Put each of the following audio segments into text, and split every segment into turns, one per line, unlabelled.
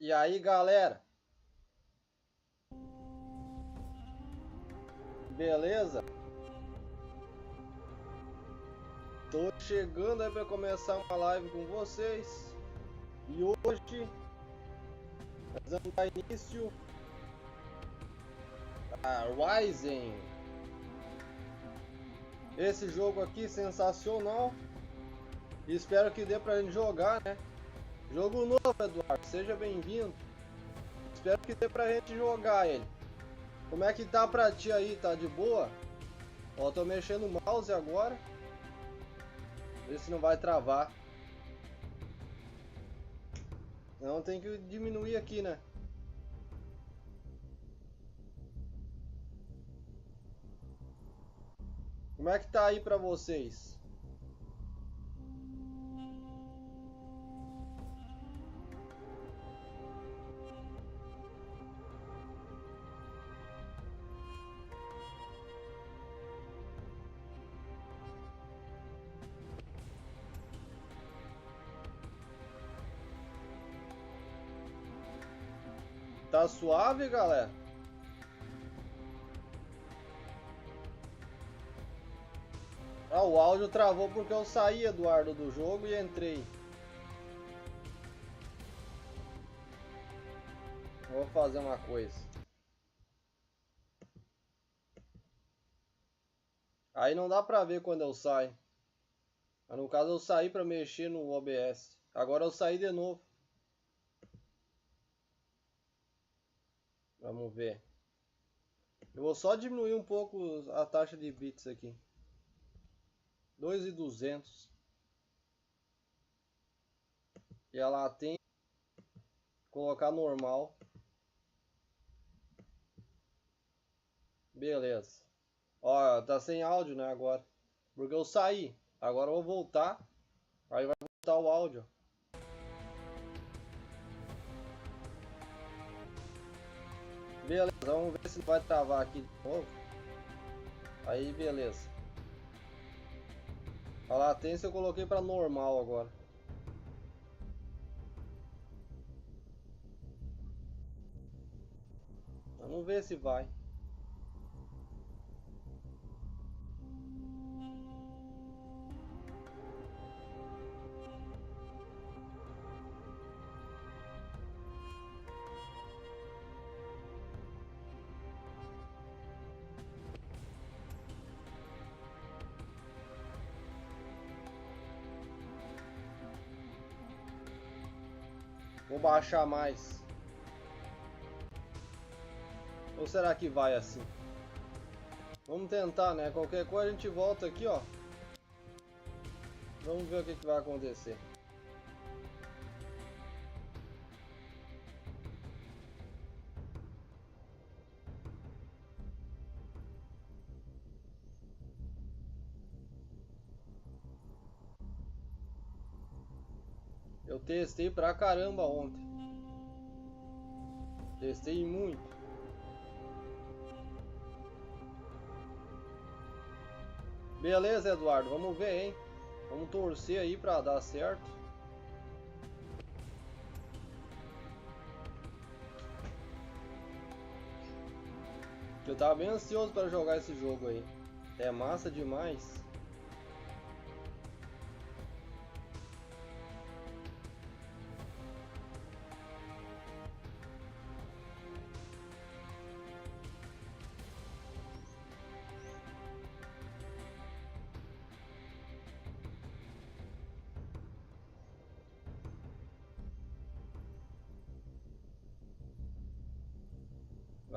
E aí, galera? Beleza? Tô chegando aí para começar uma live com vocês. E hoje nós vamos dar início a Rising. Esse jogo aqui sensacional. E espero que dê pra gente jogar, né? Jogo novo, Eduardo. Seja bem-vindo. Espero que dê pra gente jogar ele. Como é que tá pra ti aí? Tá de boa? Ó, tô mexendo o mouse agora. Ver se não vai travar. Não, tem que diminuir aqui, né? Como é que tá aí pra vocês? Tá suave, galera? Ah, o áudio travou porque eu saí, Eduardo, do jogo e entrei. Vou fazer uma coisa. Aí não dá pra ver quando eu saio. Mas no caso eu saí pra mexer no OBS. Agora eu saí de novo. Vamos ver. Eu vou só diminuir um pouco a taxa de bits aqui. 2.200. E a latência. Colocar normal. Beleza. Ó, tá sem áudio, né, agora. Porque eu saí. Agora eu vou voltar. Aí vai voltar o áudio. Beleza, vamos ver se vai travar aqui de novo. Aí, beleza. A latência eu coloquei para normal agora. Vamos ver se vai. Vou baixar mais. Ou será que vai assim? Vamos tentar, né? Qualquer coisa a gente volta aqui, ó. Vamos ver o que vai acontecer. Eu testei pra caramba ontem. Testei muito. Beleza, Eduardo. Vamos ver, hein? Vamos torcer aí pra dar certo. Eu tava bem ansioso para jogar esse jogo aí. É massa demais.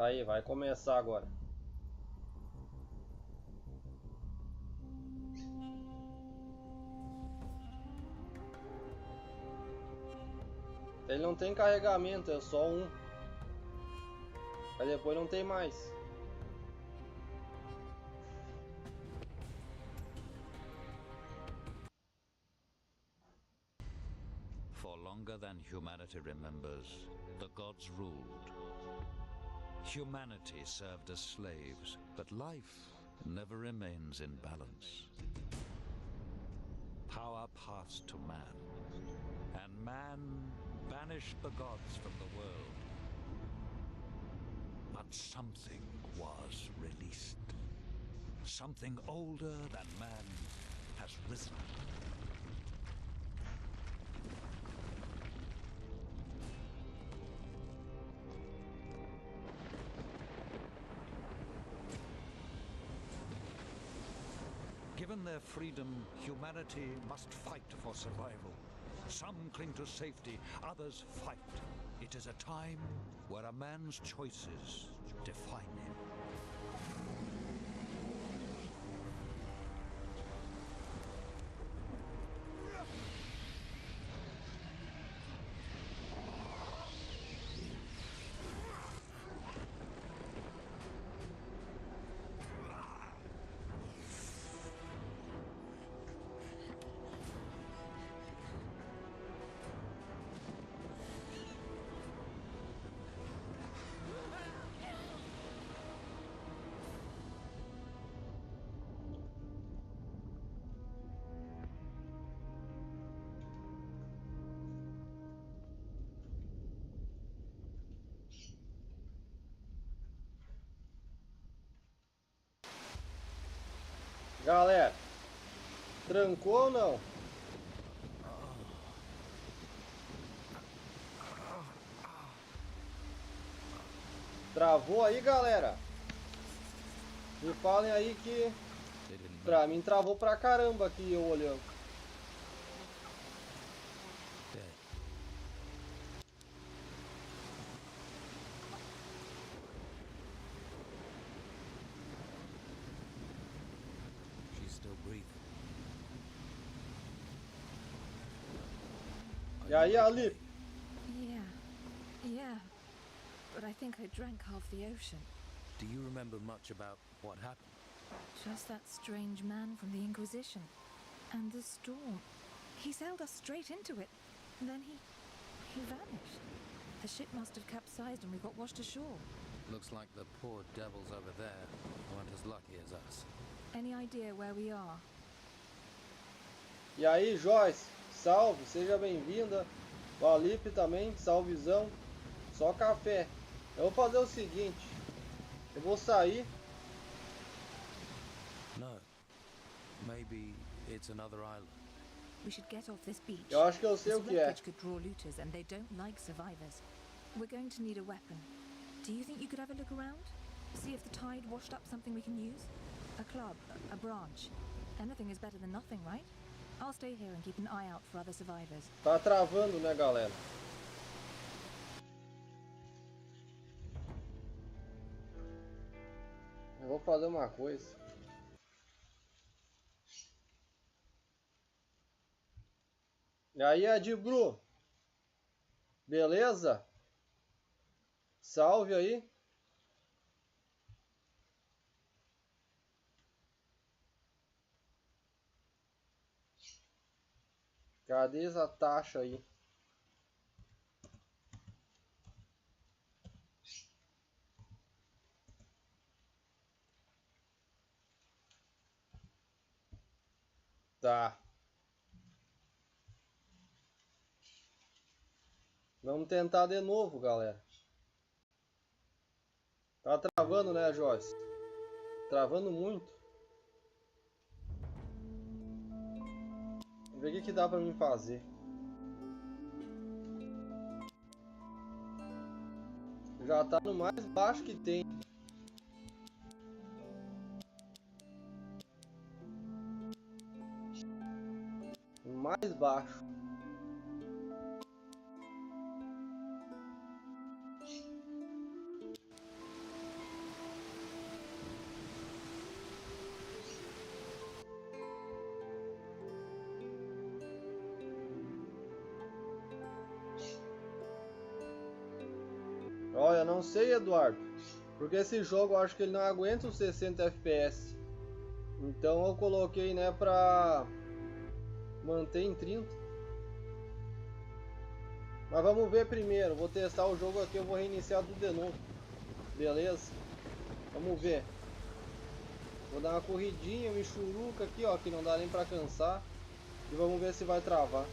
Aí, vai começar agora. Ele não tem carregamento, é só um. Aí depois não tem mais.
For longer than humanity remembers, the gods ruled. Humanity served as slaves, but life never remains in balance. Power passed to man, and man banished the gods from the world. But something was released. Something older than man has risen. Given their freedom, humanity must fight for survival. Some cling to safety, others fight. It is a time where a man's choices define him.
Galera, trancou ou não? Travou aí, galera? Me falem aí que pra mim travou pra caramba aqui eu olhando. E aí, Ali?
Yeah. But I think I drank half the ocean.
Do you remember much about what happened?
Just that strange man from the Inquisition. And the storm. He sailed us straight into it. And then he vanished. The ship must have capsized and we got washed ashore.
Looks like the poor devils over there weren't as lucky as us.
Any idea where we are?
E aí, Joyce? Salve, seja bem-vinda. O Alipe também, salvezão. Só café. Eu vou fazer o seguinte. Eu vou sair.
No. Maybe it's another island.
We should get off this beach.
Eu acho que eu sei o
This
que é.
wreckage could draw looters and they don't like survivors. We're going to need a weapon. Do you think you could have a look around? See if the tide washed up something we can use? A club, a branch. Anything is better than nothing, right? I'll stay here and keep an eye out for other survivors.
Tá travando, né, galera? Eu vou fazer uma coisa. E aí, Adibru? Beleza? Salve aí. Cadê essa taxa aí? Tá. Vamos tentar de novo, galera. Tá travando, né, Joyce? Travando muito. Vamos ver o que dá pra mim fazer. Já tá no mais baixo que tem. O mais baixo. Olha, não sei, Eduardo, porque esse jogo eu acho que ele não aguenta os 60 FPS. Então eu coloquei, né, pra manter em 30. Mas vamos ver primeiro, vou testar o jogo aqui, eu vou reiniciar tudo de novo. Beleza? Vamos ver. Vou dar uma corridinha, me churuca aqui, ó, que não dá nem pra cansar. E vamos ver se vai travar.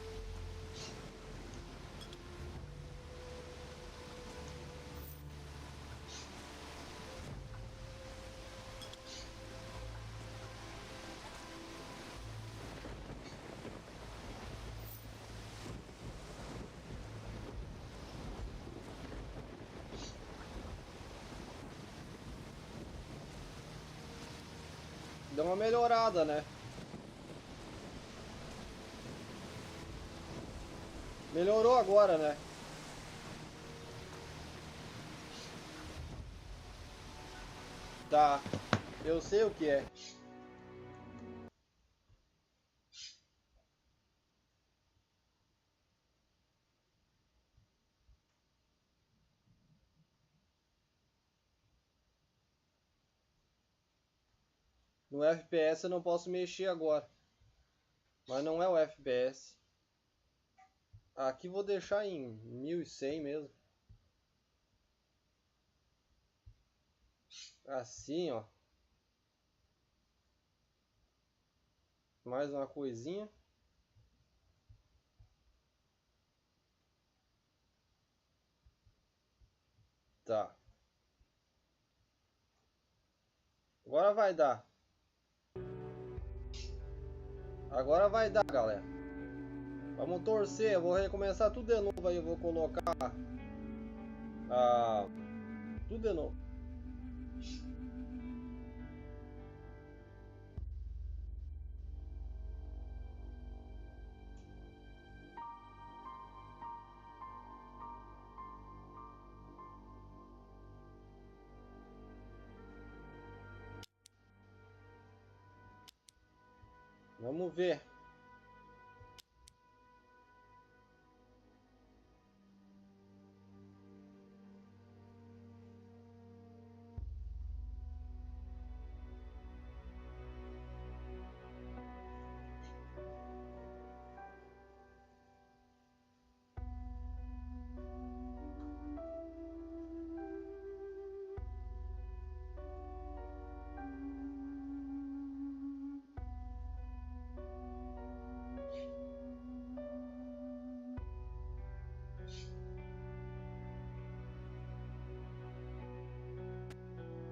Deu uma melhorada, né? Melhorou agora, né? Tá. Eu sei o que é. No FPS eu não posso mexer agora. Mas não é o FPS. Aqui vou deixar em 1100 mesmo. Assim, ó. Mais uma coisinha. Tá. Agora vai dar. Agora vai dar, galera. Vamos torcer. Eu vou recomeçar tudo de novo aí. Eu vou colocar... tudo de novo. Vamos ver.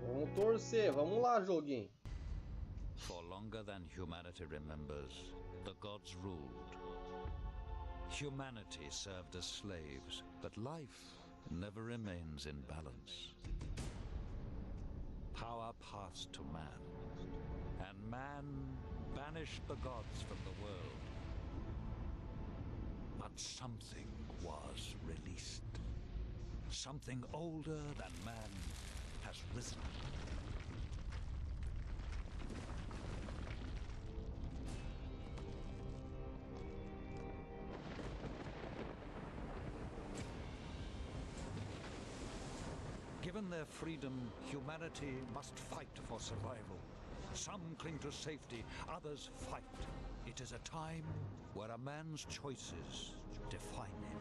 Vamos torcer. Vamos lá, joguinho.
For longer than humanity remembers, the gods ruled. Humanity served as slaves, but life never remains in balance. Power passed to man, and man banished the gods from the world. But something was released. Something older than man has risen. Given their freedom, humanity must fight for survival. Some cling to safety, others fight. It is a time where a man's choices define him.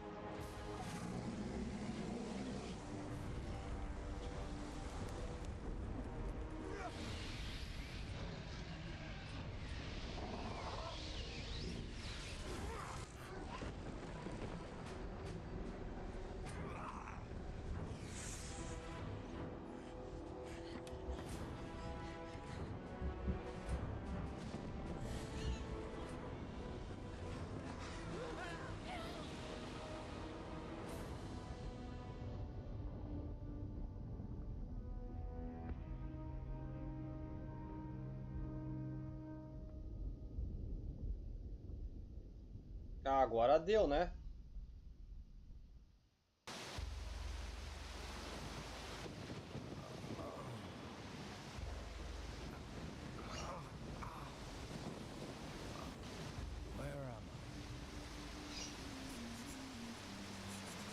Agora deu, né?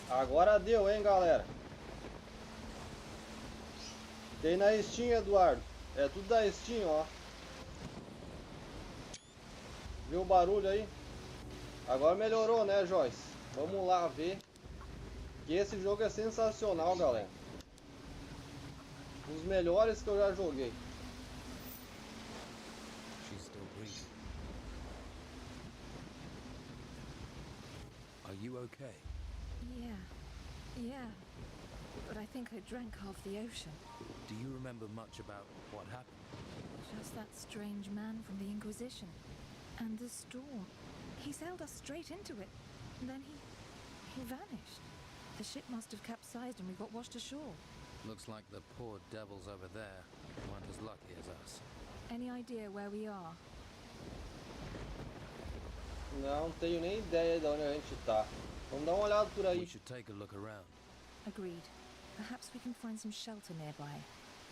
Agora deu, hein, galera? Tem na Steam, Eduardo. É tudo da Steam, ó. Viu o barulho aí? Agora melhorou, né, Joyce? Vamos lá ver. Que esse jogo é sensacional, galera. Um dos melhores que eu já joguei.
She's still breathing. Are you okay?
Yeah. But I think I drank half the ocean.
Do you remember much about what happened?
Just that strange man from the Inquisition. And the storm. He sailed us straight into it. And then he vanished. The ship must have capsized and we got washed ashore.
Looks like the poor devils over there weren't as lucky as us.
Any idea where we are?
Não tenho nem ideia de onde a gente tá. Vamos dar uma olhada por
We
aí.
should take a look around.
Agreed. Perhaps we can find some shelter nearby.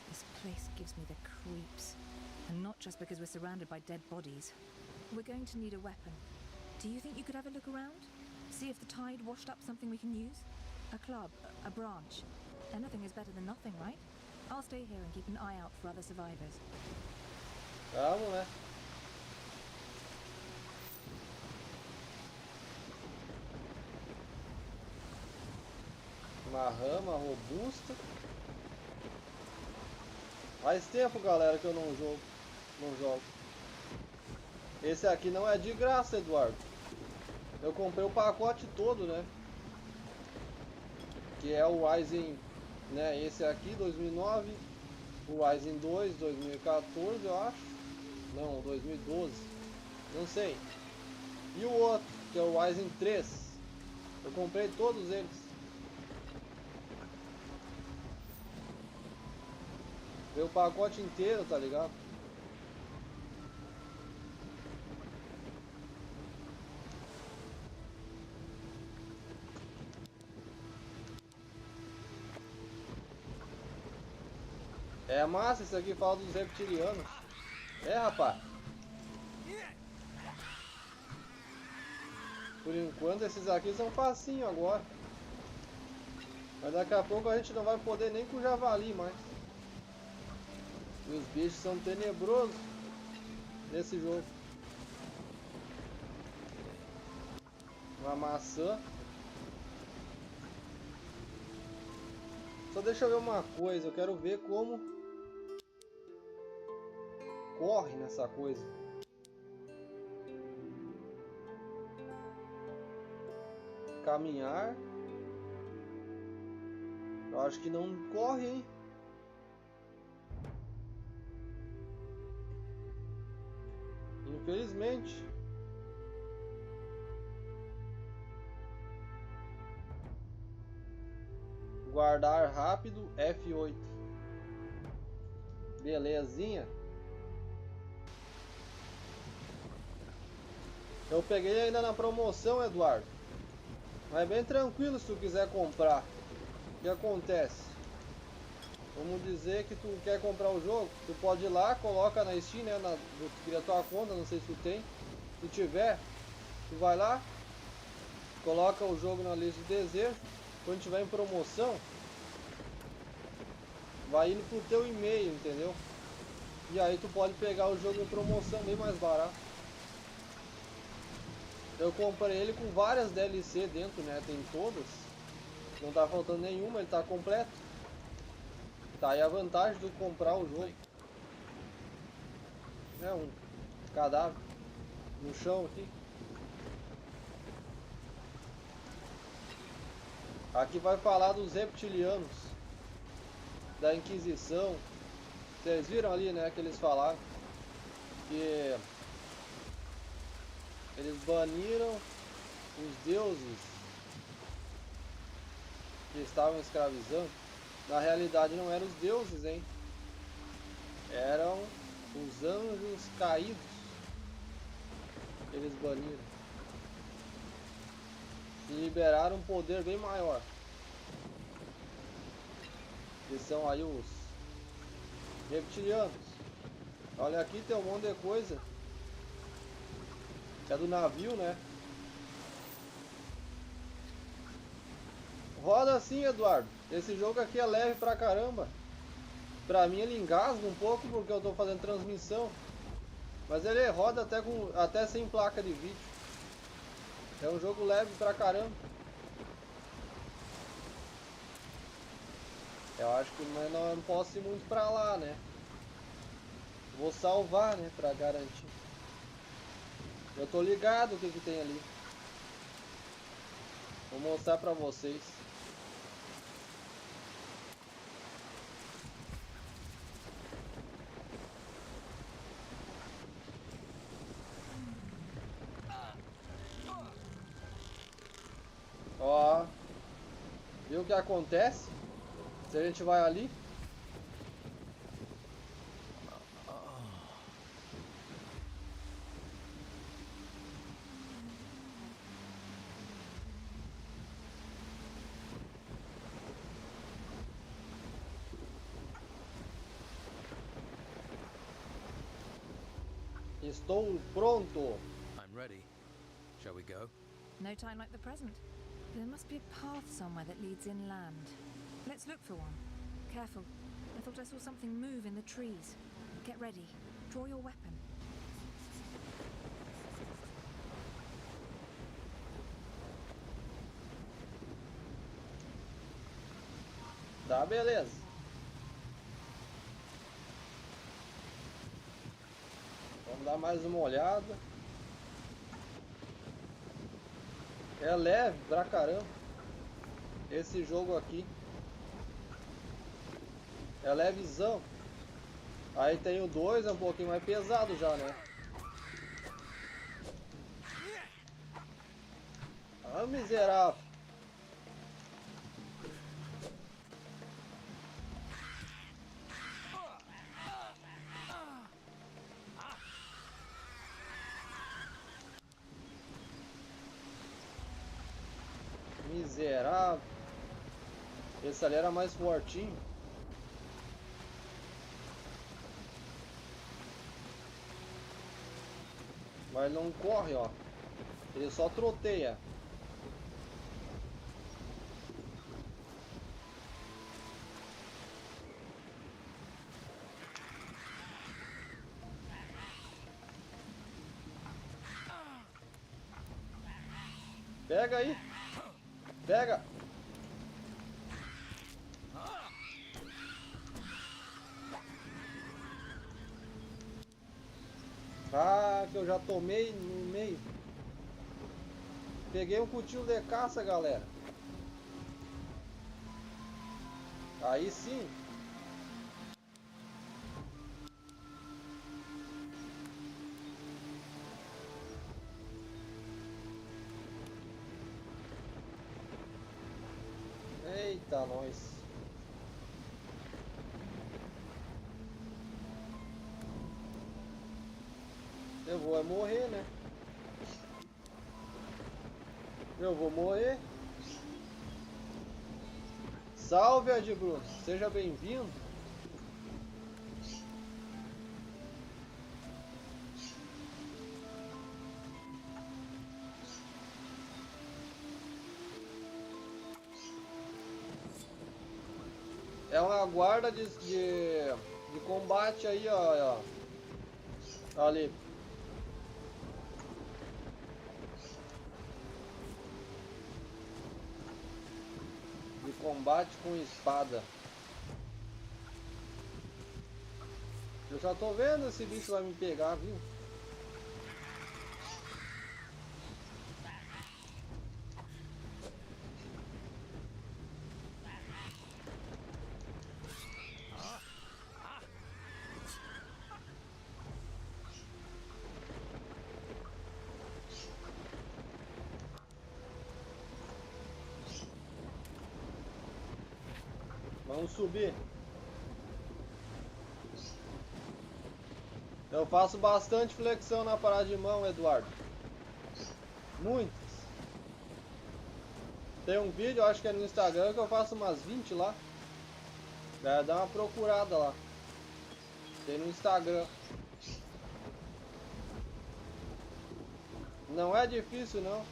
This place gives me the creeps. And not just because we're surrounded by dead bodies. We're going to need a weapon. Do you think you could have a look around? See if the tide washed up something we can use? A club, a branch. Anything is better than nothing, right? I'll stay here and keep an eye out for other survivors.
Vamos, né? Uma rama robusta. Faz tempo, galera, que eu não jogo. Esse aqui não é de graça, Eduardo. Eu comprei o pacote todo, né? Que é o Ryzen, né? Esse aqui, 2009. O Ryzen 2, 2014, eu acho. Não, 2012. Não sei. E o outro, que é o Ryzen 3. Eu comprei todos eles. Veio o pacote inteiro, tá ligado? É massa, isso aqui fala dos reptilianos. É, rapaz. Por enquanto esses aqui são facinho agora. Mas daqui a pouco a gente não vai poder nem com o javali mais. E os bichos são tenebrosos nesse jogo. Uma maçã. Só deixa eu ver uma coisa, eu quero ver como corre nessa coisa. Caminhar. Eu acho que não corre, hein? Infelizmente. Guardar rápido, F8. Belezinha. Eu peguei ainda na promoção, Eduardo. Mas é bem tranquilo se tu quiser comprar. O que acontece? Vamos dizer que tu quer comprar o jogo. Tu pode ir lá, coloca na Steam, né? Tu cria tua conta, não sei se tu tem. Se tiver, tu vai lá, coloca o jogo na lista de desejo. Quando tiver em promoção, vai indo pro teu e-mail, entendeu? E aí tu pode pegar o jogo em promoção bem mais barato. Eu comprei ele com várias DLC dentro, né? Tem todas. Não tá faltando nenhuma, ele tá completo. Tá aí a vantagem de comprar o jogo. É um cadáver no chão aqui. Aqui vai falar dos reptilianos, da Inquisição. Vocês viram ali, né, que eles falaram que eles baniram os deuses que estavam escravizando. Na realidade não eram os deuses, hein? Eram os anjos caídos que eles baniram. E liberaram um poder bem maior. Que são aí os reptilianos. Olha aqui, tem um monte de coisa. É do navio, né? Roda assim, Eduardo. Esse jogo aqui é leve pra caramba. Pra mim ele engasga um pouco porque eu tô fazendo transmissão. Mas ele roda até sem placa de vídeo. É um jogo leve pra caramba. Eu acho que não posso ir muito pra lá, né? Vou salvar, né? Pra garantir. Eu tô ligado o que tem ali. Vou mostrar pra vocês. Ó. Viu o que acontece? Se a gente vai ali. Estou pronto.
I'm ready. Shall we go?
No time like the present. There must be a path somewhere that leads inland. Let's look for one. Careful. I thought I saw something move in the trees. Get ready. Draw your weapon.
Tá, beleza. Vamos dar mais uma olhada. É leve pra caramba esse jogo aqui. É levezão. Aí tem o 2, é um pouquinho mais pesado já, né? Ah, miserável. Miserável. Esse ali era mais fortinho. Mas não corre, ó. Ele só troteia. Pega aí. Pega. Ah, que eu já tomei no meio. Peguei um cuchillo de caça, galera. Aí sim. Eita, nós. Eu vou morrer, né? Eu vou morrer. Salve, Ed Bruno. Seja bem-vindo. É uma guarda de combate aí, ó. Ali. De combate com espada. Eu já tô vendo esse bicho vai me pegar, viu? Vamos subir. Eu faço bastante flexão na parada de mão, Eduardo. Muitas. Tem um vídeo, acho que é no Instagram, que eu faço umas 20 lá. Dá uma procurada lá. Tem no Instagram. Não é difícil, não.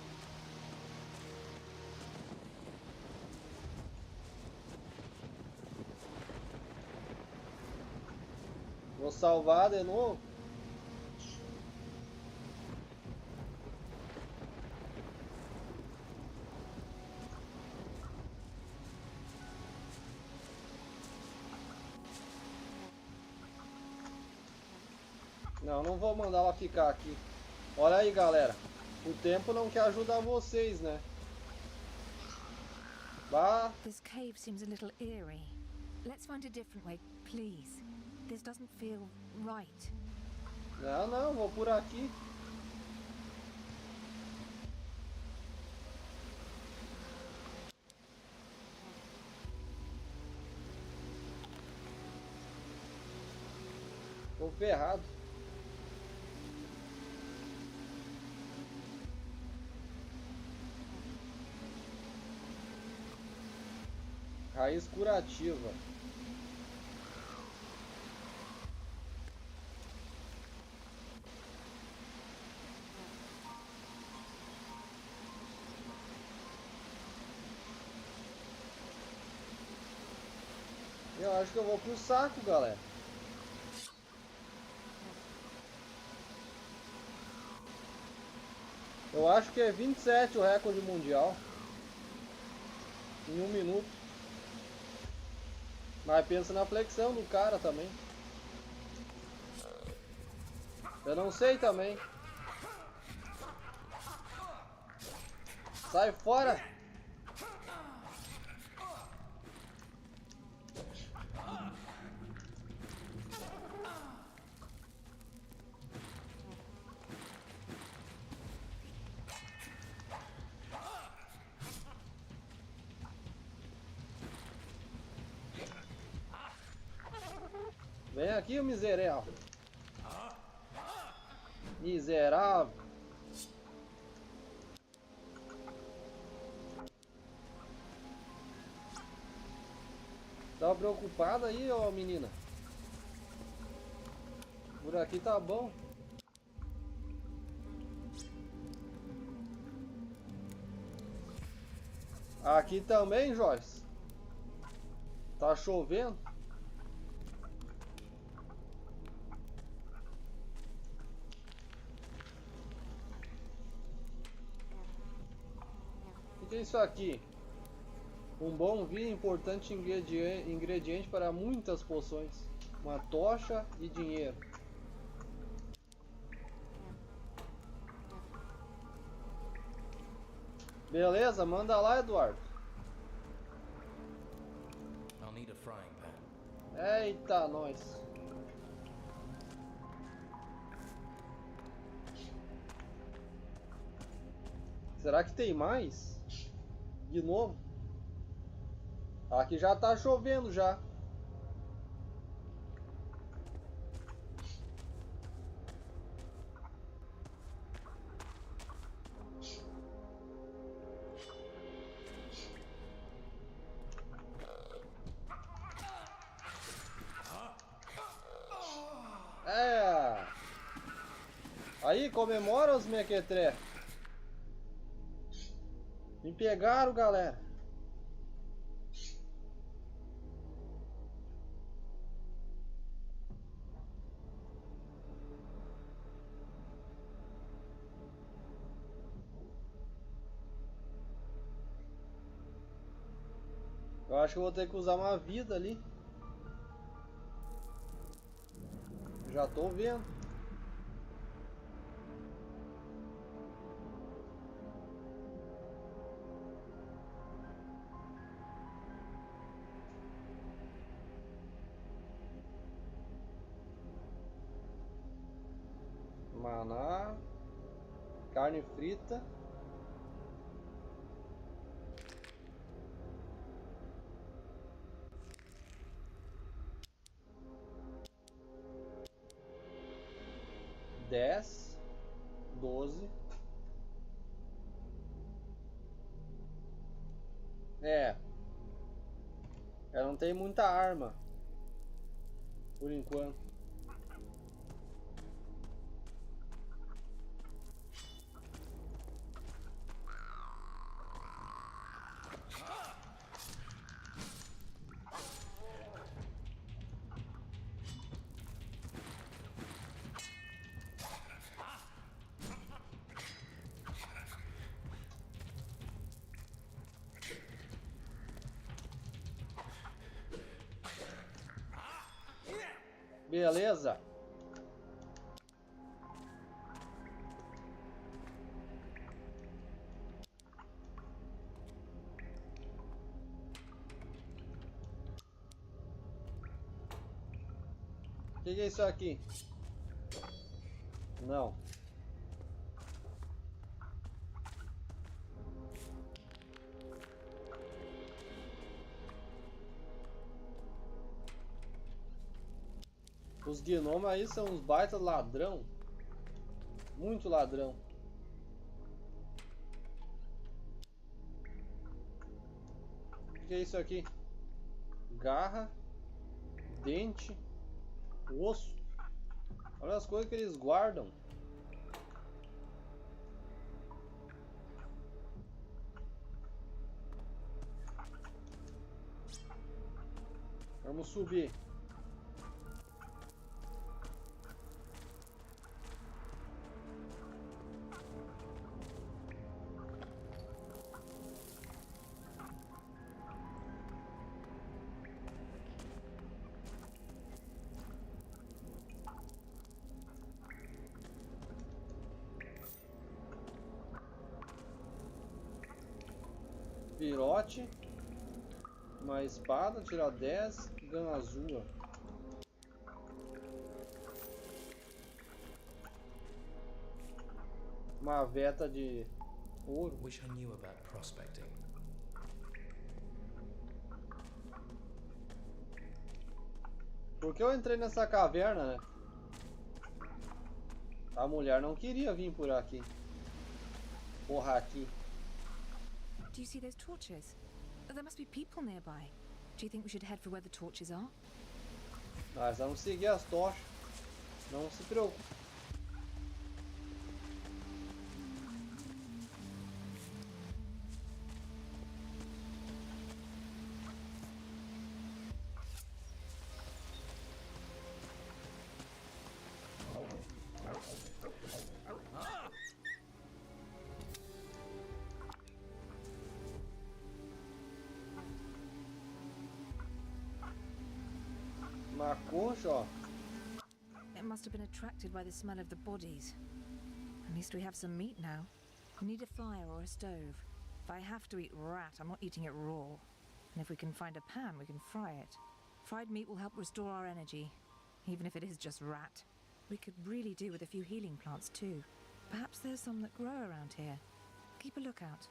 Vou salvar de novo. Não vou mandar ela ficar aqui. Olha aí, galera. O tempo não quer ajudar vocês, né? Bah.
This cave seems a little eerie. Let's find a different way, please. This doesn't feel right.
Não, vou por aqui. Tô ferrado. Raiz curativa. Acho que eu vou pro saco, galera. Eu acho que é 27 o recorde mundial. Em 1 minuto. Mas pensa na flexão do cara também. Eu não sei também. Sai fora! Vem aqui, o miserável. Miserável. Tá preocupada aí, ó, menina? Por aqui tá bom. Aqui também, Joyce. Tá chovendo. O que é isso aqui? Um bom vinho, importante ingrediente para muitas poções. Uma tocha e dinheiro. Beleza, manda lá, Eduardo.
I'll need a frying pan.
Eita, nós. Será que tem mais? De novo? Aqui já tá chovendo já. É. Aí, comemora os mequetré. Me pegaram, galera. Eu acho que eu vou ter que usar uma vida ali. Já tô vendo. Maná. Carne frita. Dez. 12. É. Ela não tem muita arma. Por enquanto. Beleza. O que é isso aqui? Não. Os gnomos aí são uns baita ladrão. Muito ladrão. O que é isso aqui? Garra. Dente. Osso. Olha as coisas que eles guardam. Vamos subir. Virote. Uma espada, tira 10, ganha azul. Uma veta de ouro.
Wish I knew about prospecting.
Por que eu entrei nessa caverna, né? A mulher não queria vir por aqui. Porra, aqui.
Do you see those torches? There must be people nearby. Do you think we should head for where the torches are?
Nós vamos seguir as tochas. Não se preocupe. Uma concha, ó.
It must have been attracted by the smell of the bodies. At least we have some meat now. We need a fire or a stove. If I have to eat rat, I'm not eating it raw. And if we can find a pan, we can fry it. Fried meat will help restore our energy, even if it is just rat. We could really do with a few healing plants too. Perhaps there's some that grow around here. Keep a lookout.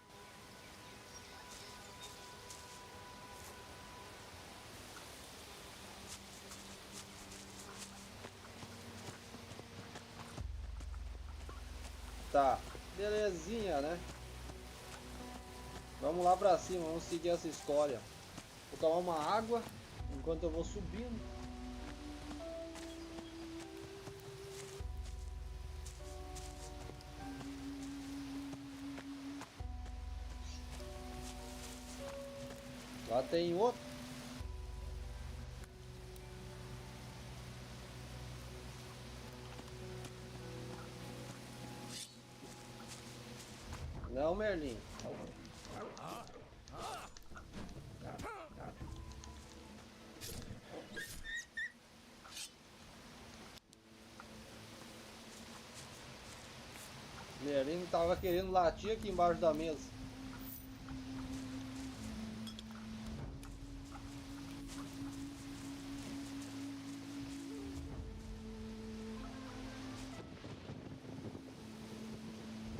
Tá, belezinha, né? Vamos lá pra cima, vamos seguir essa história. Vou tomar uma água enquanto eu vou subindo. Lá tem outro. Não, Merlin. Merlin tava querendo latir aqui embaixo da mesa.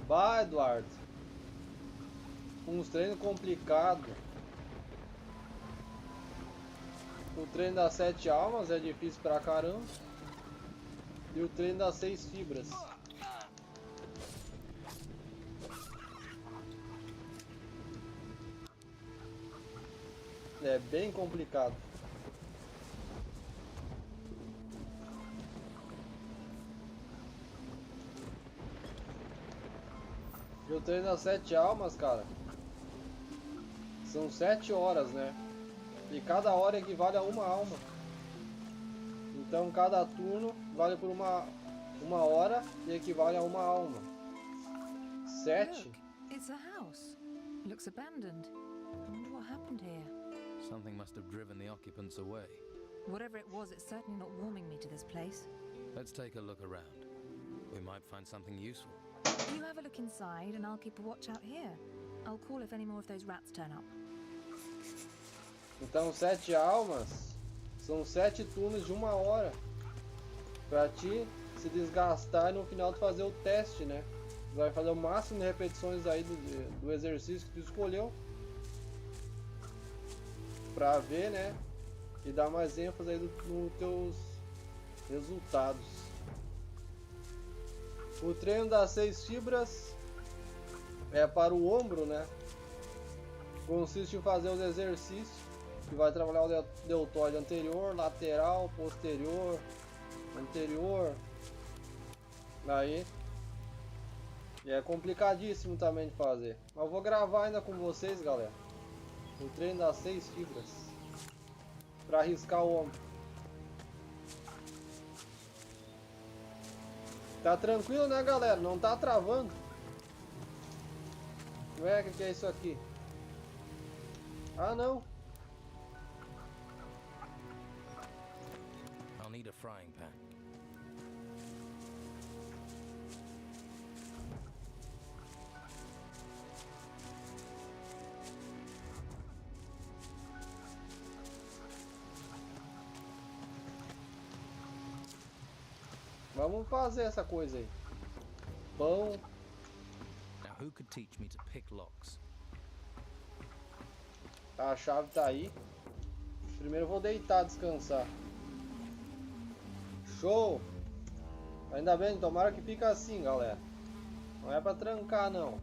Vai, Eduardo. Uns treinos complicados. O treino das 7 almas é difícil pra caramba. E o treino das 6 fibras. É bem complicado. E o treino das 7 almas, cara. São 7 horas, né? E cada hora equivale a uma alma. Então cada turno vale por uma hora e equivale a uma alma. 7?
Look, it's a house. Looks abandoned. I wonder what happened here.
Something must have driven the occupants away.
Whatever it was, it's certainly not warming me to this place.
Let's take a look around. We might find something useful.
You have a look inside and I'll keep a watch out here. I'll call if any more of those rats turn up.
Então 7 almas são 7 turnos de uma hora. Pra ti se desgastar e no final tu fazer o teste, né? Tu vai fazer o máximo de repetições aí do exercício que tu escolheu. Pra ver, né? E dar mais ênfase aí nos teus resultados. O treino das 6 fibras é para o ombro, né? Consiste em fazer os exercícios que vai trabalhar o deltoide anterior, lateral, posterior, anterior. Aí. E é complicadíssimo também de fazer. Mas eu vou gravar ainda com vocês, galera. O treino das 6 fibras. pra arriscar o homem. Tá tranquilo, né, galera? Não tá travando. Ué, o que é isso aqui? Ah, não.
I'll need a frying pan.
Vamos fazer essa coisa aí. Pão.
Now, who could teach me to pick locks?
A chave tá aí. Primeiro eu vou deitar, descansar. Show! Ainda bem, tomara que fica assim, galera. Não é pra trancar, não.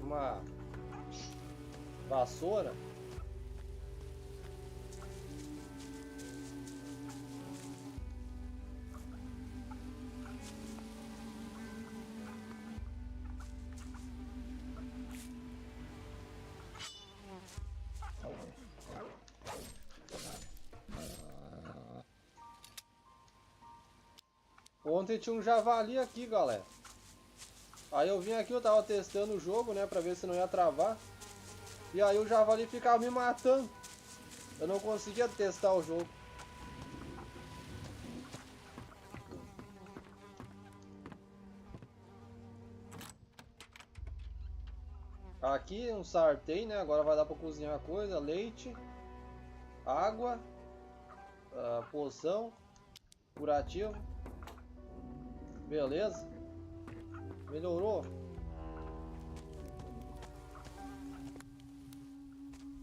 Uma vassoura. Ontem tinha um javali aqui, galera. Aí eu vim aqui, eu tava testando o jogo, né, pra ver se não ia travar. E aí o javali ficava me matando. Eu não conseguia testar o jogo. Aqui um sartém, né, agora vai dar pra cozinhar coisa. Leite, água, poção, curativo. Beleza. Melhorou.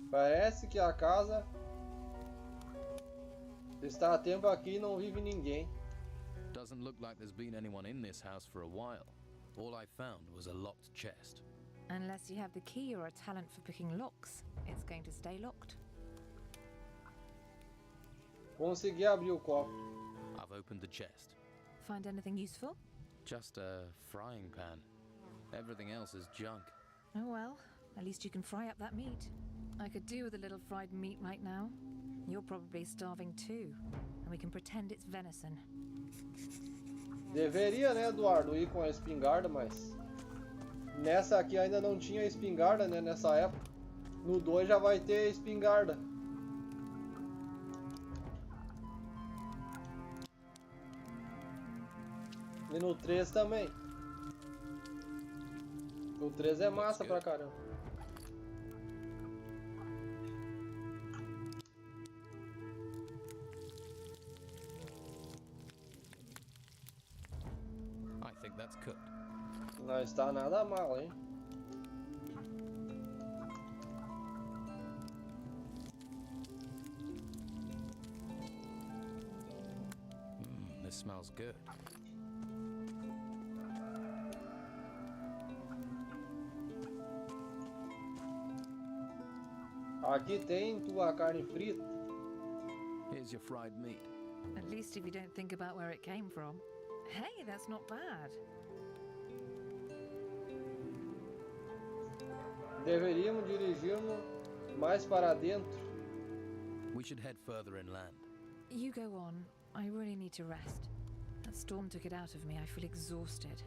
Parece que a casa está a tempo aqui e não vive ninguém.
Doesn't look like there's been anyone in this house for a while. All I found was a locked chest.
Unless you have the key or a talent for picking locks, it's going to stay locked.
Consegui abrir o cofre.
I've opened the chest.
Find anything useful?
Just a frying pan. Everything else is junk.
Oh well, at least you can fry up that meat. I could do with a little fried meat right now. You're probably starving too, and we can pretend it's venison.
Deveria, né, Eduardo, ir com a espingarda, mas nessa aqui ainda não tinha espingarda, né, nessa época. No 2 já vai ter espingarda. E no 3 também. O 3 é massa pra caramba.
I think that's cooked.
Não está nada mal, hein?
This smells good.
Aqui tem tua carne frita.
Here's your fried meat.
At least if you don't think about where it came from. Hey, that's not bad.
Deveríamos dirigir-nos mais para dentro.
We should head further inland.
You go on. I really need to rest. That storm took it out of me. I feel exhausted.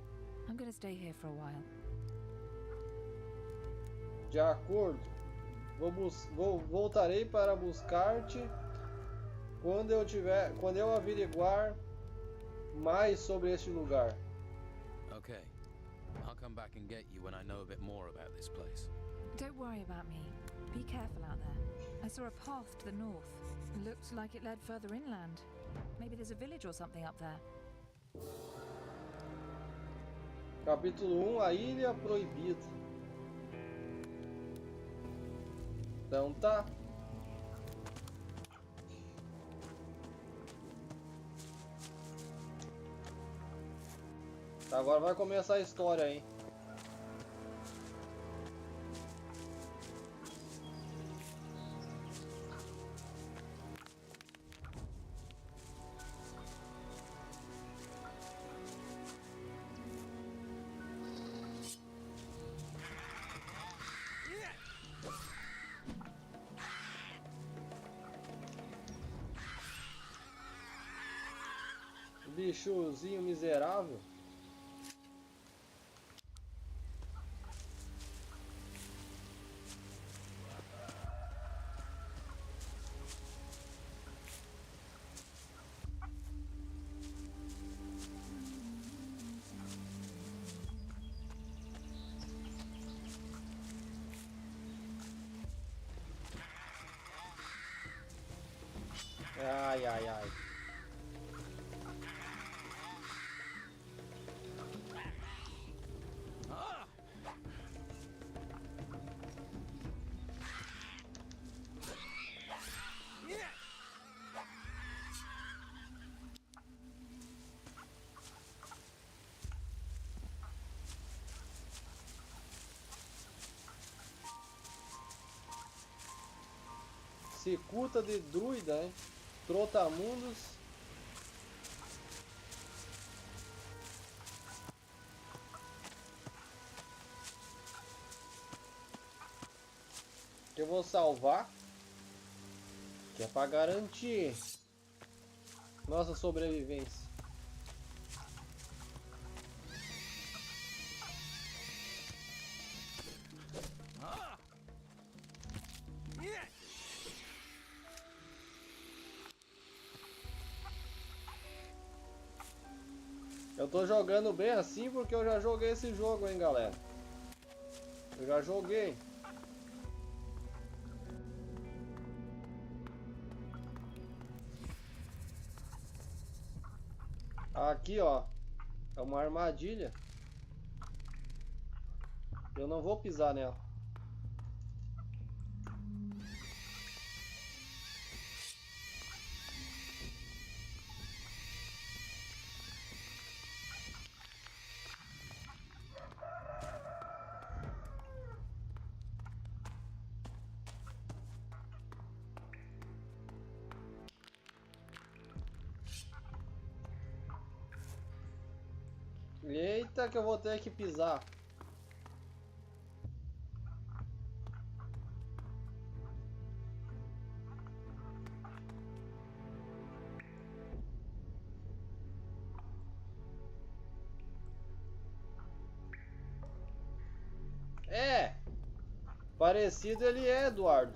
I'm going to stay here for a while.
De acordo. Voltarei para buscar-te quando eu averiguar mais sobre este lugar.
Okay. I'll come back and get you when I know a bit more about this place.
Don't worry about me. Be careful out there. I saw a path to the north. It looked like it led further inland. Maybe there's a village or something up there.
Capítulo 1, a Ilha Proibida. Então tá. Agora vai começar a história, hein? Bichozinho miserável. Ai, ai, ai. Cicuta de druida, hein? Trotamundos. Que eu vou salvar. Que é pra garantir nossa sobrevivência. Eu tô jogando bem assim porque eu já joguei esse jogo, hein, galera. Eu já joguei. Aqui, ó. É uma armadilha. Eu não vou pisar nela. Eita, que eu vou ter que pisar. É, parecido ele é, Eduardo.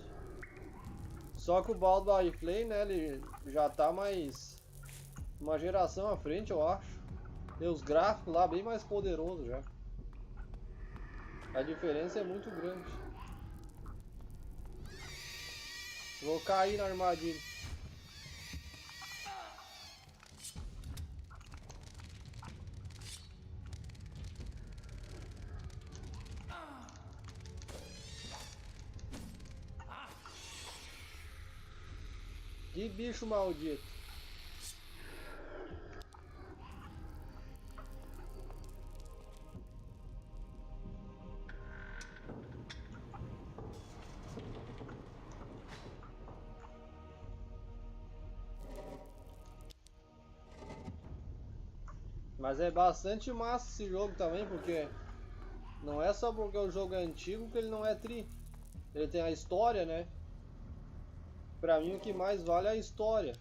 Só que o Baldur's Play, né, ele já tá mais uma geração à frente, eu acho. Tem os gráficos lá bem mais poderosos já. A diferença é muito grande. Vou cair na armadilha. Que bicho maldito. Mas é bastante massa esse jogo também, porque não é só porque o jogo é antigo que ele não é tri. Ele tem a história, né? Pra mim o que mais vale é a história.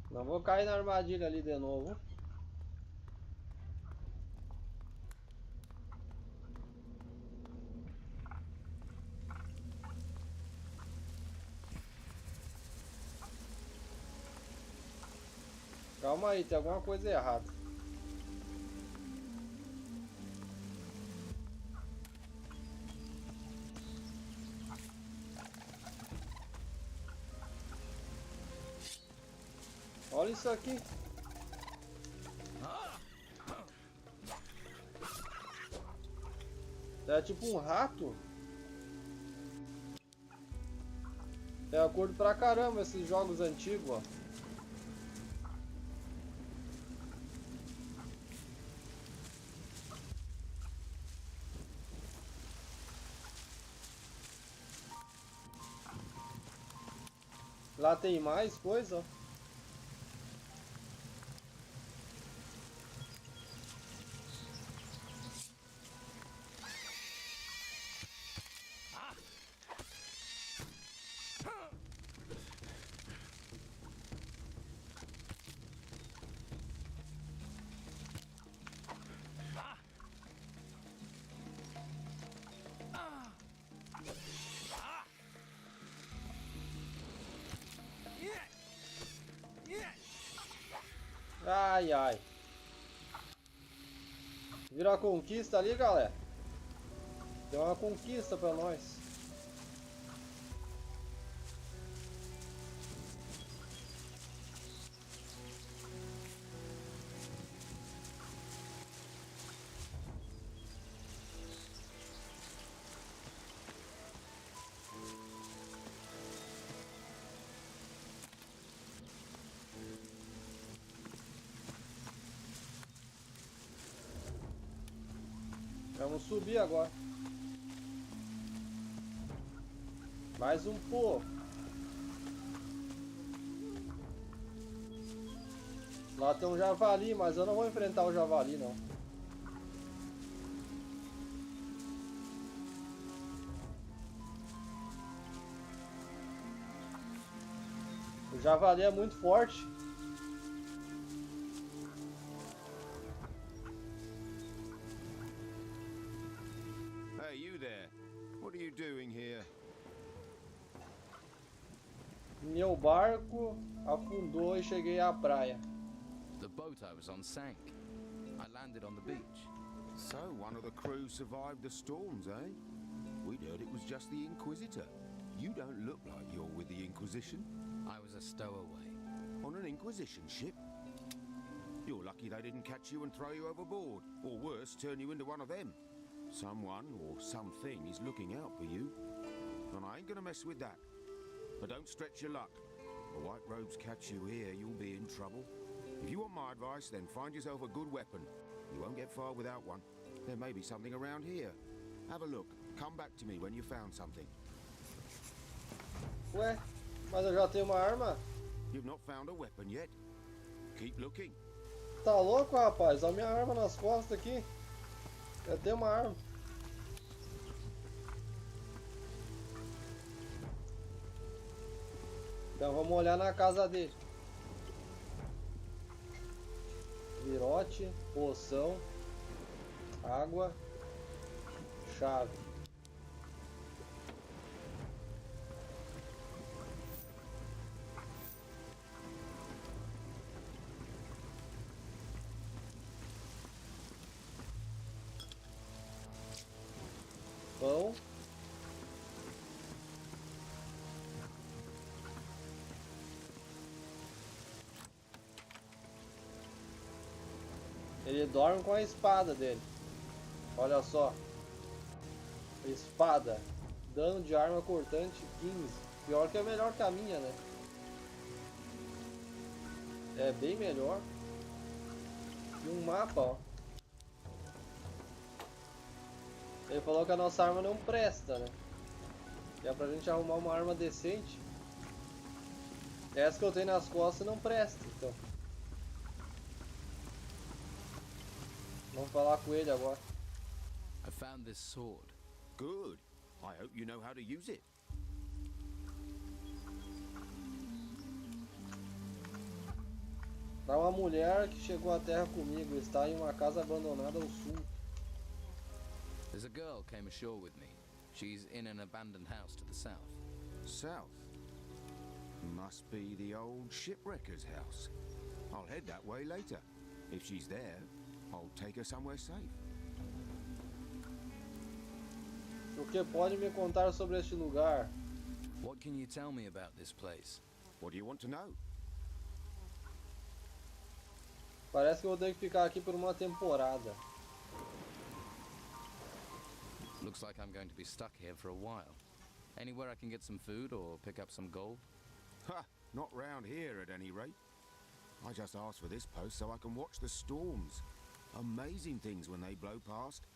Não vou cair na armadilha ali de novo. Calma aí, tem alguma coisa errada. Olha isso aqui. É tipo um rato. É acordo pra caramba esses jogos antigos, ó. Lá tem mais coisa, ó. ai, ai. Vira a conquista ali, galera. Tem uma conquista pra nós. Vamos subir agora. Mais um pouco. Lá tem um javali, mas eu não vou enfrentar o javali, não. O javali é muito forte.
Hey, you there. What are you doing here?
Meu barco afundou e cheguei à praia.
The boat I was on sank. I landed on the beach.
So, one of the crew survived the storms, eh? We'd heard it was just the Inquisitor. You don't look like you're with the Inquisition.
I was a stowaway.
On an Inquisition ship? You're lucky they didn't catch you and throw you overboard, or worse, turn you into one of them. Someone or something is looking out for you. And I ain't gonna mess with that. But don't stretch your luck. The White Robes catch you here, you'll be in trouble. If you want my advice, then find yourself a good weapon. You won't get far without one. There may be something around here. Have a look. Come back to me when you found something.
Ué, mas eu já tenho uma arma?
You've not found a weapon yet? Keep looking.
Tá louco, rapaz? Olha minha arma nas costas aqui. Eu tenho uma arma. Então vamos olhar na casa dele. Virote, poção, água, chave. Pão. Ele dorme com a espada dele. Olha só. Espada. Dano de arma cortante 15. Pior que é melhor que a minha, né? É bem melhor. E um mapa, ó. Ele falou que a nossa arma não presta, né? Que é pra gente arrumar uma arma decente. Essa que eu tenho nas costas não presta, então. Vamos falar com ele agora.
I found this sword.
Good. I hope you know how to use it.
Há uma mulher que chegou à terra comigo. Está em uma casa abandonada ao sul.
There's a girl came ashore with me. She's in an abandoned house to the south.
South. Must be the old shipwrecker's house. I'll head that way later. If she's there, I'll take her somewhere safe.
O que pode me contar sobre este lugar?
What can you tell me about this place?
What do you want to know?
Parece que eu vou ter que ficar aqui por uma temporada.
Looks like I'm going to be stuck here for a while. Anywhere I can get some food or pick up some gold?
Ha! Not round here at any rate. I just asked for this post so I can watch the storms. Amazing things when they blow past.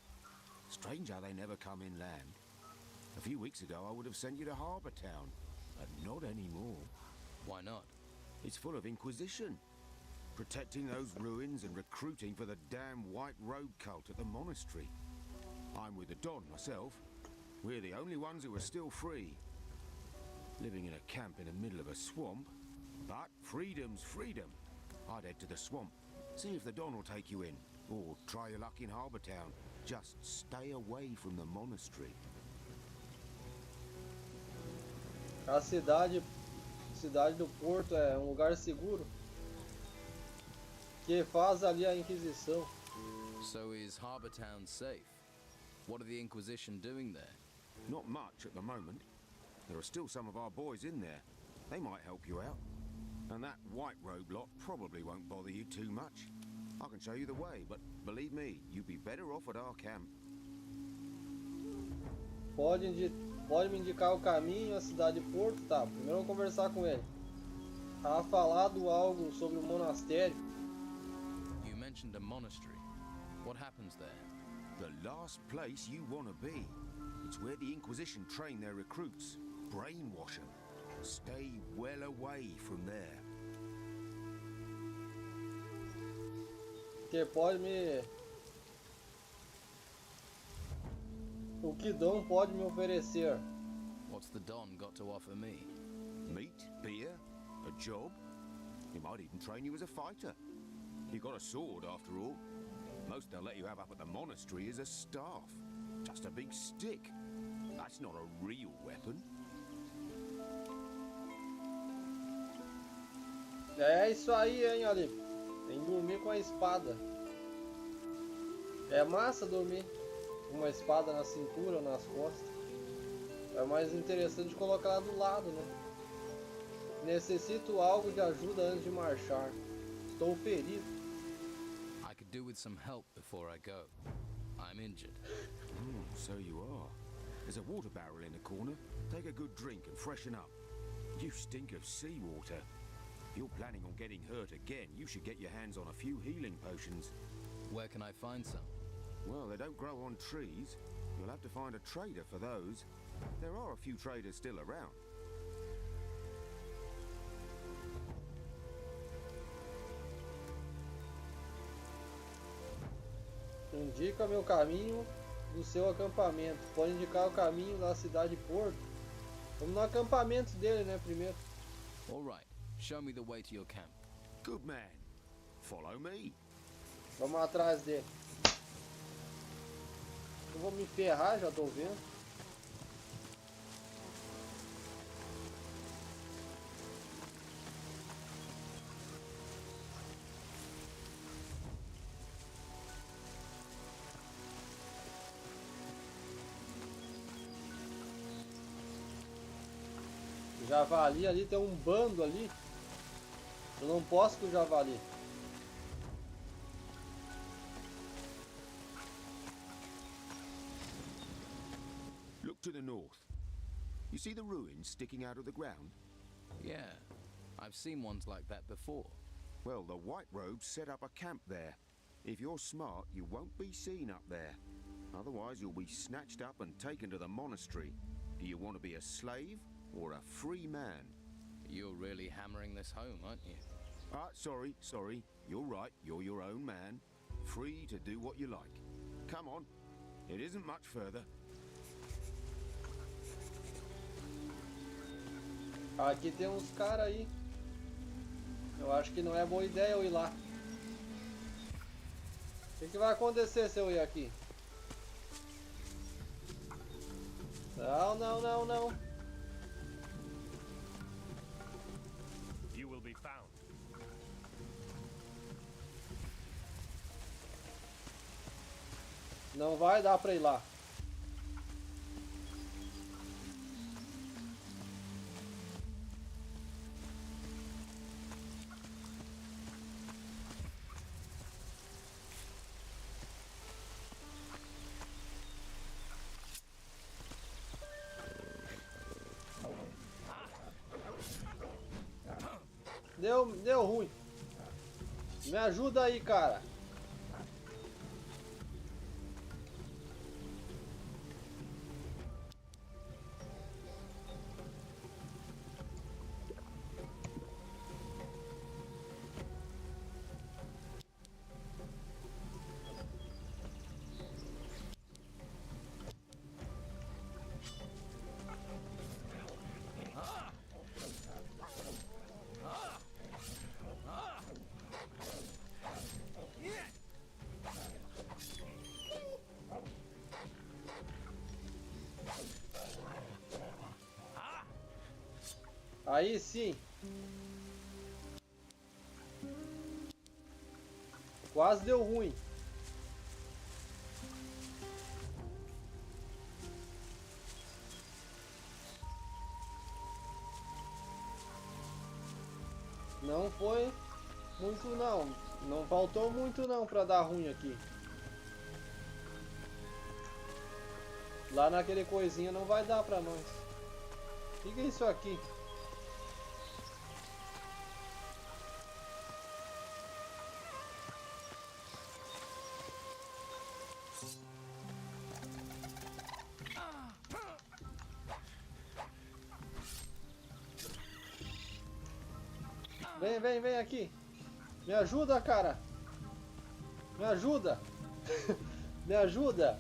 Strange how they never come inland. A few weeks ago I would have sent you to Harbour Town, but not anymore.
Why not?
It's full of Inquisition. Protecting those ruins and recruiting for the damn White Robe cult at the monastery. I'm with the Don myself. We're the only ones who are still free. Living in a camp in the middle of a swamp. But freedom's freedom. I'd head to the swamp. See if the Don will take you in. Or try your luck in Harbour Town. Just stay away from the monastery.
A cidade do Porto é um lugar seguro. que faz ali a Inquisição.
So is Harbour Town safe? What are the Inquisition doing there?
Not much at the moment. There are still some of our boys in there. They might help you out. And that white robe lot probably won't bother you too much. I can show you the way, but believe me, you'd be better off at our camp.
Pode me indicar o caminho, a cidade de Porto? Tá, primeiro eu vou conversar com ele. Ha falado algo sobre o monastério.
You mentioned a monastery. What happens there?
The last place you want to be. It's where the Inquisition train their recruits. Brainwash 'em. Stay well away from there.
Que pode me... O que Dom pode me oferecer?
What's the Don got to offer me?
Meat, beer, a job. He might even train you as a fighter. You got a sword after all. Most they'll let you have up at the monastery is a staff. Just a big stick. That's not a real weapon.
É isso aí, hein, ali. Tem que dormir com a espada. É massa dormir com uma espada na cintura ou nas costas. É mais interessante colocar ela do lado, né? Necessito algo de ajuda antes de marchar. Estou ferido.
I could do with some help before I go. I'm injured.
So you are. There's a water barrel in the corner. Take a good drink and freshen up. You stink of seawater. If you're planning on getting hurt again, you should get your hands on a few healing potions.
Where can I find some?
Well, they don't grow on trees. You'll have to find a trader for those. There are a few traders still around.
Indica meu caminho do seu acampamento. Pode indicar o caminho da cidade de Porto. Vamos no acampamento dele, né, primeiro.
All right. Show me the way to your camp.
Good man. Follow me.
Vamos atrás dele. Eu vou me ferrar, já tô vendo. Javali ali, tem um bando ali. Eu não posso com o javali.
Look to the north. You see the ruins sticking out of the ground?
Yeah, I've seen ones like that before.
Well, the White Robes set up a camp there. If you're smart, you won't be seen up there. Otherwise, you'll be snatched up and taken to the monastery. Do you want to be a slave or a free man?
You're really hammering this home, aren't you?
Sorry. You're right, you're your own man. Free to do what you like. Come on, it isn't much further.
Aqui tem uns caras aí. Eu acho que não é boa ideia eu ir lá. O que vai acontecer se eu ir aqui? Não.
You will be found.
Não vai dar pra ir lá. Deu ruim. Me ajuda aí, cara. Aí sim. Quase deu ruim. Não foi muito não. Não faltou muito não pra dar ruim aqui. Lá naquele coisinha não vai dar pra nós. O que é isso aqui? Vem aqui. Me ajuda, cara. Me ajuda. Me ajuda.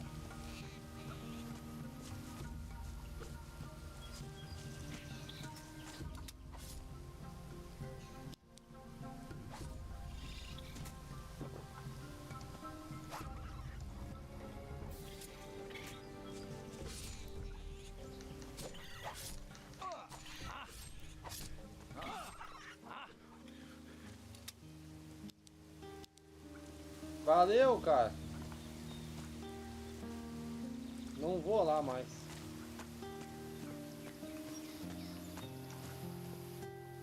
Valeu, cara. Não vou lá mais.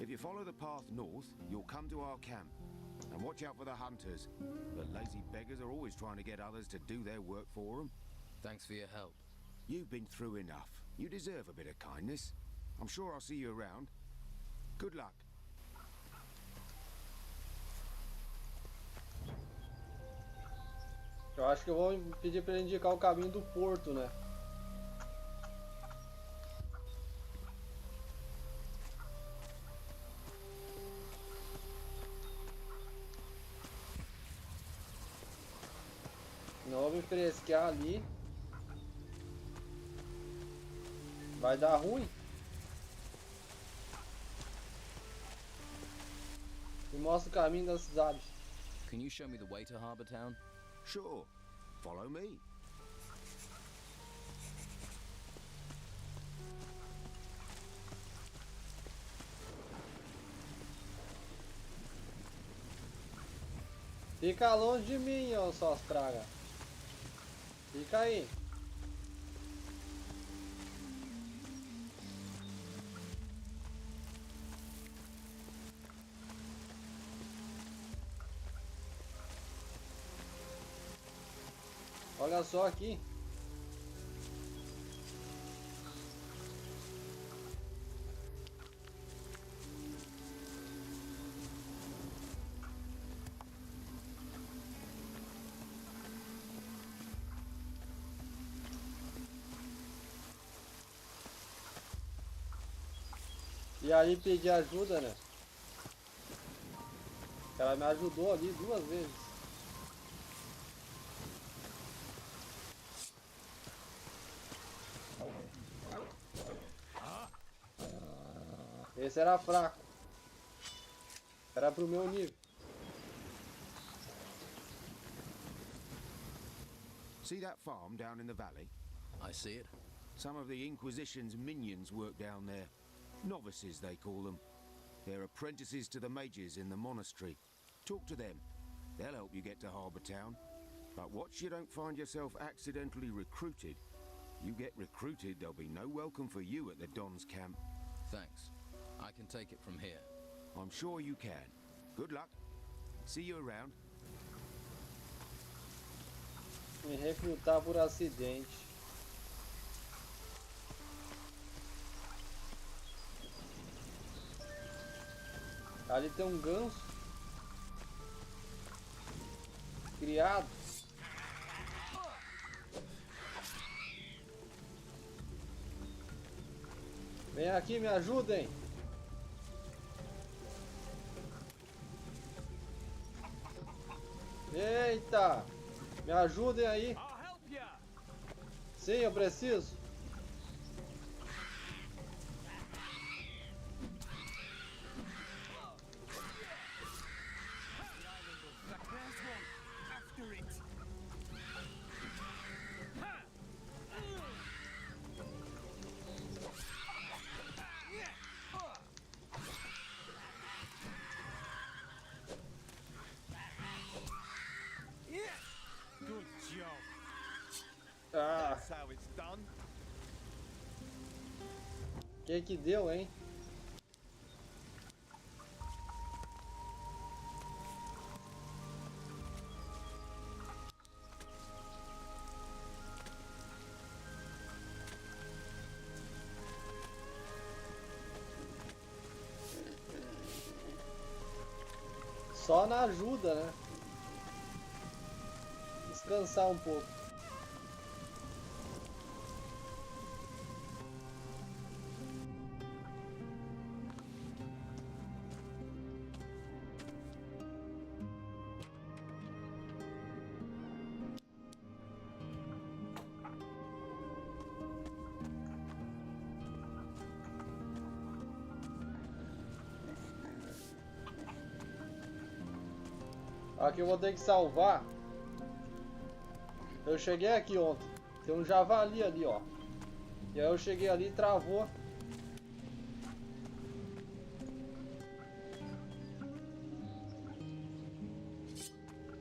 If you follow the path north, you'll come to our camp. And watch out for the hunters. The lazy beggars are always trying to get others to do their work for them.
Thanks for your help.
You've been through enough. You deserve a bit of kindness. I'm sure I'll see you around. Good luck.
Eu acho que eu vou pedir pra ele indicar o caminho do porto, né? Não vou me fresquear ali. Vai dar ruim. Me mostra o caminho da cidade.
Can you show me the way to Harbour Town?
Sure. Follow me.
Fica longe de mim, ô suas pragas. Fica aí. Olha só aqui. E aí pedir ajuda, né? Ela me ajudou ali 2 vezes. Esse era fraco. Era pro meu nível.
See that farm down in the valley?
I see it.
Some of the Inquisition's minions work down there. Novices, they call them. They're apprentices to the mages in the monastery. Talk to them. They'll help you get to Harbour Town. But watch you don't find yourself accidentally recruited. You get recruited, there'll be no welcome for you at the Don's camp.
Thanks. I can take it from here.
I'm sure you can. Good luck. See you around.
Me recrutar por acidente. Ali tem um ganso. Criado. Vem aqui, me ajudem. Eita! Me ajudem aí. Sim, eu preciso.
it's done.
Que deu, hein? Só na ajuda, né? Descansar um pouco. Aqui eu vou ter que salvar. Eu cheguei aqui ontem. Tem um javali ali, ó. E aí eu cheguei ali e travou.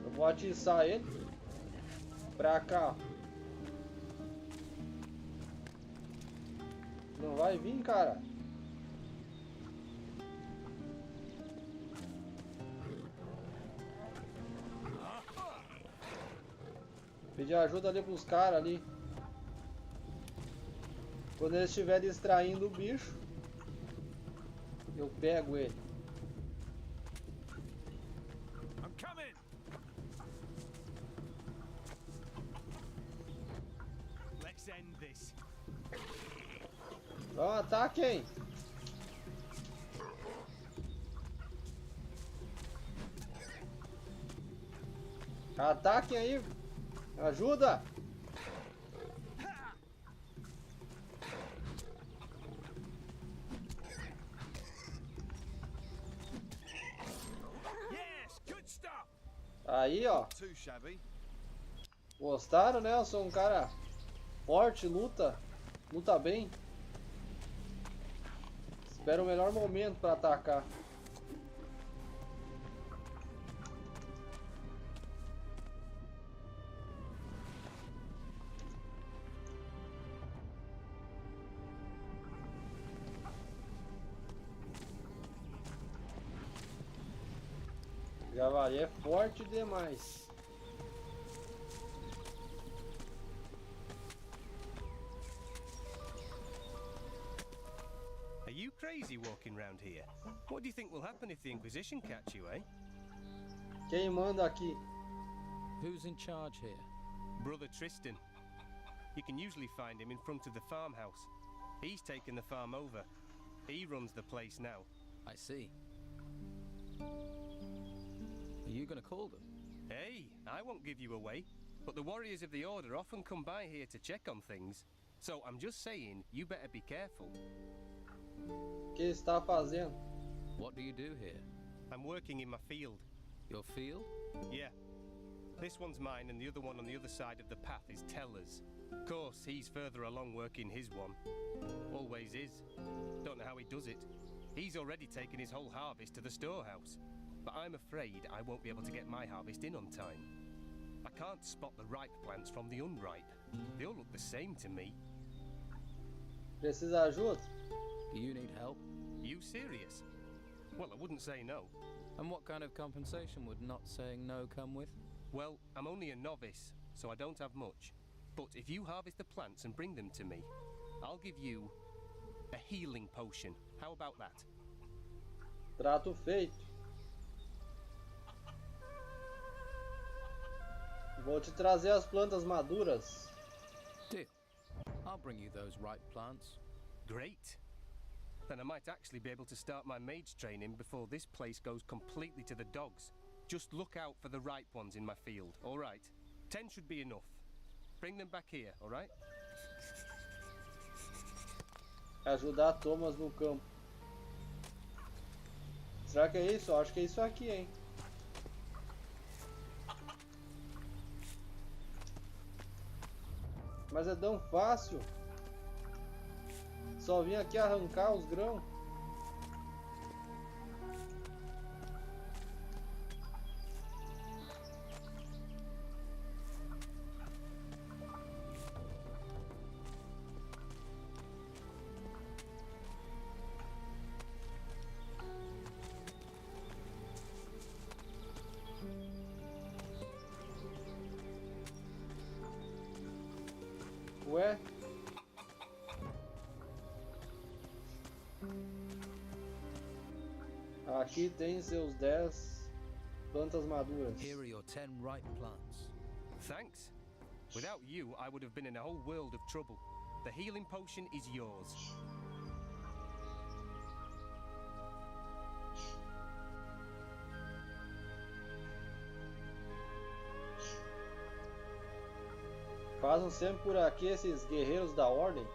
Eu vou atiçar ele. Pra cá. Não vai vir, cara. Pedir ajuda ali pros caras ali. Quando eles estiverem distraindo o bicho, eu pego ele.
I'm coming. Let's end this.
Ó, ataque, hein? Ataquem aí. Ajuda!
Yes, good stuff.
Aí, ó.
Too shabby.
Gostaram, né? Eu sou um cara forte, luta bem. Espero o melhor momento para atacar. Javali é forte demais.
Are you crazy walking round here? What do you think will happen if the Inquisition catch you, eh?
Quem manda aqui?
Who's in charge here?
Brother Tristan. You can usually find him in front of the farmhouse. He's taken the farm over. He runs the place now.
I see. Are you gonna call them?
Hey, I won't give you away, but the warriors of the Order often come by here to check on things. So I'm just saying, you better be careful.
O que está fazendo?
What do you do here?
I'm working in my field.
Your field?
Yeah. This one's mine and the other one on the other side of the path is Teller's. Of course, he's further along working his one. Always is. Don't know how he does it. He's already taken his whole harvest to the storehouse. But I'm afraid I won't be able to get my harvest in on time. I can't spot the ripe plants from the unripe. They all look the same to me.
Precisa ajuda?
Do you need help?
You serious? Well, I wouldn't say no.
And what kind of compensation would not saying no come with?
Well, I'm only a novice, so I don't have much. But if you harvest the plants and bring them to me, I'll give you a healing potion. How about that?
Trato feito. Vou te trazer as plantas maduras.
Deal. I'll bring you those ripe plants.
Great. Then I might actually be able to start my mage training before this place goes completely to the dogs. Just look out for the ripe ones in my field, all right? 10 should be enough. Bring them back here, all right?
Ajudar Thomas no campo. Será que é isso? Eu acho que é isso aqui, hein? Mas é tão fácil. Só vim aqui arrancar os grãos. Aqui tem seus 10 plantas maduras.
Here are your 10 ripe plants.
Thanks. Without you, I would have been in a whole world of trouble. The healing potion is yours.
Passam sempre por aqui esses guerreiros da ordem.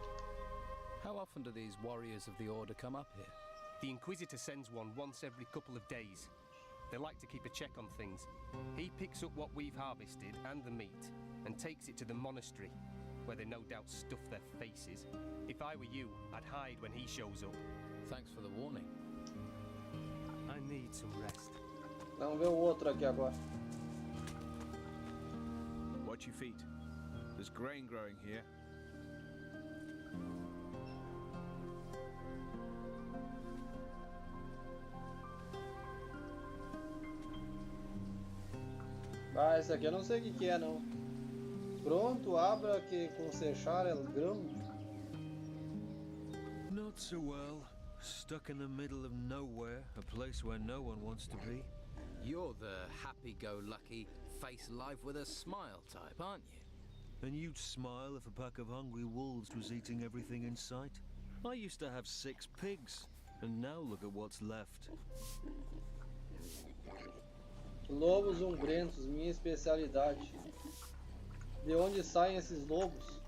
How often do these warriors of the Order come up here?
The Inquisitor sends one once every couple of days. They like to keep a check on things. He picks up what we've harvested and the meat and takes it to the monastery, where they no doubt stuff their faces. If I were you, I'd hide when he shows up.
Thanks for the warning.
I need some rest.
Vamos ver o outro aqui agora.
Watch your feet. There's grain growing here.
Ah, esse aqui eu não sei o que é não. Pronto, abra que com sechar el grão.
Not so well. Stuck in the middle of nowhere, a place where no one wants to be.
You're the happy-go-lucky, face life with a smile type, aren't you?
And you'd smile if a pack of hungry wolves was eating everything in sight. I used to have 6 pigs, and now look at what's left.
Lobos umbrentos, minha especialidade. De onde saem esses lobos?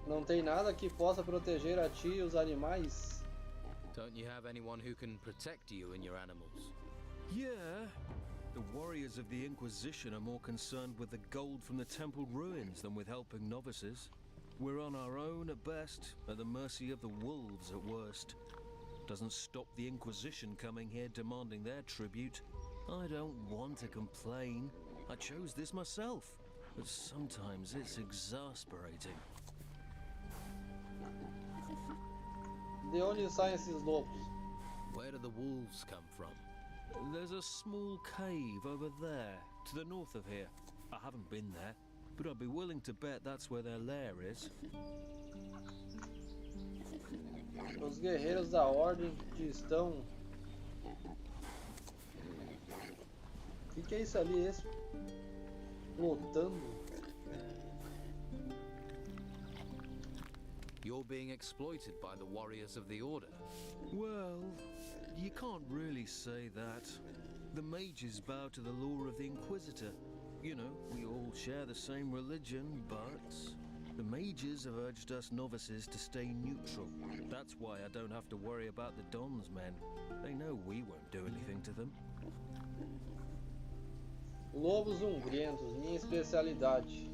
Não tem nada que possa proteger a ti e os animais?
Don't you have anyone who can protect you and your animals?
Yeah. The warriors of the Inquisition are more concerned with the gold from the temple ruins than with helping novices. We're on our own at best, at the mercy of the wolves at worst. Doesn't stop the Inquisition coming here demanding their tribute. I don't want to complain. I chose this myself, but sometimes it's exasperating.
De onde saem esses lobos?
Where do the wolves come from?
There's a small cave over there, to the north of here. I haven't been there, but I'd be willing to bet that's where their lair is.
Os guerreiros da ordem que estão... O que é isso ali? Explotando?
You're being exploited by the warriors of the Order.
Well, you can't really say that. The mages bow to the law of the Inquisitor. You know, we all share the same religion, but the mages have urged us novices to stay neutral. That's why I don't have to worry about the Don's men. They know we won't do anything to them.
Lobos umbrentos, minha especialidade.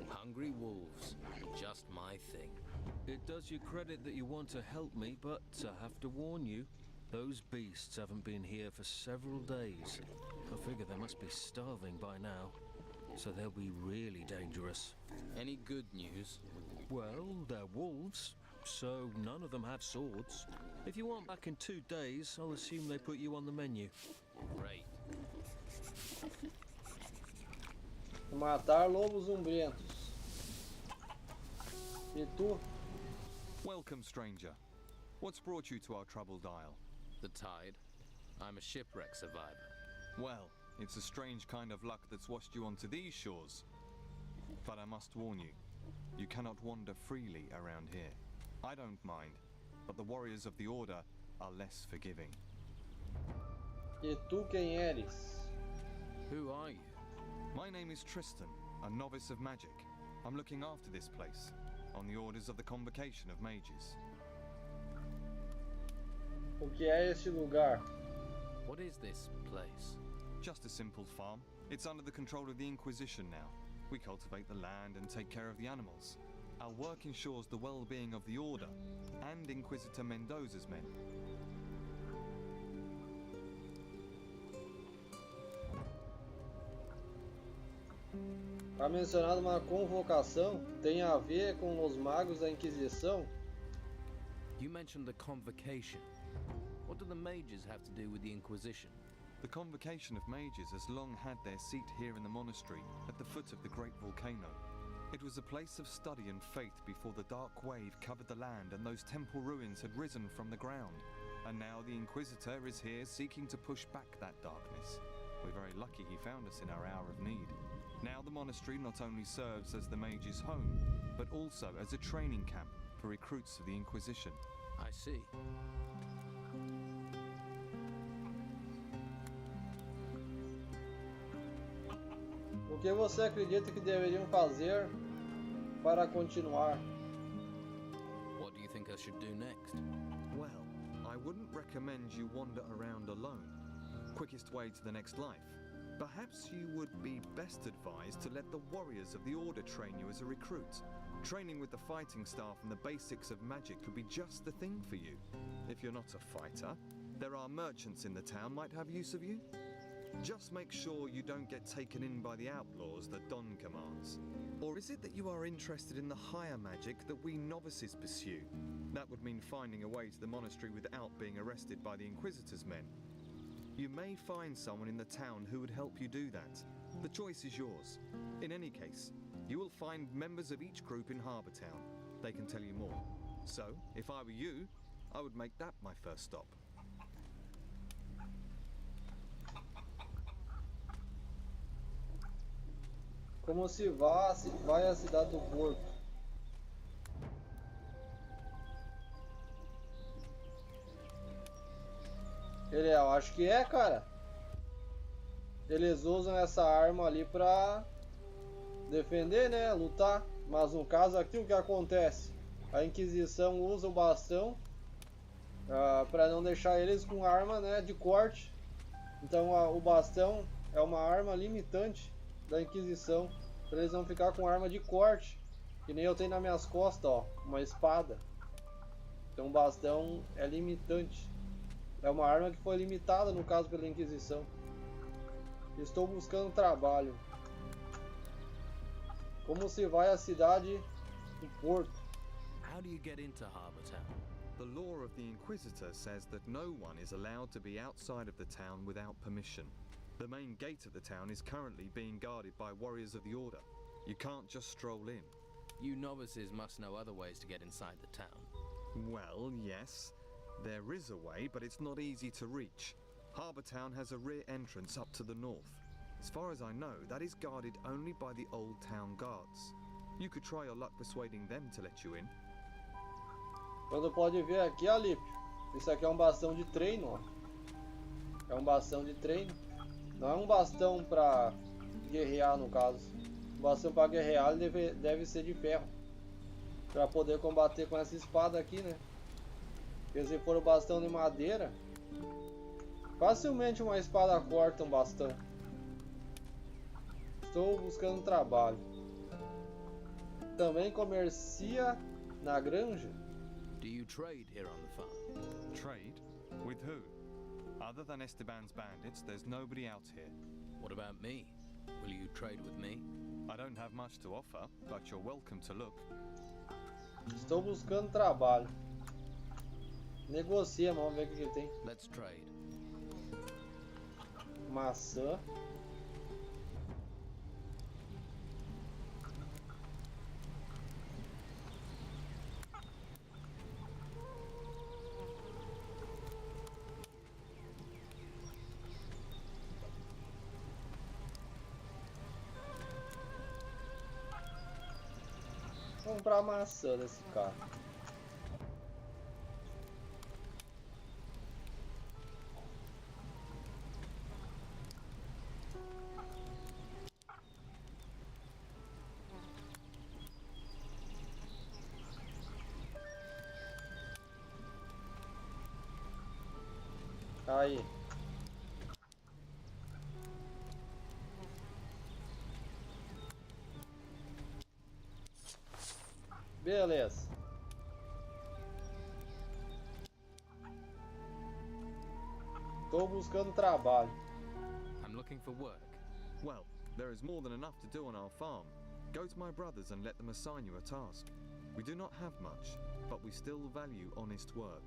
Hungry wolves, just my thing.
It does you credit that you want to help me, but I have to warn you, those beasts haven't been here for several days. I figure they must be starving by now, so they'll be really dangerous.
Any good news?
Well, they're wolves, so none of them have swords. If you want back in 2 days, I'll assume they put you on the menu.
Great.
Matar lobos umbrentos. E tu?
Welcome, stranger. What's brought you to our troubled isle?
The tide. I'm a shipwreck survivor.
Well, it's a strange kind of luck that's washed you onto these shores. But I must warn you, you cannot wander freely around here. I don't mind, but the warriors of the Order are less forgiving.
E tu quem eres?
Who are you?
My name is Tristan, a novice of magic. I'm looking after this place, on the orders of the Convocation of Mages.
O que é este lugar?
What is this place?
Just a simple farm. It's under the control of the Inquisition now. We cultivate the land and take care of the animals. Our work ensures the well-being of the Order and Inquisitor Mendoza's men.
Há mencionado uma convocação, tem a ver com os magos da Inquisição?
You mentioned the Convocation. What do the mages have to do with the Inquisition?
The Convocation of Mages has long had their seat here in the monastery, at the foot of the great volcano. It was a place of study and faith before the dark wave covered the land and those temple ruins had risen from the ground. And now the Inquisitor is here seeking to push back that darkness. We're very lucky he found us in our hour of need. Now the monastery not only serves as the mage's home, but also as a training camp for recruits of the Inquisition.
I see.
O que você acredita que deveriam fazer para continuar?
What do you think I should do next?
Well, I wouldn't recommend you wander around alone. Quickest way to the next life. Perhaps you would be best advised to let the warriors of the Order train you as a recruit. Training with the fighting staff and the basics of magic could be just the thing for you. If you're not a fighter, there are merchants in the town might have use of you. Just make sure you don't get taken in by the outlaws that Don commands. Or is it that you are interested in the higher magic that we novices pursue? That would mean finding a way to the monastery without being arrested by the Inquisitor's men. You may find someone in the town who would help you do that. The choice is yours. In any case, you will find members of each group in Harbour Town. They can tell you more. So, if I were you, I would make that my first stop.
Como se vai à cidade do Porto? Eu acho que é, cara. Eles usam essa arma ali pra defender, né? Lutar. Mas no caso aqui, o que acontece? A Inquisição usa o bastão para não deixar eles com arma, né, de corte. Então o bastão é uma arma limitante da Inquisição, para eles não ficar com arma de corte, que nem eu tenho nas minhas costas, ó, uma espada. Então o bastão é limitante. É uma arma que foi limitada, no caso, pela Inquisição. Estou buscando trabalho. Como se vai à cidade do Porto?
How do you get into Harbour Town?
The law of the Inquisitor says that no one is allowed to be outside of the town without permission. The main gate of the town is currently being guarded by warriors of the Order. You can't just stroll in.
You novices must know other ways to get inside the town.
Well, yes. There is a way, but it's not easy to reach. Harbour Town has a rear entrance up to the north. As far as I know, that is guarded only by the old town guards. You could try your luck persuading them to let you in.
Quando pode ver aqui, Alípio, isso aqui é um bastão de treino, ó. É um bastão de treino. Não é um bastão pra guerrear, no caso. O bastão pra guerrear deve ser de ferro. Pra poder combater com essa espada aqui, né? Porque se for o bastão de madeira, facilmente uma espada corta um bastão. Estou buscando trabalho. Também comercia na granja.
Do you trade here on the farm?
Trade? With who? Other than Esteban's bandits, there's nobody out here.
What about me? Will you trade with me?
I don't have much to offer, but you're welcome to look.
Estou buscando trabalho. Negocia, vamos ver o que tem.
Let's trade.
Maçã. Vou comprar maçã desse cara. Aí. Beleza. Tô buscando trabalho.
I'm looking for work.
Well, there is more than enough to do on our farm. Go to my brothers and let them assign you a task. We do not have much, but we still value honest work.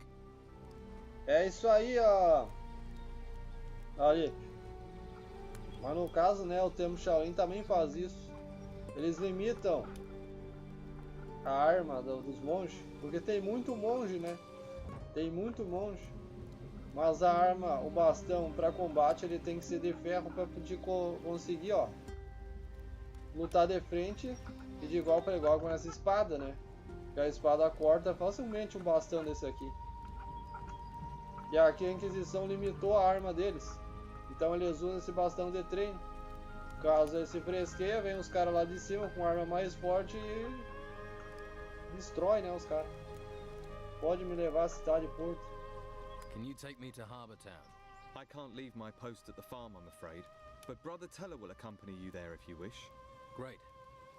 É isso aí, ó. Ali. Mas no caso, né, o Templo Shaolin também faz isso. Eles limitam a arma dos monges, porque tem muito monge, né? Tem muito monge. Mas a arma, o bastão para combate, ele tem que ser de ferro para conseguir, ó, lutar de frente e de igual para igual com essa espada, né? Porque a espada corta facilmente um bastão desse aqui. E aqui a Inquisição limitou a arma deles. Então eles usam esse bastão de treino. Caso ele se fresqueia, vem os caras lá de cima com arma mais forte e destrói, né, os caras. Pode me levar à cidade de Porto.
Can you take me to Harbour Town?
I can't leave my post at the farm, I'm afraid, but Brother Teller will accompany you there if you wish.
Great.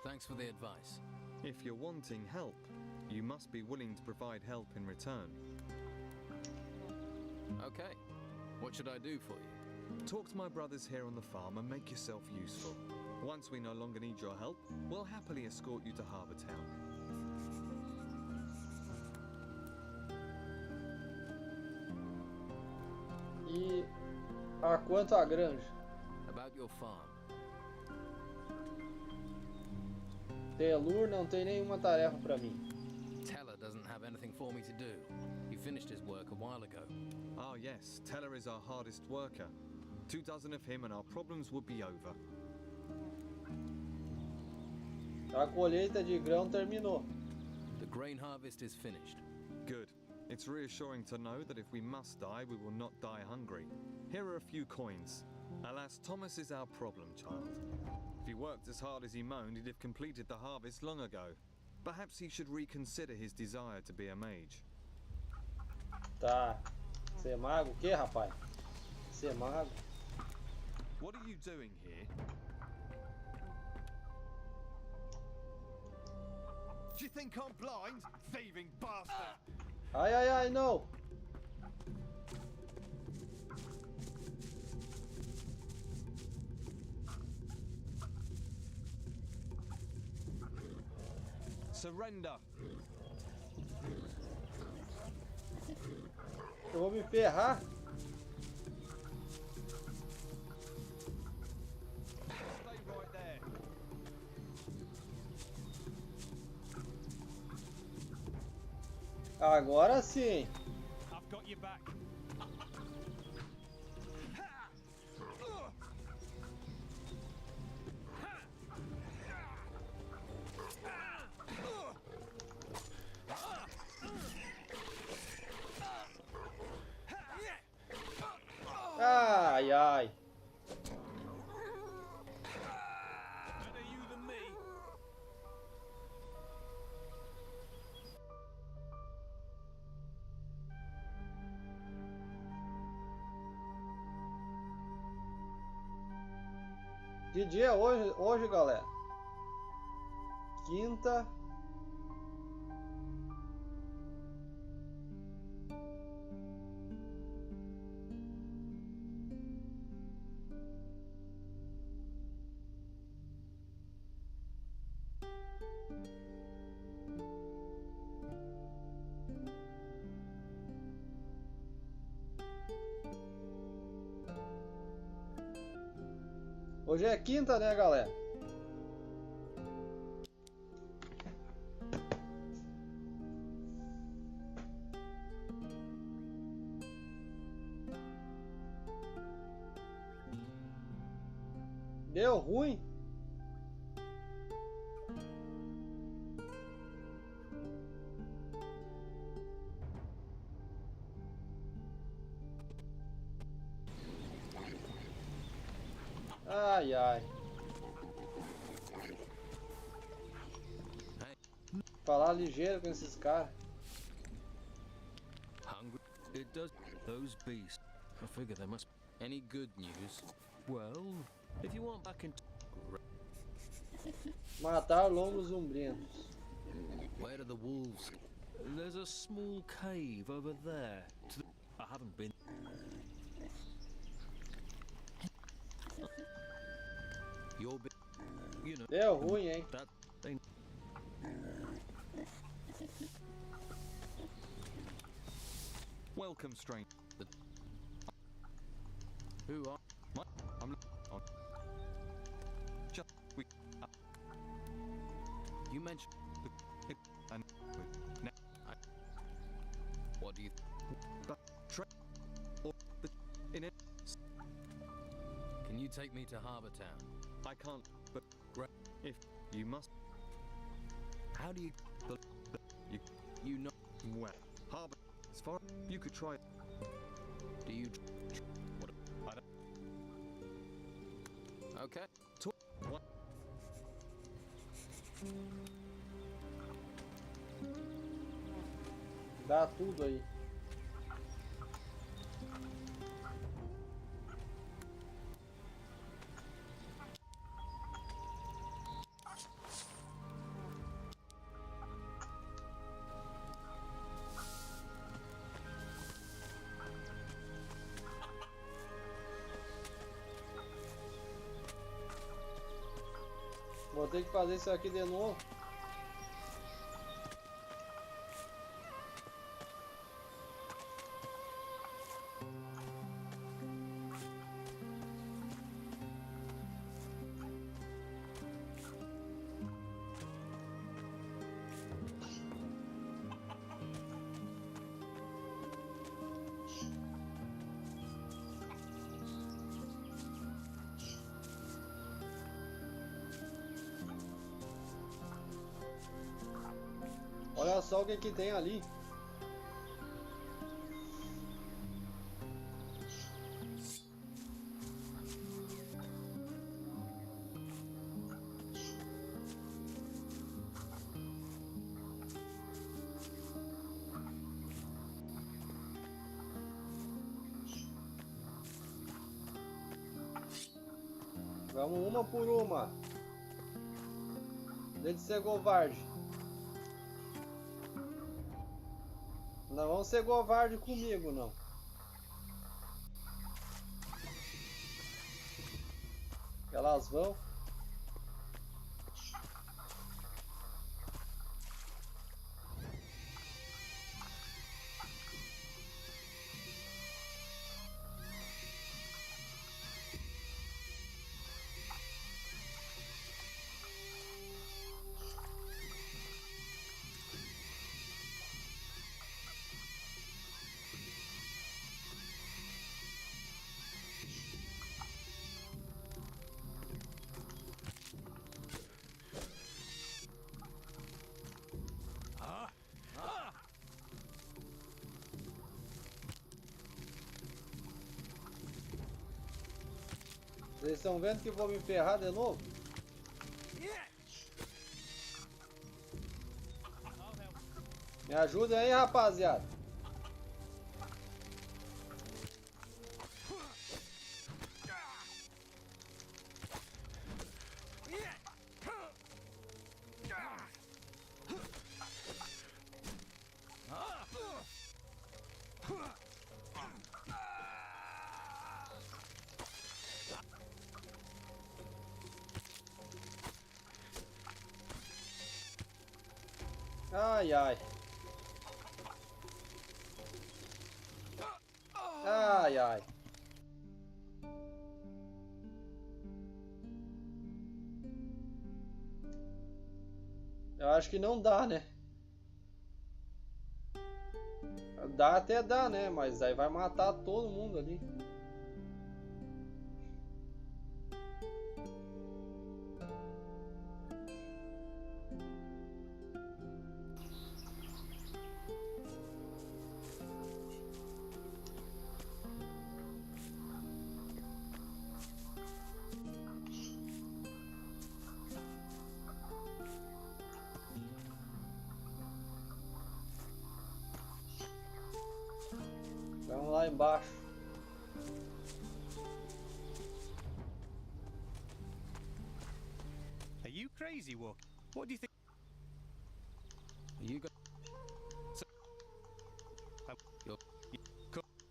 Thanks for the advice.
If you're wanting help, you must be willing to provide help in return.
Okay. What should I do for you?
Talk to my brothers here on the farm and make yourself useful. Once we no longer need your help, we'll happily escort you to Harbour Town.
E a quanto a granja?
About your farm.
Telur não tem nenhuma tarefa para mim.
Teller doesn't have anything for me to do. He finished his work a while ago.
Ah yes, Teller is our hardest worker. 24 of him and our problems would be over.
A colheita de grão terminou.
The grain harvest is finished.
Good. It's reassuring to know that if we must die, we will not die hungry. Here are a few coins. Alas, Thomas is our problem child. If he worked as hard as he moaned, he'd have completed the harvest long ago. Perhaps he should reconsider his desire to be a mage.
Tá. Ser mago? O que, rapaz? Ser mago?
What are you doing here?
Do you think I'm blind? Thieving bastard!
Ai, ai, ai, não!
Surrender!
Eu vou me ferrar?
Stay right there.
Agora sim!
I've got your back.
Ai, ai!
Better you than me.
Que dia é hoje, galera? Quinta. Hoje é quinta, né, galera? Deu ruim? Ai, ai. Falar ligeiro com esses caras.
Hungry?
It does. Those beasts. I figure they must.
Any good news?
Well, if you want back in.
Matar longos umbrinos.
Where do the wolves?
There's a small cave over there. I haven't been.
Your bit.
You know
Deu ruim, hein?
that they.
Welcome, stranger.
Who are?
I'm on. Just we.
You mentioned.
And
What do you...
In it,
Can you take me to Harbour Town?
I can't. But if you must,
How do you...
you
You know...
well, harbor as far you could try.
Do you...
What? I don't.
Okay.
What?
Dá tudo aí. Vou ter que fazer isso aqui de novo. Olha só o que tem ali. Vamos uma por uma. Deixa de ser covarde. Não vão ser covarde comigo, não. Elas vão. Vocês estão vendo que eu vou me ferrar de novo? Me ajuda aí, rapaziada. Ai, ai. Ai, ai. Eu acho que não dá, né? Dá até dá, né? Mas aí vai matar todo mundo ali. Vamos lá embaixo.
Are you crazy, Walk? What do you think?
Are you go...
So,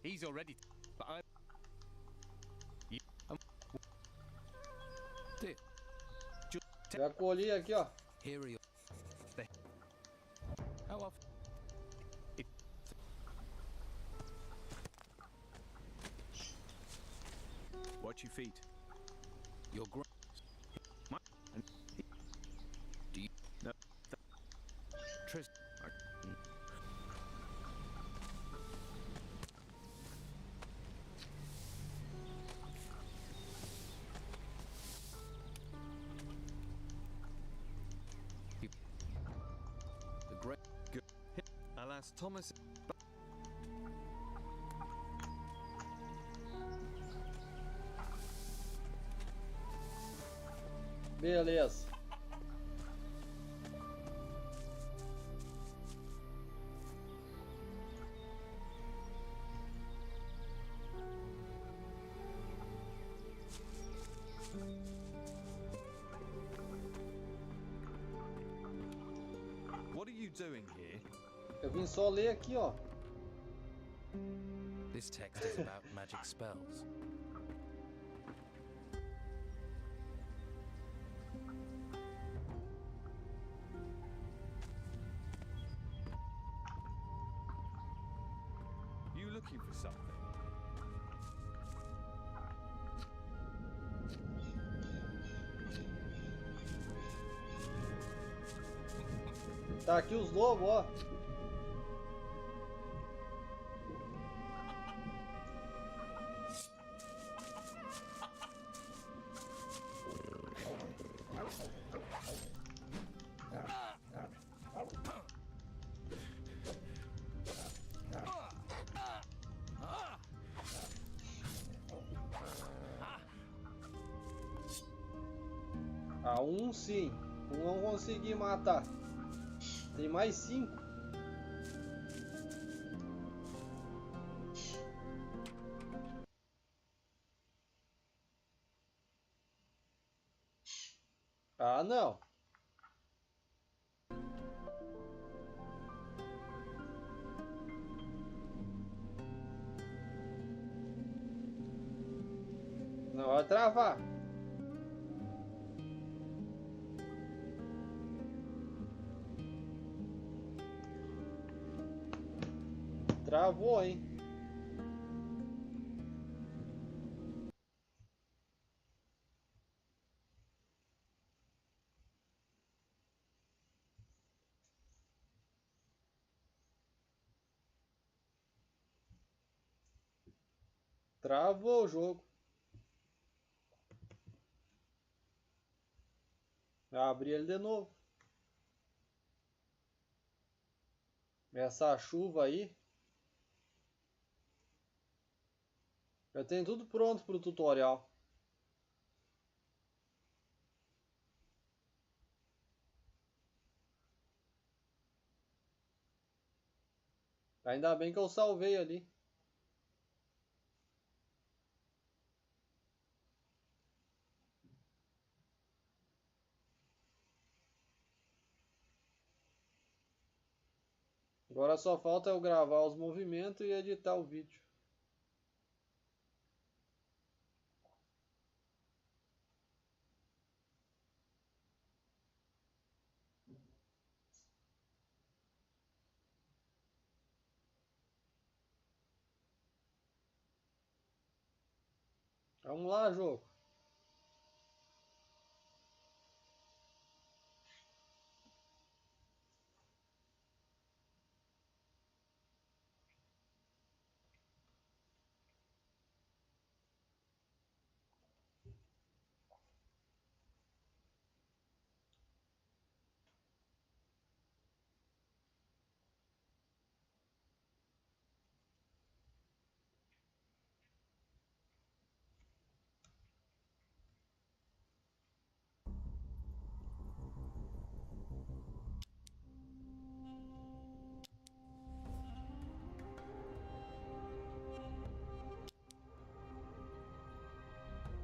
he's already, but I'm. You,
Dear,
Já colhi aqui, ó.
here are your... How often...
Watch your feet.
Your gra...
Do you? No.
The great.
Alas, Thomas.
Beleza.
What are you doing here?
Eu vim só ler aqui, ó.
This text is about magic spells.
You looking for something?
Tá aqui os lobos, ó. Ah, um sim. Um não consegui matar. Tem mais 5. Ah, não. Não vai travar. Travou, hein? Travou o jogo. Abri ele de novo. Essa chuva aí. Eu tenho tudo pronto pro tutorial. Ainda bem que eu salvei ali. Agora só falta eu gravar os movimentos e editar o vídeo. Vamos lá, jogo.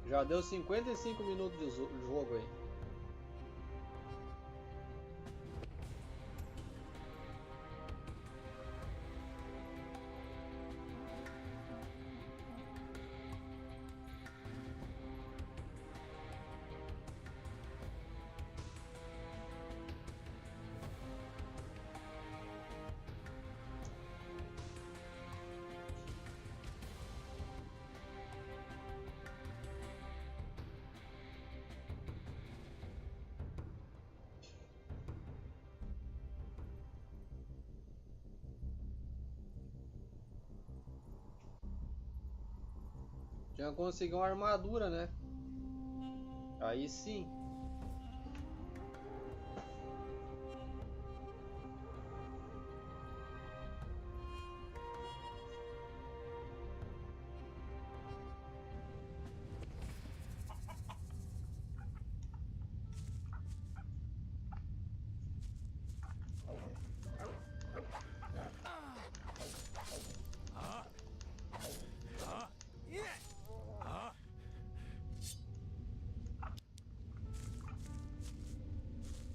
Já deu 55 minutos de jogo aí. Tinha que conseguir uma armadura, né? Aí sim.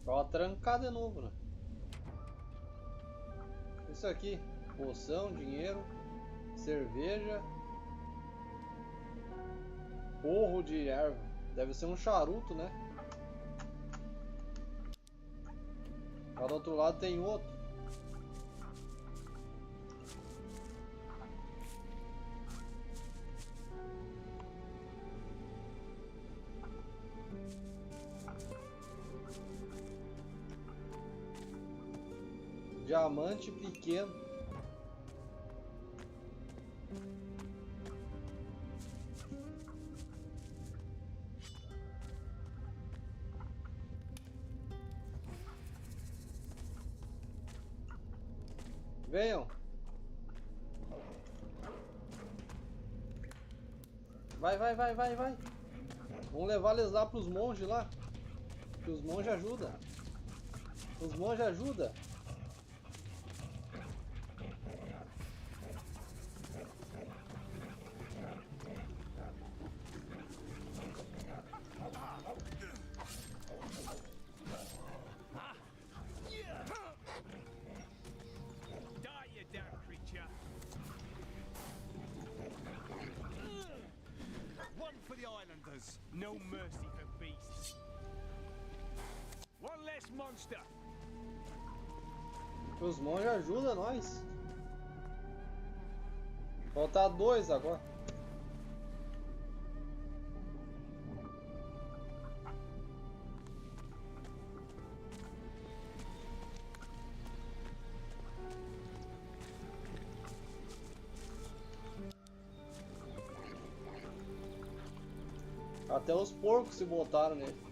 Ó, trancar de novo, né? Isso aqui, poção, dinheiro, cerveja, porro de erva. Deve ser um charuto, né? Lá do outro lado tem outro. Diamante pequeno. Venham. Vai, vai, vai, vai, vai. Vamos levar eles lá pros monges lá. Que os monges ajudam. Os monges ajudam.
No mercy for beasts. One less monster.
Os monges ajudam nós. Faltar 2 agora. Até os porcos se botaram nele.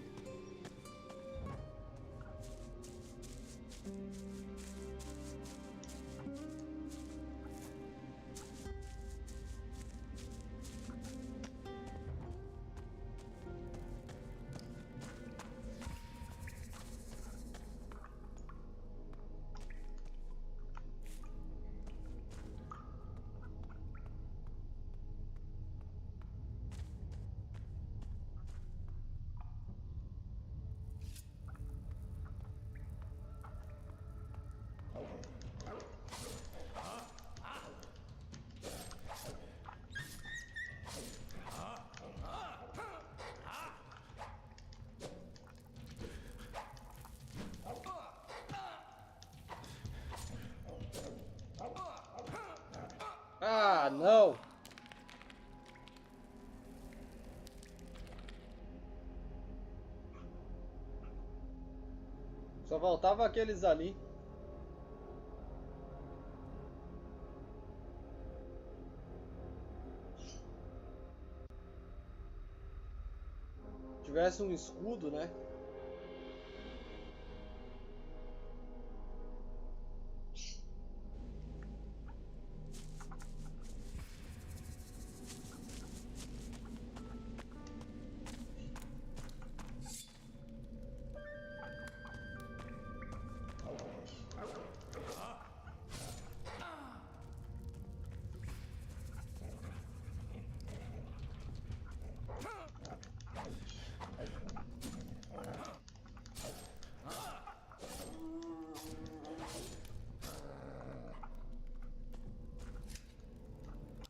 Ah, não! Só faltava aqueles ali. Se tivesse um escudo, né?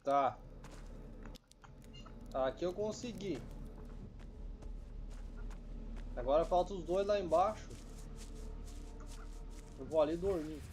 Tá. Aqui eu consegui. Agora falta os dois lá embaixo. Eu vou ali dormir.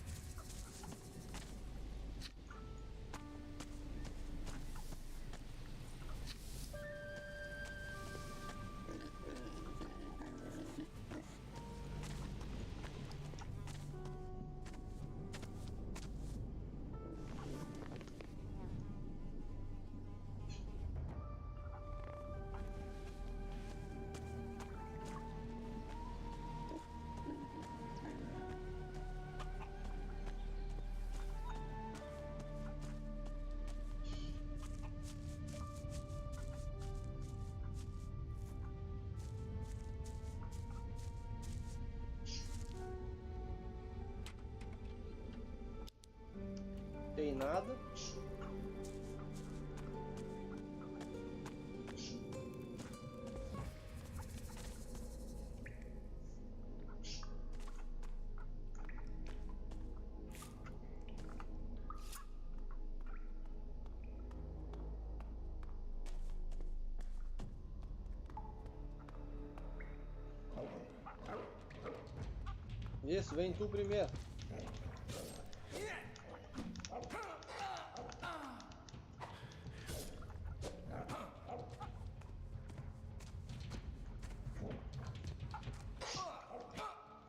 Tem nada. Isso, vem tu primeiro.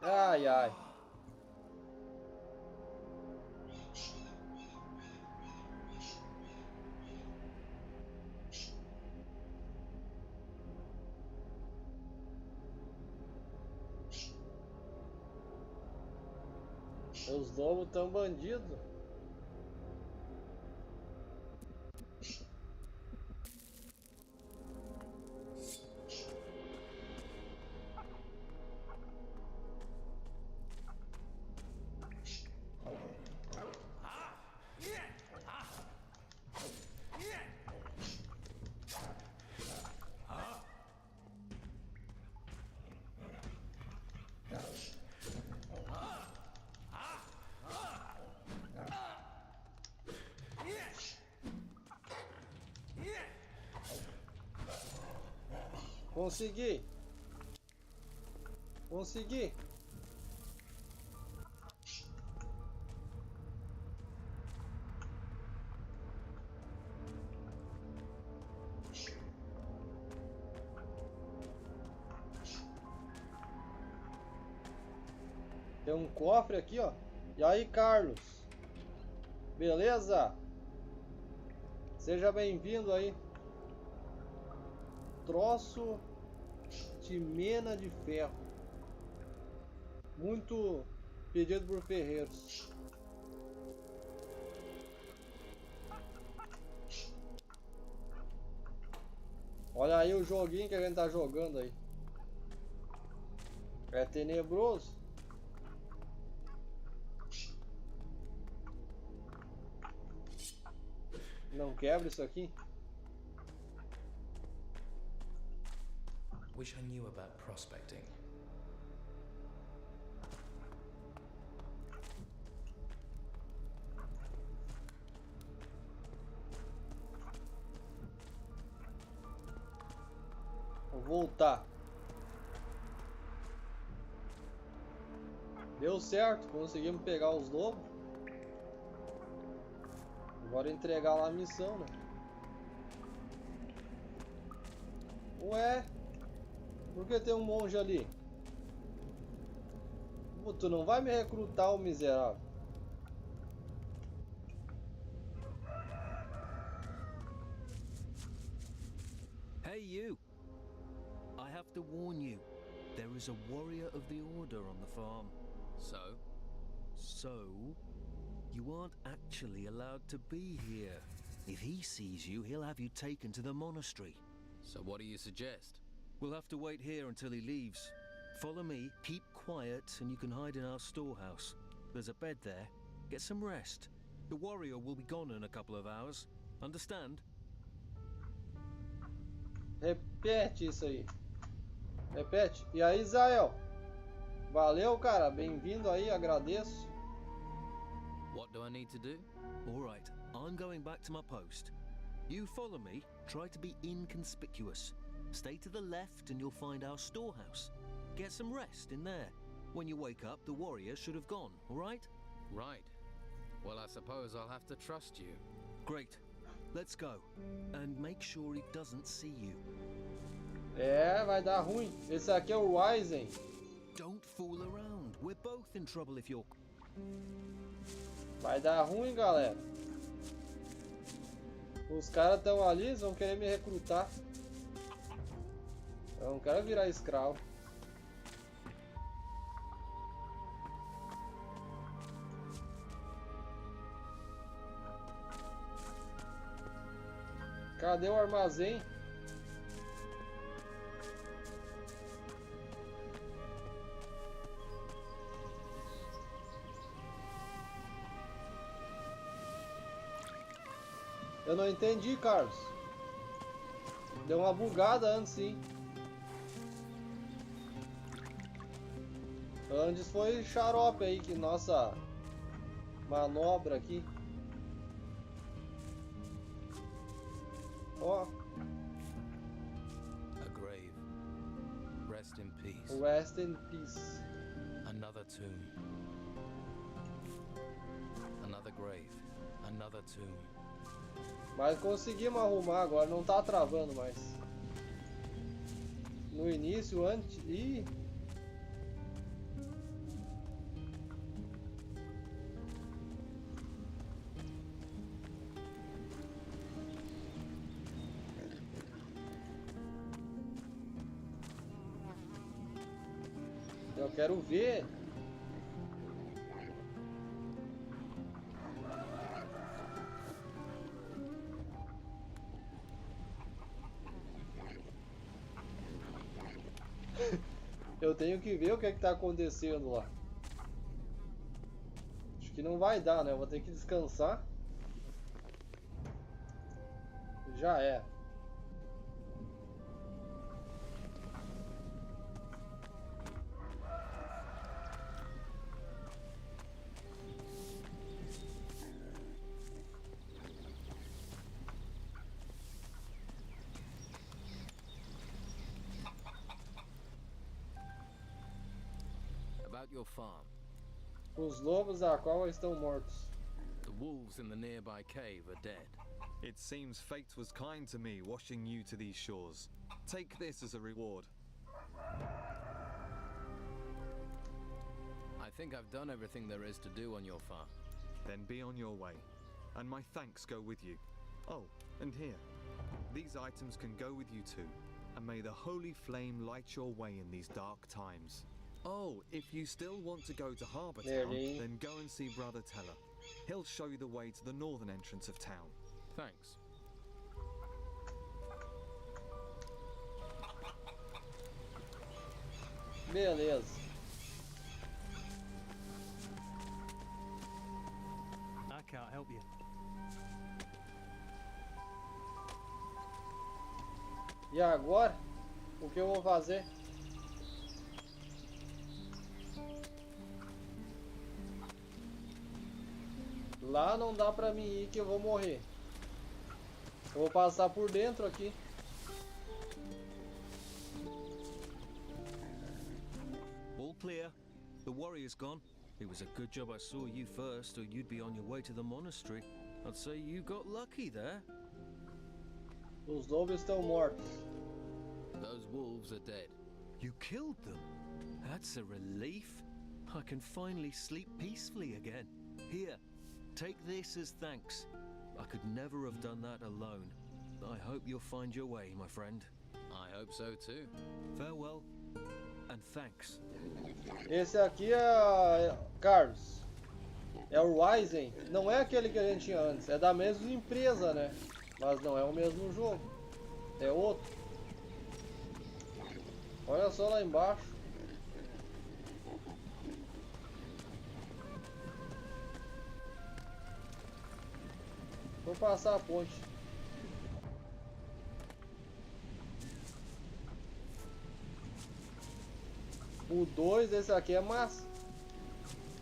Ai, ai. Os lobos tão bandidos. Consegui. Consegui. Tem um cofre aqui, ó. E aí, Carlos? Beleza? Seja bem-vindo aí. Troço de mena de ferro. Muito pedido por ferreiros. Olha aí o joguinho que a gente tá jogando aí. É tenebroso. Não quebra isso aqui?
Wish I knew about prospecting.
Vou voltar. Deu certo, conseguimos pegar os lobos. Agora entregar lá a missão, né? Ué? Por que tem um monge ali? Pô, tu não vai me recrutar, ô miserável?
Hey you! I have to warn you, there is a warrior of the order on the farm. So, you aren't actually allowed to be here. If he sees you, he'll have you taken to the monastery.
So what do you suggest?
We'll have to wait here until he leaves. Follow me, keep quiet, and you can hide in our storehouse. There's a bed there. Get some rest. The warrior will be gone in a couple of hours. Understand?
Repete isso aí. Repete. E aí, Israel? Valeu, cara. Bem-vindo aí, agradeço.
What do I need to do?
All right, I'm going back to my post. You follow me, try to be inconspicuous. Stay to the left and you'll find our storehouse. Get some rest in there. When you wake up, the warrior should have gone, all right?
Right. Well, I suppose I'll have to trust you.
Great. Let's go. And make sure he doesn't see you.
É, vai dar ruim. Esse aqui é o Ryzen.
Don't fool around. We're both in trouble if you're...
Vai dar ruim, galera. Os caras estão ali, eles vão querer me recrutar. Eu não quero virar escravo. Cadê o armazém? Eu não entendi, Carlos. Deu uma bugada antes, sim. Antes foi xarope aí, que nossa manobra aqui. Ó.
A grave. Rest in peace.
Rest in peace.
Another tomb. Another grave. Another tomb.
Mas conseguimos arrumar agora, não tá travando mais. No início, antes... Ih! Eu quero ver. Eu tenho que ver o que é que tá acontecendo lá. Acho que não vai dar, né? Eu vou ter que descansar. Já é.
About your farm.
Os lobos da cova estão mortos.
The wolves in the nearby cave are dead.
It seems fate was kind to me, washing you to these shores. Take this as a reward.
I think I've done everything there is to do on your farm.
Then be on your way, and my thanks go with you. Oh, and here, these items can go with you too, and may the holy flame light your way in these dark times. Oh, if you still want to go to Harbour Town, then go and see Brother Teller. He'll show you the way to the northern entrance of town.
Thanks.
Beleza.
I can't help you.
E agora? O que eu vou fazer? Lá não dá pra mim ir que eu vou morrer. Eu vou passar por dentro aqui.
All clear. The warrior's gone. It was a good job I saw you first, or you'd be on your way to the monastery. I'd say you got lucky there.
Os lobos estão mortos.
Those wolves are dead.
You killed them? That's a relief. I can finally sleep peacefully again. Here, take this as thanks. I could never have done that alone. I hope you'll find your way, my friend.
I hope so too.
Farewell, and thanks.
Esse aqui é... Carlos. É o Ryzen. Não é aquele que a gente tinha antes. É da mesma empresa, né? Mas não é o mesmo jogo. É outro. Olha só lá embaixo. Vou passar a ponte. O 2 desse aqui é massa.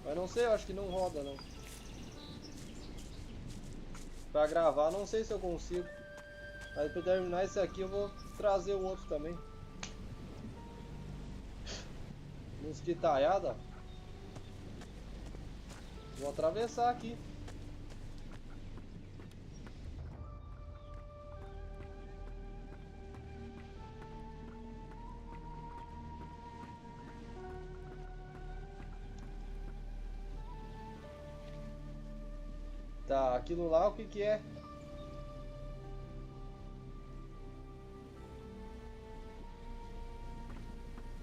Mas não sei, eu acho que não roda não. Pra gravar, não sei se eu consigo. Mas pra terminar esse aqui eu vou trazer o outro também. Mosquitaiada. Vou atravessar aqui. Tá, aquilo lá o que que é?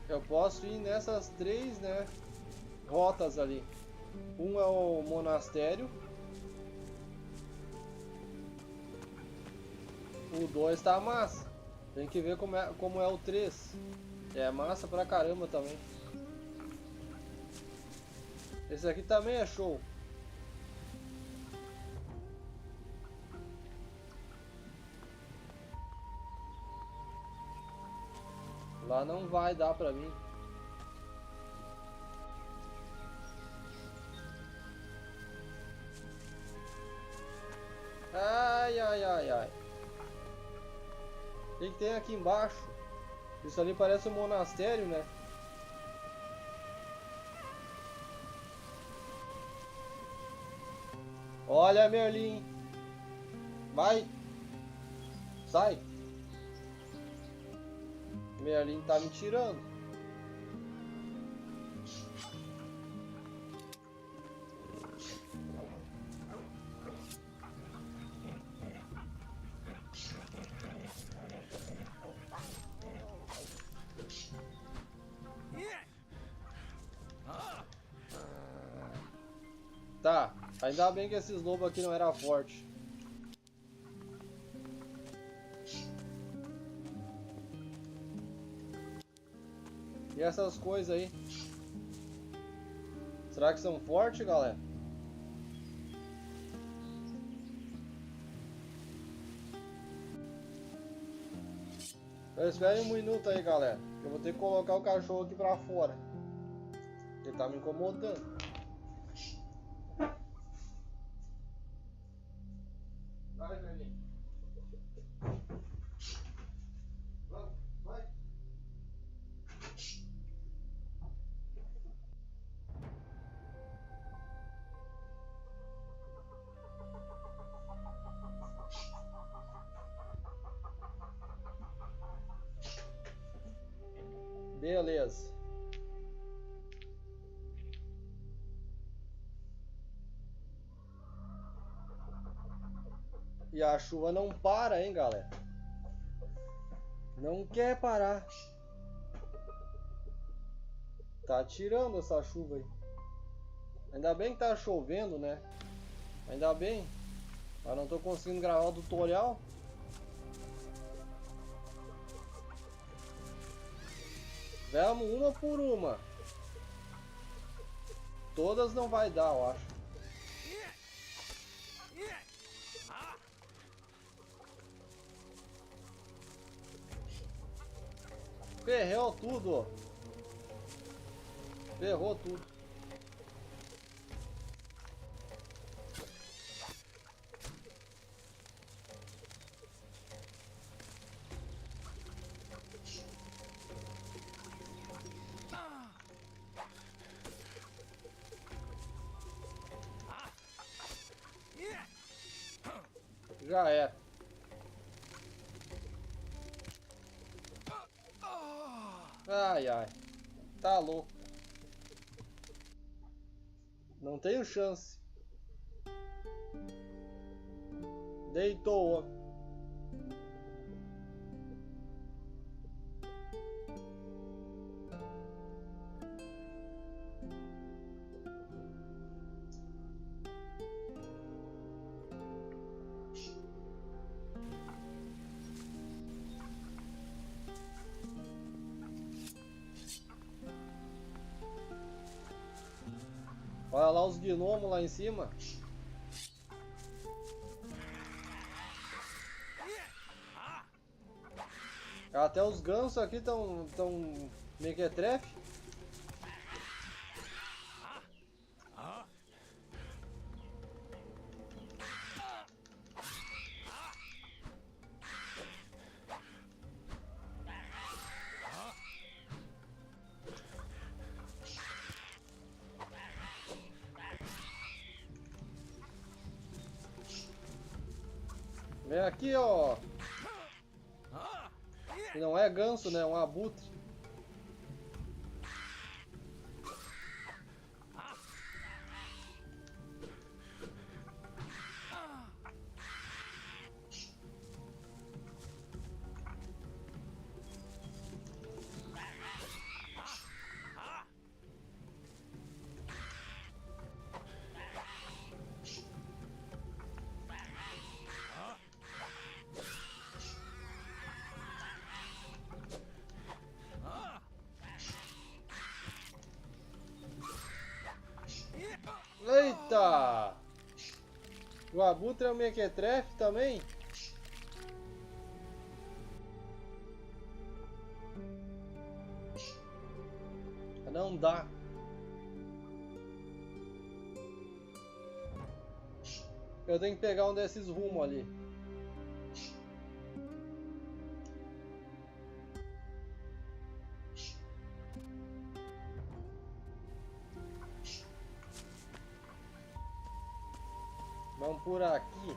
Eu posso ir nessas três, né, rotas ali. Um é o monastério. O 2 tá massa. Tem que ver como é o 3. É massa pra caramba também. Esse aqui também é show. Lá não vai dar pra mim. Ai, ai, ai, ai. O que tem aqui embaixo? Isso ali parece um monastério, né? Olha, Merlin. Vai. Sai. Merlin tá me tirando. Tá, ainda bem que esses lobos aqui não eram fortes. E essas coisas aí? Será que são fortes, galera? Espere um minuto aí, galera. Eu vou ter que colocar o cachorro aqui pra fora. Ele tá me incomodando. Vai, Merlin. Vamos, vai. Beleza. E a chuva não para, hein, galera? Não quer parar. Tá tirando essa chuva aí. Ainda bem que tá chovendo, né? Ainda bem. Mas não tô conseguindo gravar o tutorial. Vamos uma por uma. Todas não vai dar, eu acho. Ferrou tudo. Ferrou tudo. Já é. Ai, ai. Tá louco. Não tenho chance. Deitou. Olha lá os gnomos lá em cima. Até os gansos aqui tão mequetrefe. Vem aqui, ó. E não é ganso, né? É um abutre. Eita! O abutre é o mequetrefe também? não dá. Eu tenho que pegar um desses rumos ali. Vamos por aqui.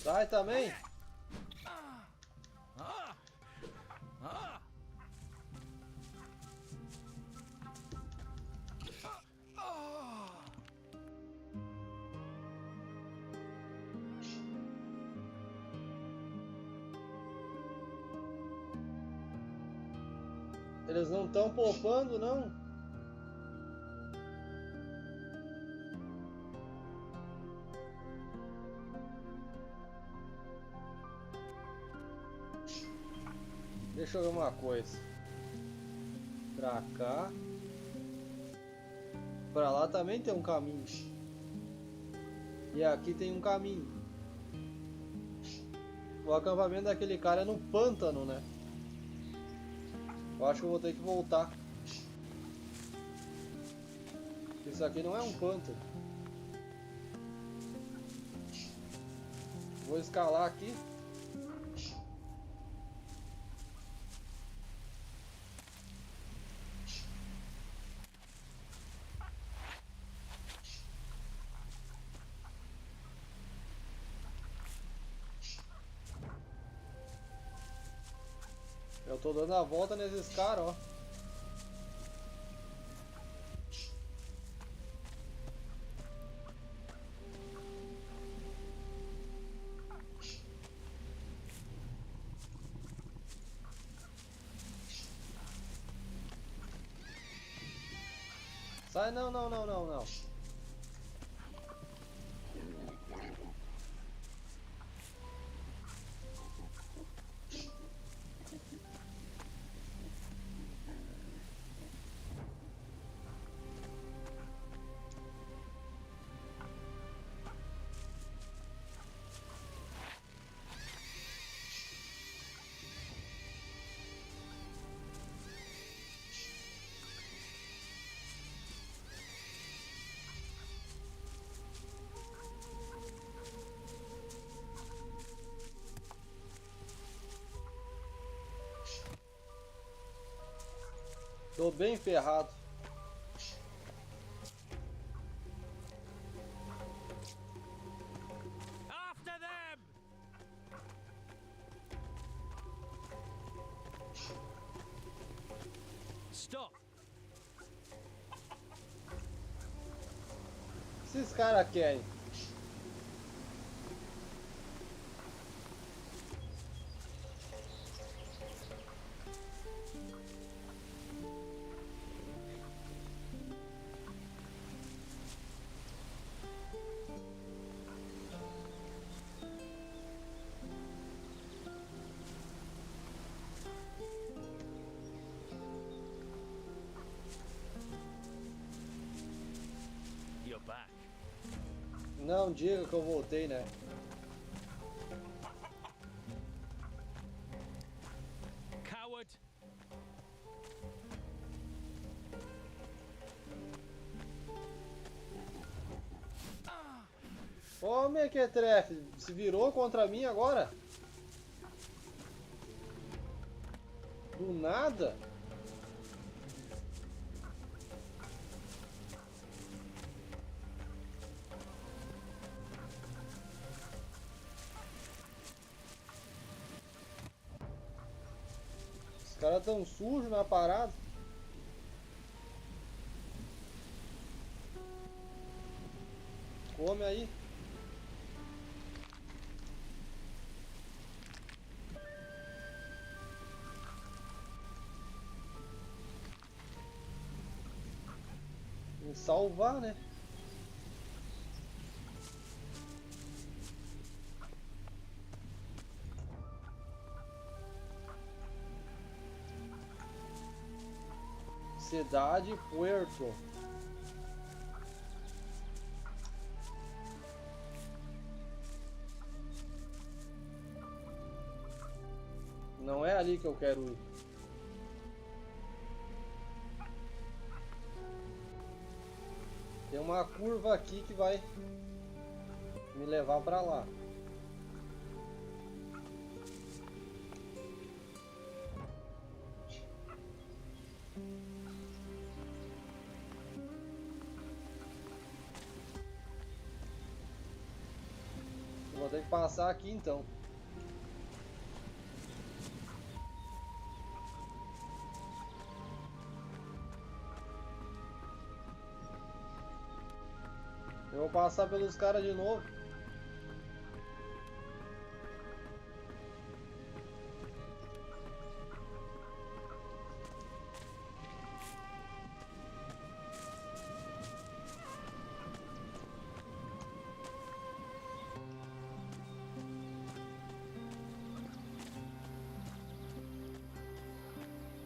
Sai também. Eles não estão poupando, não. Deixa eu ver uma coisa. Pra cá. Pra lá também tem um caminho. E aqui tem um caminho. O acampamento daquele cara é no pântano, né? Eu acho que eu vou ter que voltar. Isso aqui não é um pântano. Vou escalar aqui. Eu tô dando a volta nesses caras, ó. Sai, não, não, não, não, não. Tô bem ferrado.
After them! Stop!
O que esses caras querem?
You're back.
Não diga que eu voltei, né?
Coward!
Ô, mequetrefe, se virou contra mim agora? Do nada? Os caras tão sujos na parada. Come aí. Tem que salvar, né? Cidade Puerto. Não é ali que eu quero ir. Tem uma curva aqui que vai me levar pra lá. Vou ter que passar aqui então. Eu vou passar pelos caras de novo.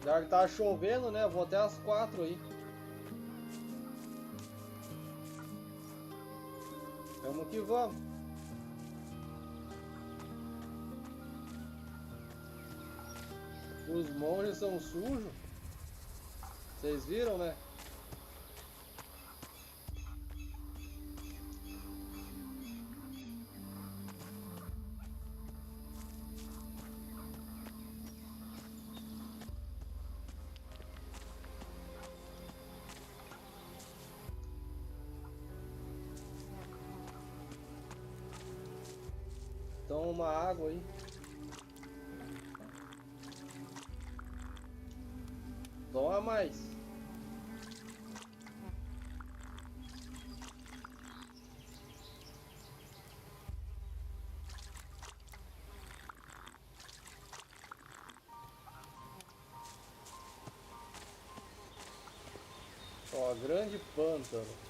Já que tá chovendo, né? Vou até as 4 aí. Vamos que vamos. Os monges são sujos. Vocês viram, né? Toma água aí. Toma mais. Ó, grande pântano.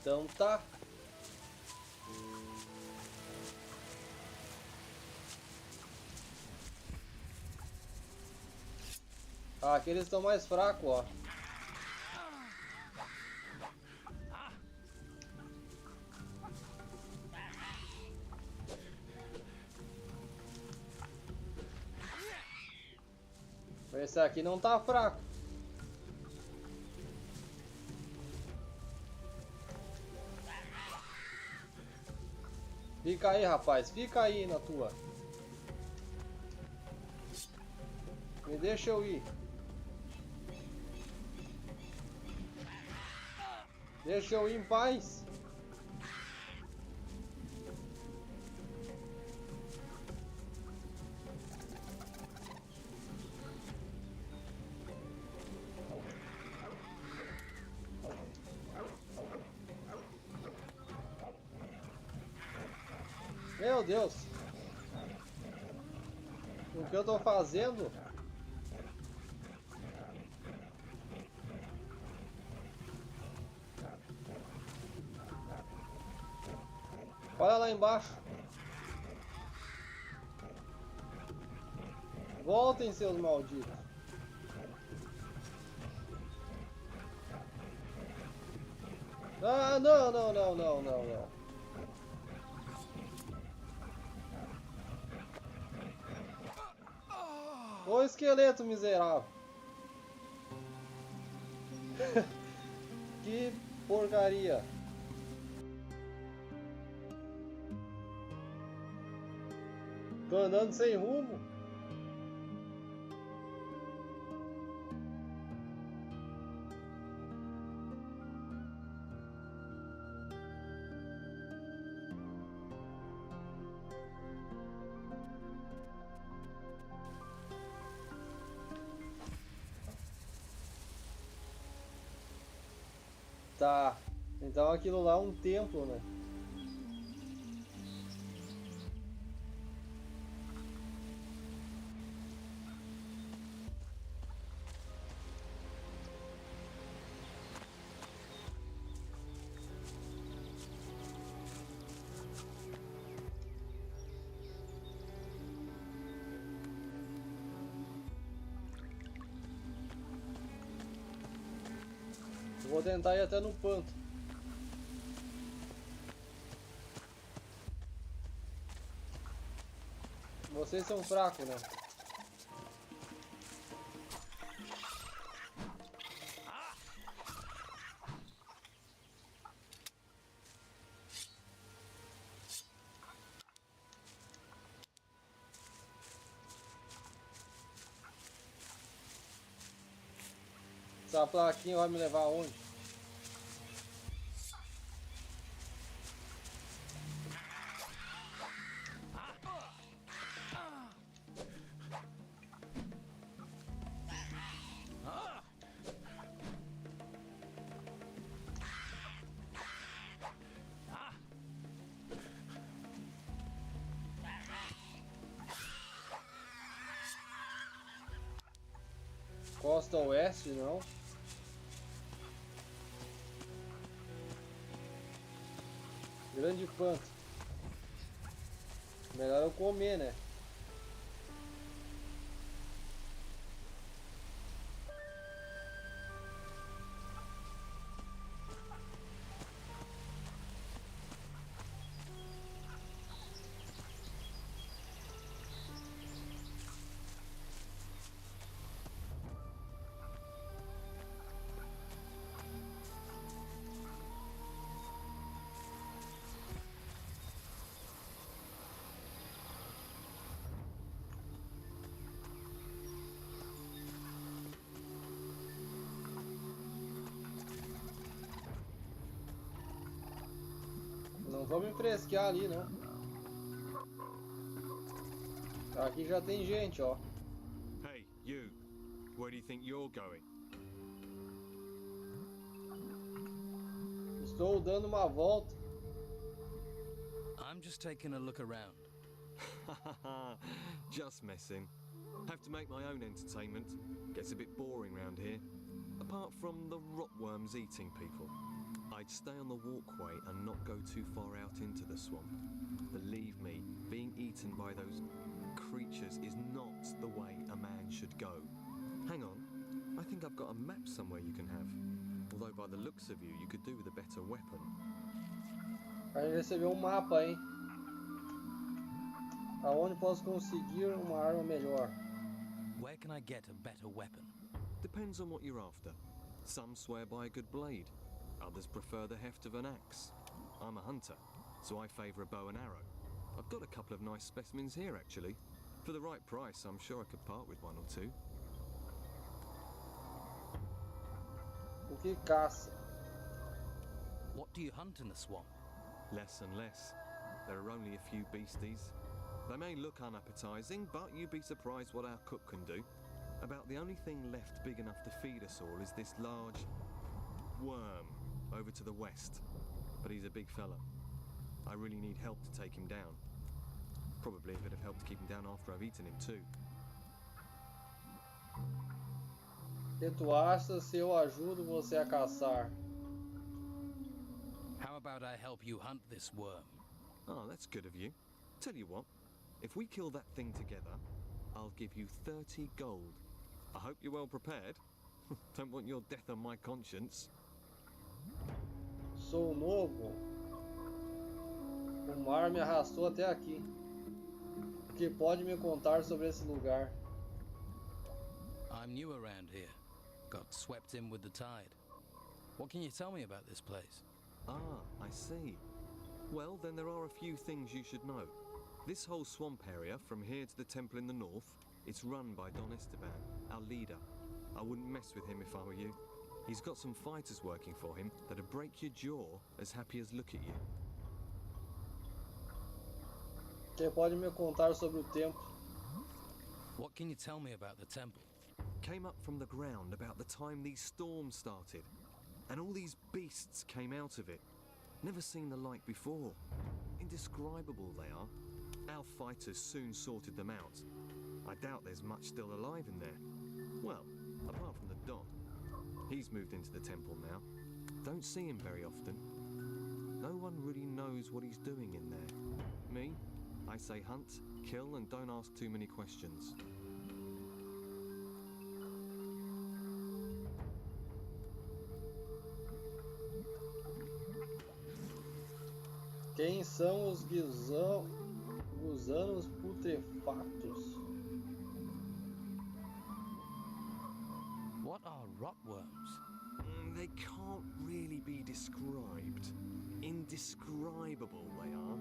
Então tá. Ah, aqui eles estão mais fracos, ó. Esse aqui não tá fraco. Fica aí, rapaz. Fica aí na tua. Me deixa eu ir. Deixa eu ir em paz. Meu Deus. O que eu tô fazendo? Olha lá embaixo. Voltem, seus malditos. Ah, não, não, não, não, não, não. Ô esqueleto miserável. Que porcaria. Tô andando sem rumo. Tá, então aquilo lá é um templo, né? Vou tentar ir até no panto. Vocês são fracos, né? Essa plaquinha vai me levar aonde? Costa oeste, não. Grande panto. Melhor eu comer, né? Não vamos me fresquear ali, não. Aqui já tem gente, ó.
Hey, you. Where do you think you're going?
Estou dando uma volta.
I'm just taking a look around.
Just messing. Have to make my own entertainment. Gets a bit boring round here. Apart from the rotworms eating people. I'd stay on the walkway and not go too far out into the swamp. Believe me, being eaten by those creatures is not the way a man should go. Hang on, I think I've got a map somewhere you can have. Although by the looks of you, you could do with a better weapon.
A gente recebeu um mapa, hein? Aonde posso conseguir uma arma melhor?
Where can I get a better weapon?
Depends on what you're after. Some swear by a good blade. Others prefer the heft of an axe. I'm a hunter, so I favour a bow and arrow. I've got a couple of nice specimens here, actually. For the right price, I'm sure I could part with one or two.
O que caça?
What do you hunt in the swamp?
Less and less. There are only a few beasties. They may look unappetizing, but you'd be surprised what our cook can do. About the only thing left big enough to feed us all is this large worm over to the west. But he's a big fella. I really need help to take him down. Probably a bit of help to keep him down after I've eaten him too.
O que tu acha se eu ajudo você a caçar?
How about I help you hunt this worm?
Oh, that's good of you. Tell you what, if we kill that thing together, I'll give you 30 gold. I hope you're well prepared. Don't want your death on my conscience.
Sou novo. O mar me arrastou até aqui. O que pode me contar sobre esse lugar?
I'm new around here. Got swept in with the tide. What can you tell me about this place?
Ah, I see. Well, then there are a few things you should know. This whole swamp area, from here to the temple in the north, it's run by Don Esteban, our leader. I wouldn't mess with him if I were you. He's got some fighters working for him that'd break your jaw as happy as look at you.
Você pode me contar sobre o templo?
What can you tell me about the temple?
Came up from the ground about the time these storms started. And all these beasts came out of it. Never seen the like before. Indescribable they are. Our fighters soon sorted them out. I doubt there's much still alive in there. Well, apart from the Don. He's moved into the temple now. Don't see him very often. No one really knows what he's doing in there. Me? I say hunt, kill, and don't ask too many questions.
Quem são os gusanos putrefatos?
What are rotworms?
They can't really be described. Indescribable they are.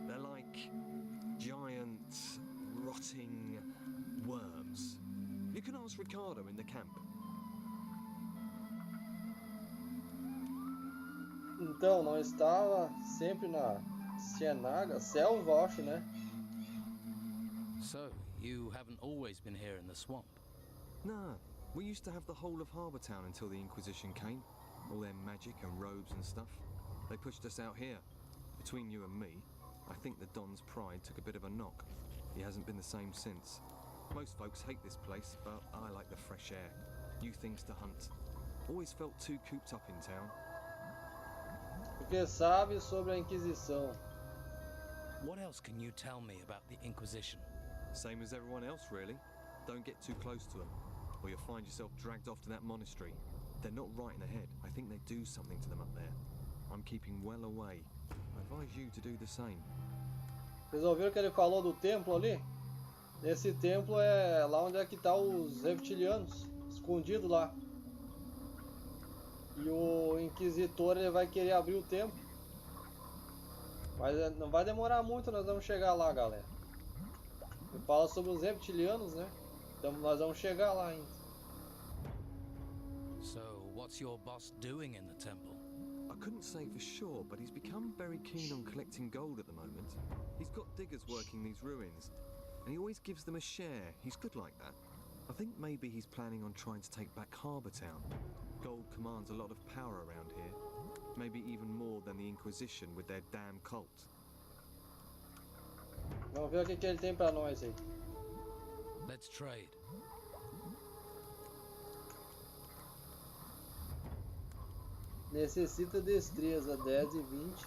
They're like giant, rotting worms. You can ask Ricardo in the camp.
Então, não estava sempre na ciénaga, selva, acho, né?
So, you haven't always been here in the swamp?
Nah, we used to have the whole of Harbour Town until the Inquisition came. All their magic and robes and stuff. They pushed us out here. Between you and me, I think the Don's pride took a bit of a knock. He hasn't been the same since. Most folks hate this place, but I like the fresh air. New things to hunt. Always felt too cooped up in town.
O que sabe sobre a Inquisição?
What else can you tell me about the Inquisition?
Same as everyone else, really. Don't get too close to them, or you'll find yourself dragged off to that monastery. They're not right in the head. I think they do something to them up there. I'm keeping well away. I advise you to do the same.
Vocês ouviram que ele falou do templo ali? Esse templo é lá onde é que tá os reptilianos, escondidos lá. E o Inquisitor ele vai querer abrir o templo. Mas não vai demorar muito, nós vamos chegar lá, galera. Ele fala sobre os reptilianos, né? Então nós vamos chegar lá ainda.
So, what's your boss doing in the temple?
I couldn't say for sure, but he's become very keen on collecting gold at the moment. He's got diggers working these ruins, and he always gives them a share. He's good like that. I think maybe he's planning on trying to take back Harbour Town. Gold commands a lot of power around here. Maybe even more than the Inquisition with their damn cult.
Vamos ver o que ele tem pra nós aí.
Let's trade.
Necessita destreza 10 e 20.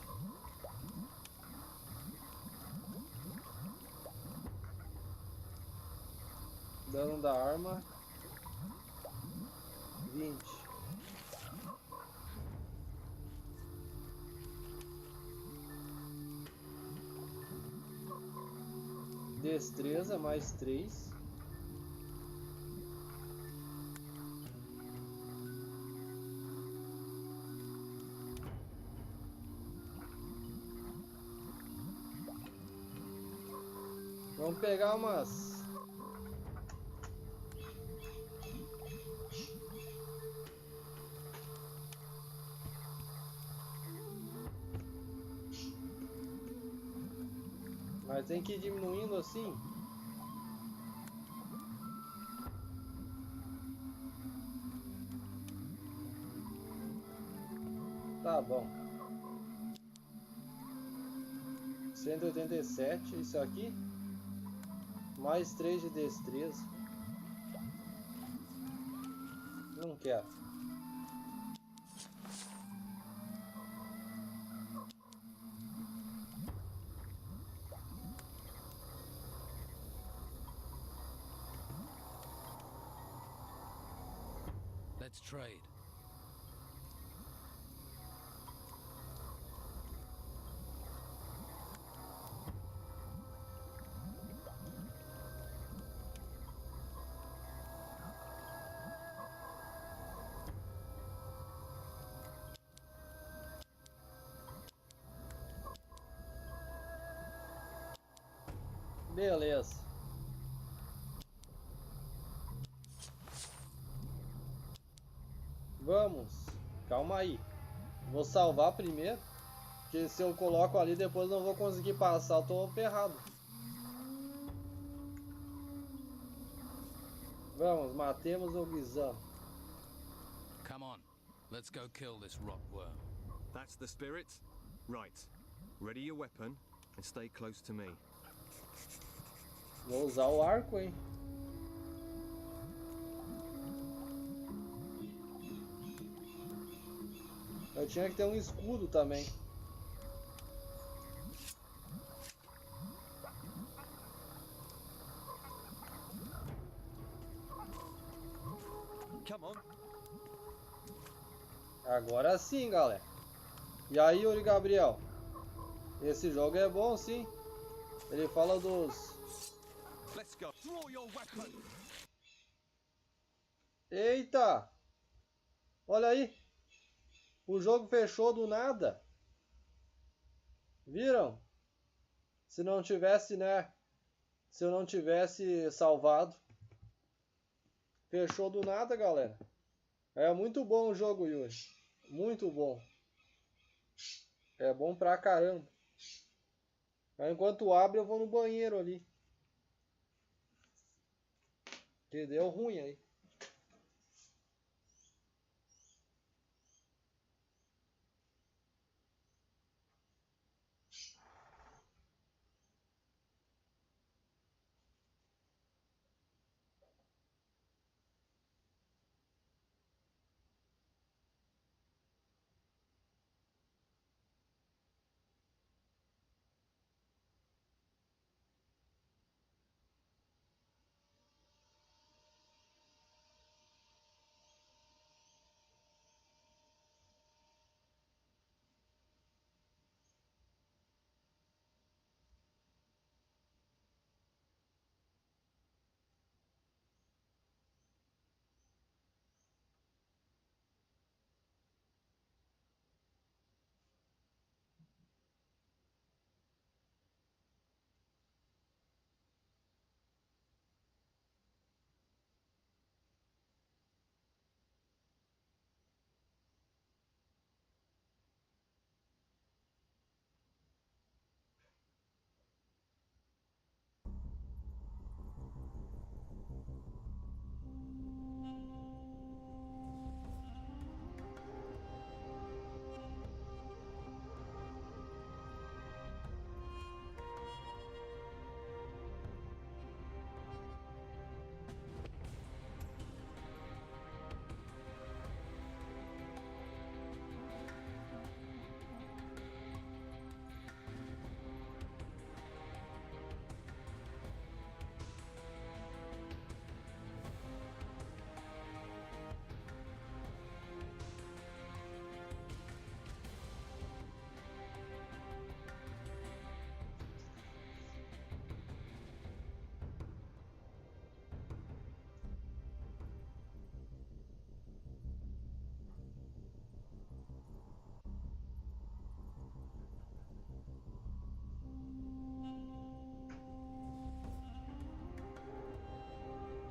Dano da arma 20. Destreza mais 3. Vamos pegar umas. Mas tem que ir diminuindo assim. Tá bom. 187, isso aqui. Mais 3 de destreza. Não quero.
Let's trade.
Beleza. Vamos. Calma aí. Vou salvar primeiro. Porque se eu coloco ali depois não vou conseguir passar. Eu tô ferrado. Vamos, matemos o guisão.
Come on, let's go kill this rotworm.
That's the spirit? Right. Ready your weapon and stay close to me.
Vou usar o arco, hein? Eu tinha que ter um escudo também.
Come on.
Agora sim, galera. E aí, Yuri Gabriel? Esse jogo é bom, sim. Ele fala dos...
Let's go. Draw your weapon.
Eita! Olha aí. O jogo fechou do nada. Viram? Se não tivesse, né? Se eu não tivesse salvado. Fechou do nada, galera. É muito bom o jogo, Yuri. Muito bom. É bom pra caramba. Mas enquanto abre, eu vou no banheiro ali. Que deu ruim aí.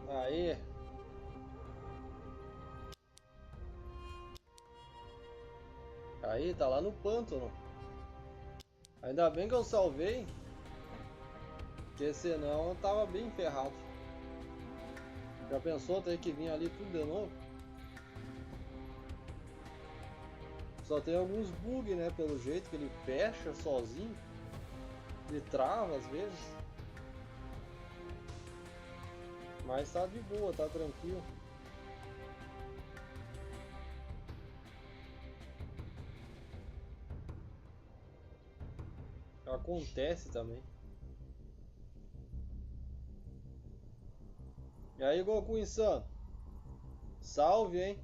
Aí. Aí, tá lá no pântano. Ainda bem que eu salvei. Porque senão eu tava bem ferrado. Já pensou ter que vir ali tudo de novo? Só tem alguns bugs, né? Pelo jeito que ele fecha sozinho. Ele trava às vezes. Mas tá de boa, tá tranquilo. Acontece também. E aí, Goku insano? Salve, hein?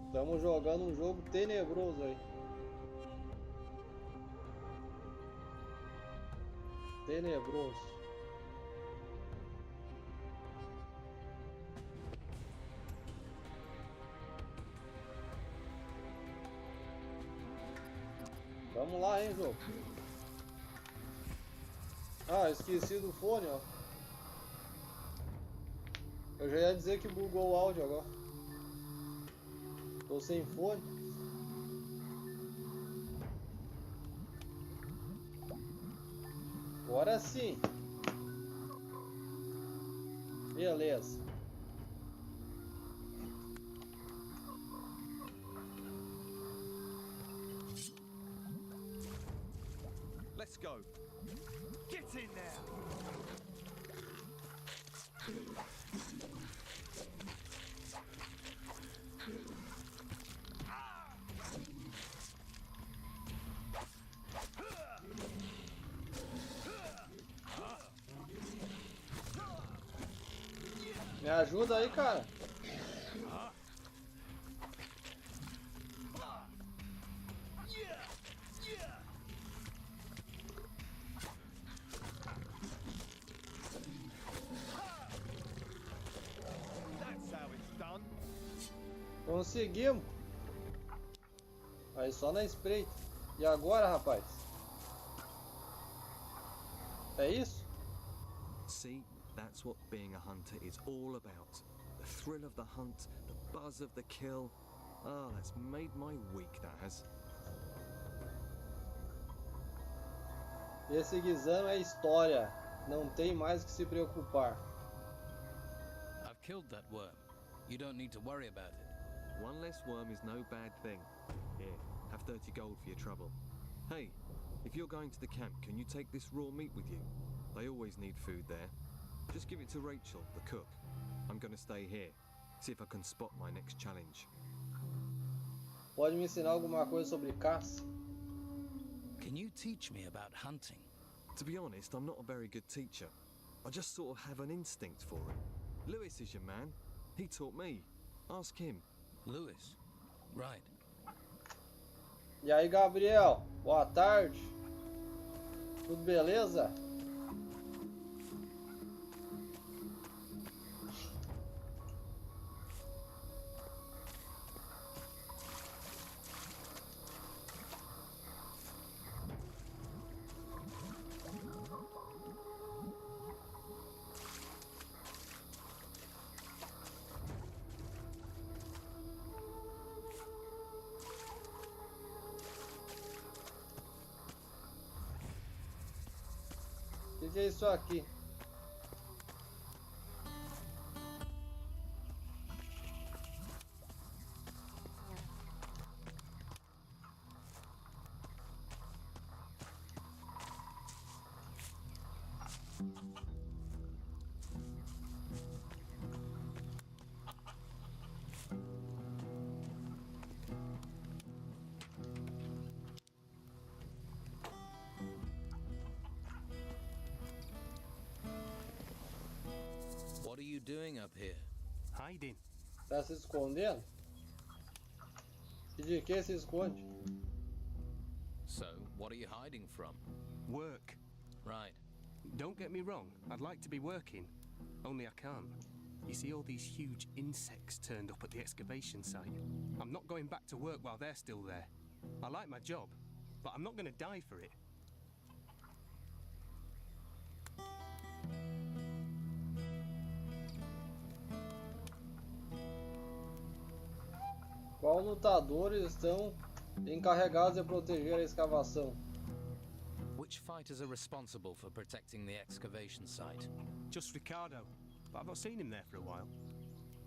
Estamos jogando um jogo tenebroso aí. Tenebroso. Vamos lá, hein, jogo. Ah, esqueci do fone, ó. Eu já ia dizer que bugou o áudio agora. Tô sem fone. Agora sim. Beleza.
Let's go. Get in there.
Me ajuda aí, cara.
That's how it's done.
Conseguimos. Aí só na espreita. E agora, rapaz? É isso?
See, that's what being a hunter is all about. The thrill of the hunt, the buzz of the kill. Ah, that's made my week, that has.
Esse guisão é história. Não tem mais que se preocupar.
I've killed that worm. You don't need to worry about it.
One less worm is no bad thing. Here, have 30 gold for your trouble. Hey, if you're going to the camp, can you take this raw meat with you? They always need food there. Just give it to Rachel, the cook. I'm gonna stay here. See if I can spot my next challenge.
Pode me ensinar alguma coisa sobre caça?
Can you teach me about hunting?
To be honest, I'm not a very good teacher. I just sort of have an instinct for it. Lewis is your man. He taught me. Ask him.
Lewis? Right.
E aí, Gabriel? Boa tarde. Tudo beleza? O que é isso aqui?
What are you doing up here?
Hiding.
Tá se escondendo? E de que se esconde?
So, what are you hiding from?
Work.
Right.
Don't get me wrong, I'd like to be working. Only I can't. You see all these huge insects turned up at the excavation site? I'm not going back to work while they're still there. I like my job, but I'm not going to die for it.
Qual lutadores estão encarregados de proteger a escavação?
Which fighters are responsible for protecting the excavation site?
Just Ricardo, but I've not seen him there for a while.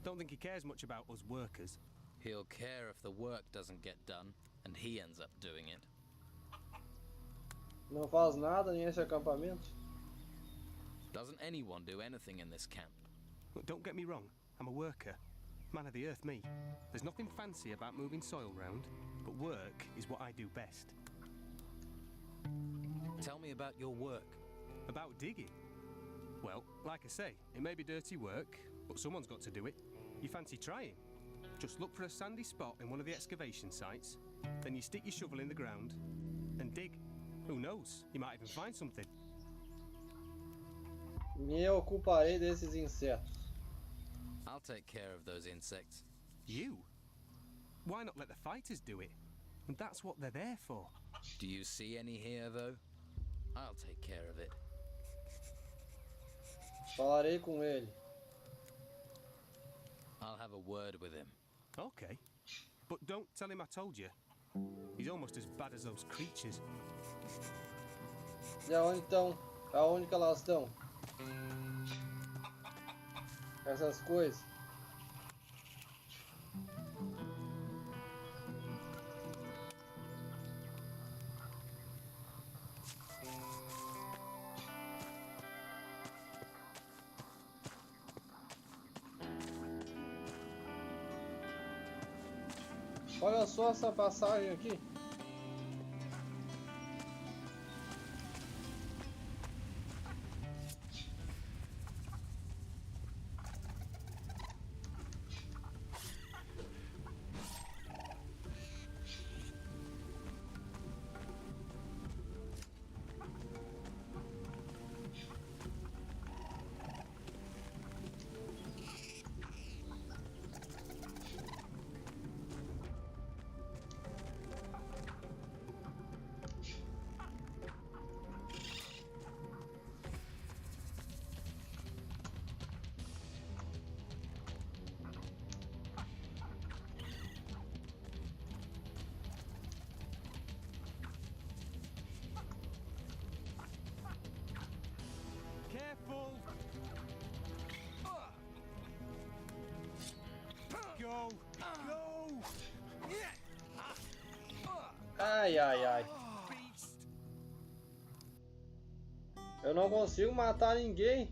Don't think he cares much about us workers.
He'll care if the work doesn't get done, and he ends up doing it.
Não faz nada nesse acampamento?
Doesn't anyone do anything in this camp?
Look, don't get me wrong, I'm a worker. Man of the earth, me. There's nothing fancy about moving soil round, but work is what I do best.
Tell me about your work.
About digging? Well, like I say, it may be dirty work, but someone's got to do it. You fancy trying? Just look for a sandy spot in one of the excavation sites, then you stick your shovel in the ground and dig. Who knows? You might even find something.
Me ocuparei desses insetos.
I'll take care of those insects.
You? Why not let the fighters do it? And that's what they're there for.
Do you see any here, though? I'll take care of it.
Falarei com ele.
I'll have a word with him.
Okay. But don't tell him I told you. He's almost as bad as those creatures.
E aonde então? Aonde que elas estão? Essas coisas. Olha só essa passagem aqui.
Careful! Go! Go!
Ai, ai, ai. Eu não consigo matar ninguém.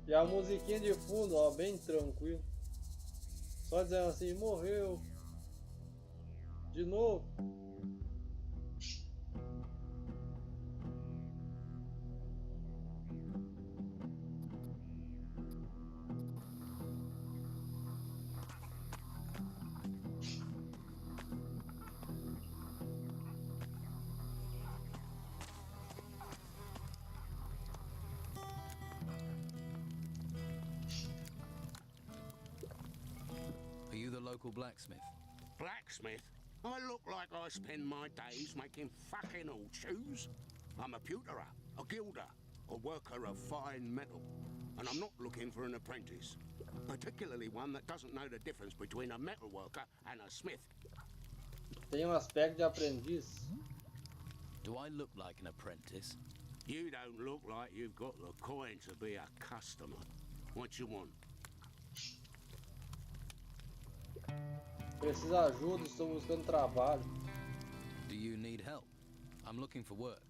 E a musiquinha de fundo, ó, bem tranquilo. Só dizendo assim, morreu. De novo.
Are you the local blacksmith?
Blacksmith? I look like I spend my days making fucking horseshoes. I'm a pewterer, a gilder, a worker of fine metal. And I'm not looking for an apprentice. Particularly one that doesn't know the difference between a metal worker and a smith.
Tem aspecto de aprendiz.
Do I look like an apprentice?
You don't look like you've got the coin to be a customer. What you want?
Preciso de ajuda, estou buscando trabalho.
Do you need help? I'm looking for work.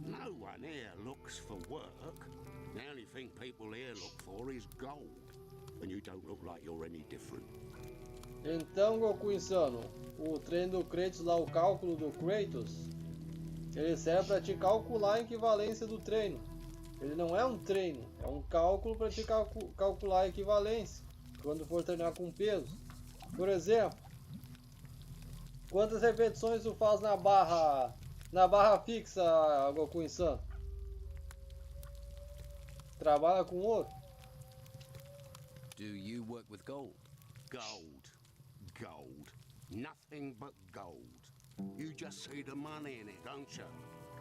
No one here looks for work. The only thing people here look for is gold. And you don't look like you're any different.
Então, Goku Insano, o treino do Kratos lá, o cálculo do Kratos, ele serve para te calcular a equivalência do treino. Ele não é um treino, é um cálculo para te calcular a equivalência quando for treinar com peso. Por exemplo, quantas repetições tu faz na barra fixa, Goku Insano? Trabalha com ouro?
Do you work with gold?
Gold. Gold. Nothing but gold. You just see the money in it, don't you?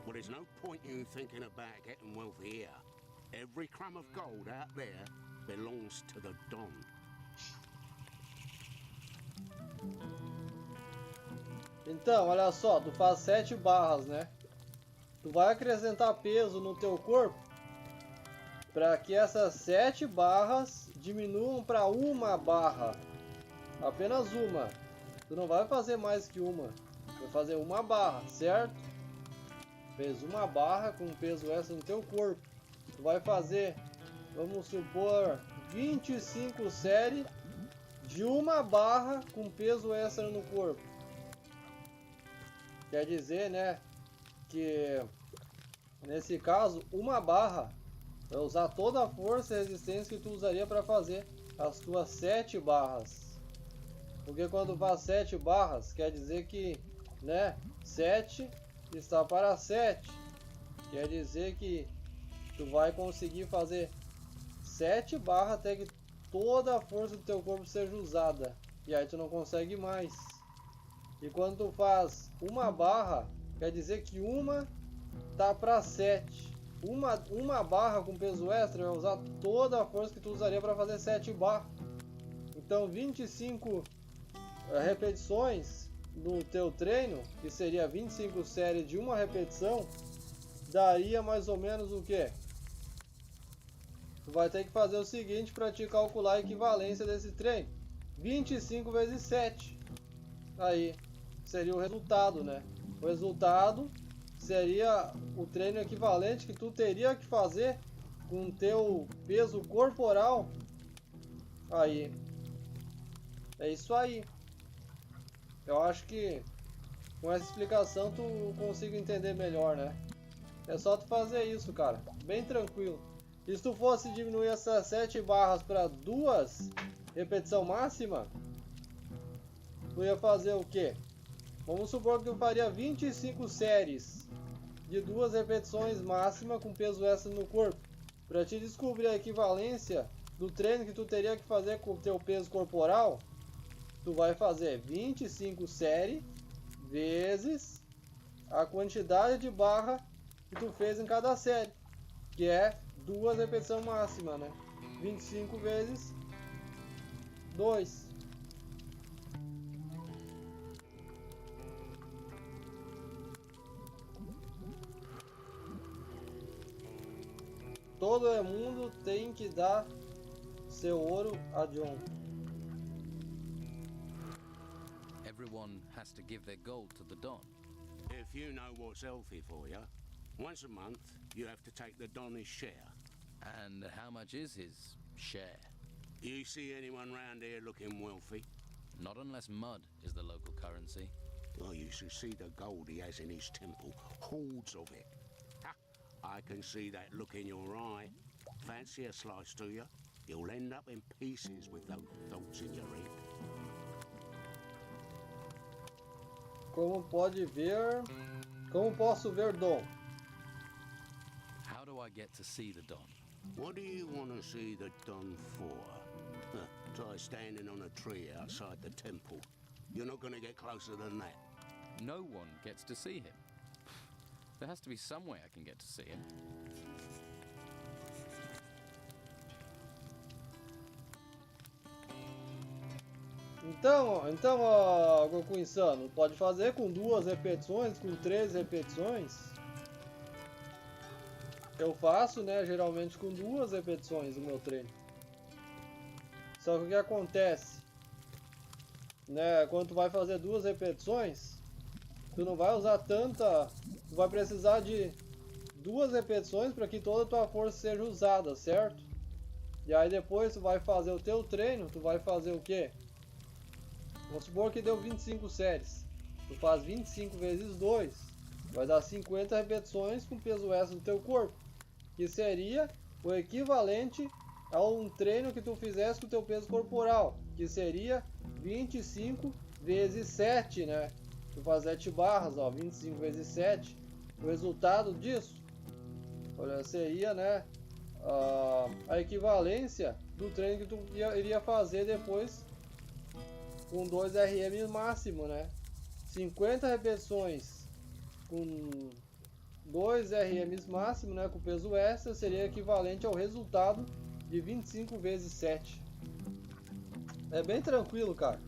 Well, there's no point you thinking about getting wealthy here. Every crumb of gold out there belongs to the Don.
Então, olha só, tu faz 7 barras, né? Tu vai acrescentar peso no teu corpo para que essas 7 barras diminuam para uma barra. Apenas uma. Tu não vai fazer mais que uma. Vai fazer uma barra, certo? Fez uma barra com peso extra no teu corpo. Tu vai fazer, vamos supor, 25 séries de uma barra com peso extra no corpo. Quer dizer, né, que nesse caso, uma barra vai usar toda a força e resistência que tu usaria para fazer as tuas 7 barras. Porque quando faz 7 barras, quer dizer que, né, 7 está para 7. Quer dizer que tu vai conseguir fazer 7 barras até que toda a força do teu corpo seja usada. E aí tu não consegue mais. E quando tu faz uma barra, quer dizer que uma tá para 7. uma barra com peso extra vai usar toda a força que tu usaria para fazer 7 barras. Então 25 repetições no teu treino, que seria 25 séries de uma repetição, daria mais ou menos o que? Tu vai ter que fazer o seguinte para te calcular a equivalência desse treino. 25 vezes 7. Aí seria o resultado, né? O resultado seria o treino equivalente que tu teria que fazer com o teu peso corporal. Aí. É isso aí. Eu acho que com essa explicação tu consiga entender melhor, né? É só tu fazer isso, cara. Bem tranquilo. E se tu fosse diminuir essas 7 barras para 2 repetição máxima, tu ia fazer o quê? Vamos supor que tu faria 25 séries de 2 repetições máxima com peso extra no corpo. Para te descobrir a equivalência do treino que tu teria que fazer com o teu peso corporal, tu vai fazer 25 séries vezes a quantidade de barra que tu fez em cada série, que é 2 repetições máxima, né? 25 vezes 2. Todo mundo tem que dar seu ouro a John.
Everyone has to give their gold to the Don.
If you know what's healthy for you, once a month you have to take the Don his share.
And how much is his share?
You see anyone round here looking wealthy?
Not unless mud is the local currency.
Well, you should see the gold he has in his temple. Hordes of it. Ha! I can see that look in your eye. Fancy a slice, do you? You'll end up in pieces with those thoughts in your head.
Como posso ver Dom?
How do I get to see the Don?
What do you want to see the Don for? Try standing on a tree outside the temple. You're not going to get closer than that.
No one gets to see him. There has to be some way I can get to see him.
Então, Goku Insano, pode fazer com 2 repetições, com 3 repetições. Eu faço, né, geralmente com 2 repetições o meu treino. Só que o que acontece, né, quando tu vai fazer 2 repetições, tu não vai usar tanta, tu vai precisar de 2 repetições para que toda a tua força seja usada, certo? E aí depois tu vai fazer o teu treino, tu vai fazer o quê? Vamos supor que deu 25 séries. Tu faz 25 vezes 2. Vai dar 50 repetições com peso extra do teu corpo. Que seria o equivalente a um treino que tu fizesse com o teu peso corporal. Que seria 25 vezes 7, né? Tu faz 7 barras, ó. 25 vezes 7. O resultado disso, olha, seria, né? A equivalência do treino que tu iria fazer depois com 2 RM máximo, né? 50 repetições com 2 RM máximo, né? Com peso extra, seria equivalente ao resultado de 25 vezes 7. É bem tranquilo, cara.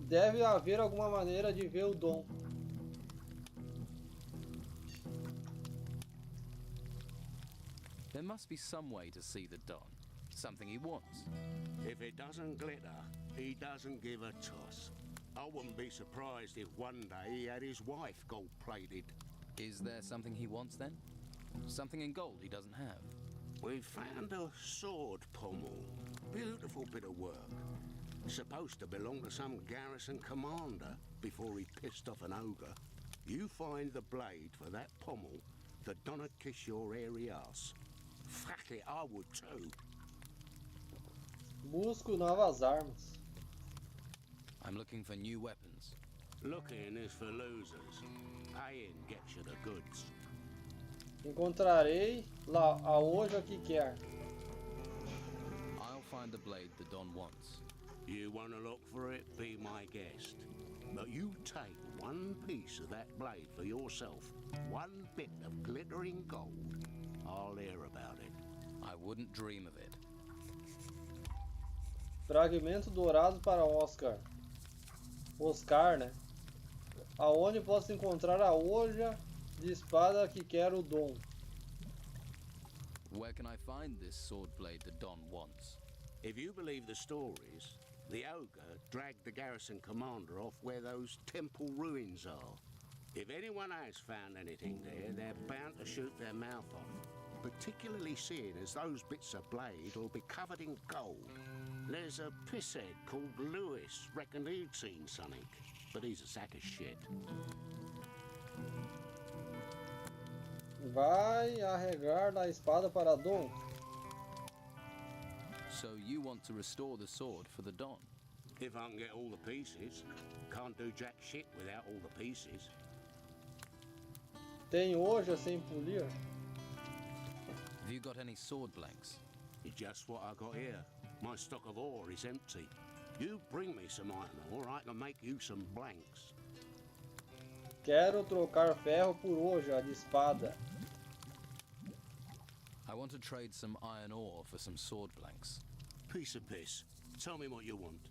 Deve haver alguma maneira de ver o Dom.
There must be some way to see the Don. Something he wants.
If it doesn't glitter, he doesn't give a toss. I wouldn't be surprised if one day he had his wife gold-plated.
Is there something he wants then? Something in gold he doesn't have?
We found a sword pommel. Beautiful bit of work. Supposed to belong to some garrison commander before he pissed off an ogre. You find the blade for that pommel, the Donna kiss your hairy ass. Fuck it, I would too.
Busco novas armas.
I'm looking for new weapons.
Looking is for losers. Paying gets you the goods.
Encontrarei lá a hoje que quer.
I'll find the blade the Don wants.
You want to look for it, be my guest. But you take one piece of that blade for yourself, one bit of glittering gold, I'll hear about it.
I wouldn't dream of it.
Fragmento dourado para Oscar. Oscar, né? Aonde posso encontrar a hoja de espada que quero o Dom?
Where can I find this sword blade the Don wants?
If you believe the stories, the ogre dragged the garrison commander off where those temple ruins are. If anyone has found anything there, they're bound to shoot their mouth off, particularly seeing as those bits of blade will be covered in gold. There's a pisshead called Lewis, reckoned he'd seen something, but he's a sack of shit.
Vai arregar da espada para Dom.
So you want to restore the sword for the Don?
If I can get all the pieces. Can't do jack shit without all the pieces.
Tem hoja sem polir?
Have you got any sword blanks?
It's just what I got here. My stock of ore is empty. You bring me some iron ore, I can make you some blanks.
Quero trocar ferro por hoja de espada.
I want to trade some iron ore for some sword blanks.
Piece of piss. Tell me what you want.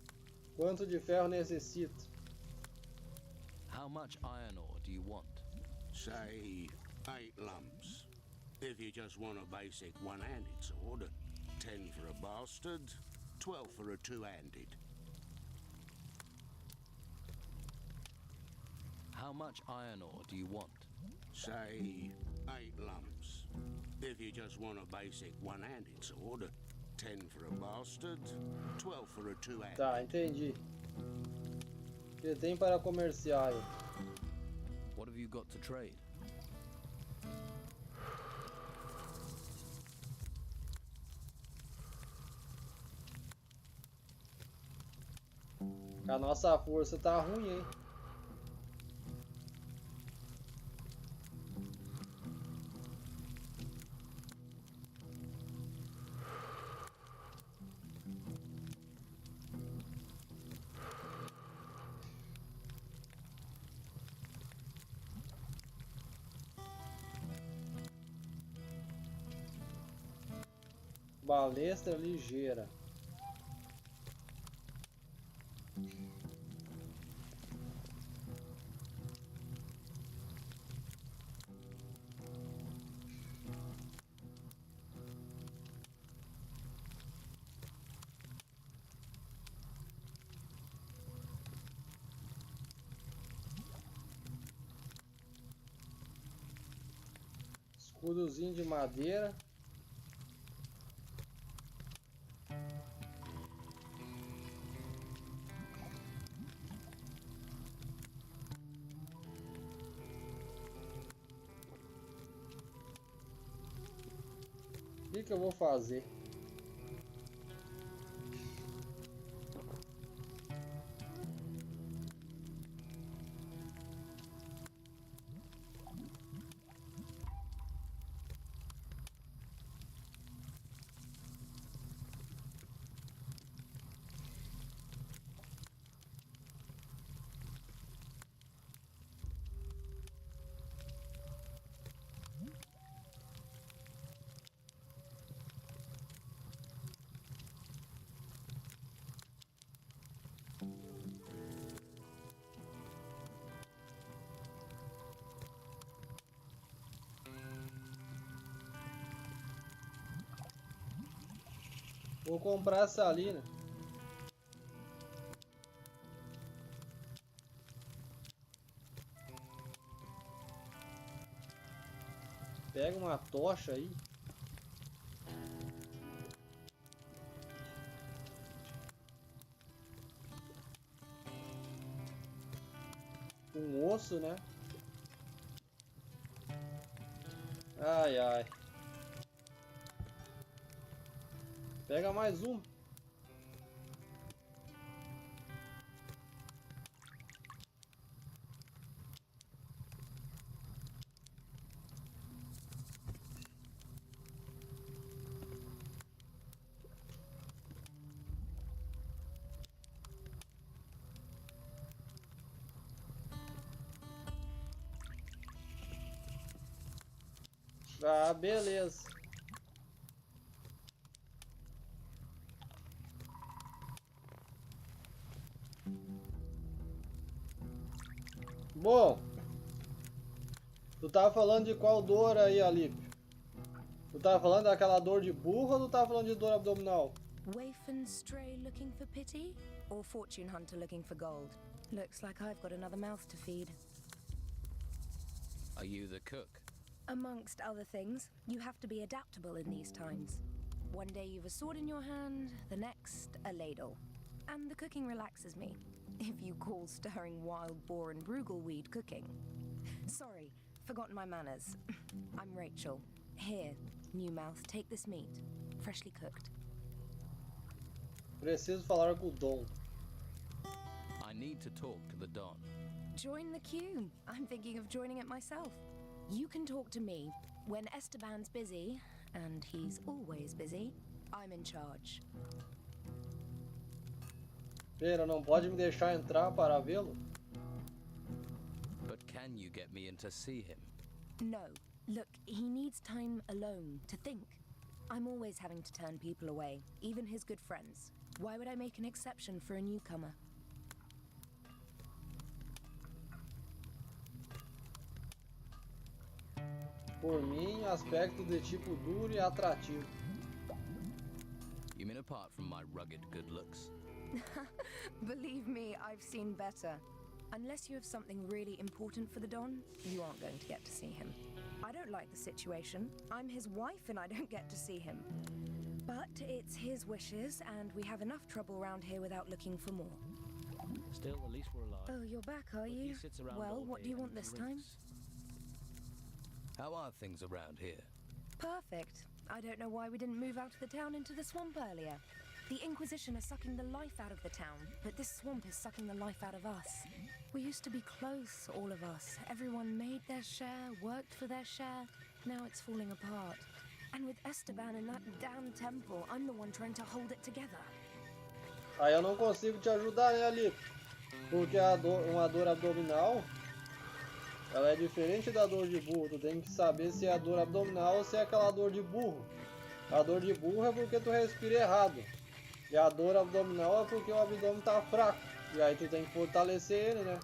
Quanto de ferro necessito?
How much iron ore do you want?
Say 8 lumps. If you just want a basic one-handed sword, 10 for a bastard, 12 for a two-handed.
How much iron ore do you want?
Say 8 lumps. If you just want a basic one-handed sword, 10 for a bastard, 12 for a two-handed.
Tá, entendi. O que tem para comerciar aí?
What have you got to trade?
A nossa força tá ruim, hein? Balestra ligeira. Escudozinho de madeira. O que eu vou fazer? Vou comprar essa ali, né? Pega uma tocha aí. Um osso, né? Ai, ai. Pega mais um. Ah, beleza. Bom, tu tava falando de qual dor aí, Alípio? Tu tava falando daquela dor de burro ou tu tava falando de dor abdominal?
Waif and stray looking for pity? Or fortune hunter looking for gold? Looks like I've got another mouth to feed.
Are you the cook?
Amongst other things, you have to be adaptable in these times. One day you've a sword in your hand, the next a ladle. And the cooking relaxes me, if you call stirring wild boar and brugelweed cooking. Sorry, forgotten my manners. I'm Rachel. Here, new mouth, take this meat, freshly cooked.
Preciso falar com o Dom.
I need to talk to the Don.
Join the queue. I'm thinking of joining it myself. You can talk to me. When Esteban's busy, and he's always busy, I'm in charge.
Pera, não pode me deixar entrar para vê-lo?
But can you get me in to see him?
No. Look, he needs time alone to think. I'm always having to turn people away, even his good friends. Why would I make an exception for a newcomer?
Por mim, aspecto de tipo duro e atrativo.
You mean apart from my rugged good looks?
Believe me, I've seen better. Unless you have something really important for the Don, you aren't going to get to see him. I don't like the situation. I'm his wife and I don't get to see him. But it's his wishes, and we have enough trouble around here without looking for more.
Still, at least we're alive.
Oh, you're back, are you? Well, what do you want this time?
How are things around here?
Perfect. I don't know why we didn't move out of the town into the swamp earlier. The Inquisition is sucking the life out of the town, but this swamp is sucking the life out of us. We used to be close, all of us. Everyone made their share, worked for their share. Now it's falling apart. And with Esteban in that damn temple, I'm the one trying to hold it together.
Aí eu não consigo te ajudar, né, Alipe? Porque uma dor abdominal, ela é diferente da dor de burro. Tu tem que saber se é a dor abdominal ou se é aquela dor de burro. A dor de burro é porque tu respira errado. E a dor abdominal é porque o abdômen tá fraco. E aí tu tem que fortalecer ele, né?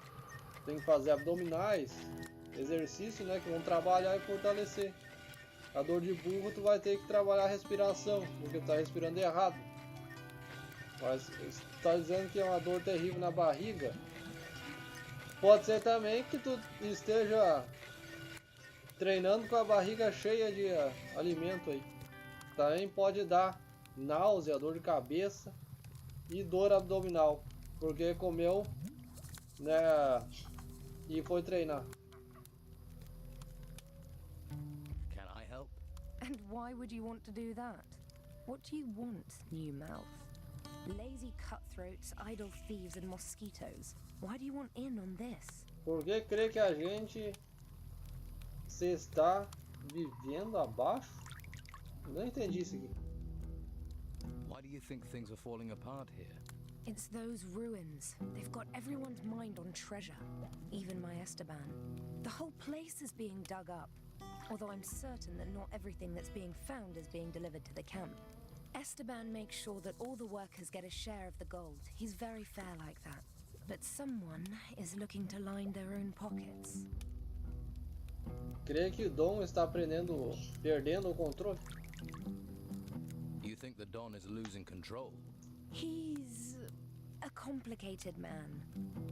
Tem que fazer abdominais, exercício, né? Que vão trabalhar e fortalecer. A dor de burro tu vai ter que trabalhar a respiração, porque tu tá respirando errado. Mas se tu tá dizendo que é uma dor terrível na barriga, pode ser também que tu esteja treinando com a barriga cheia de alimento aí. Também pode dar náusea, dor de cabeça e dor abdominal, porque comeu, né, e foi treinar.
Can I help?
And why would you want to do that? What do you want, new mouth? Lazy cutthroats, idle thieves and mosquitoes. Why do you want in on this?
Por que crê que a gente se está vivendo abaixo? Não entendi isso aqui.
Why do you think things are falling apart here?
It's those ruins. They've got everyone's mind on treasure, even my Esteban. The whole place is being dug up, although I'm certain that not everything that's being found is being delivered to the camp. Esteban makes sure that all the workers get a share of the gold. He's very fair like that. But someone is looking to line their own pockets.
Crê que o Dom está perdendo o controle?
You think the Don is losing control?
He's a complicated man.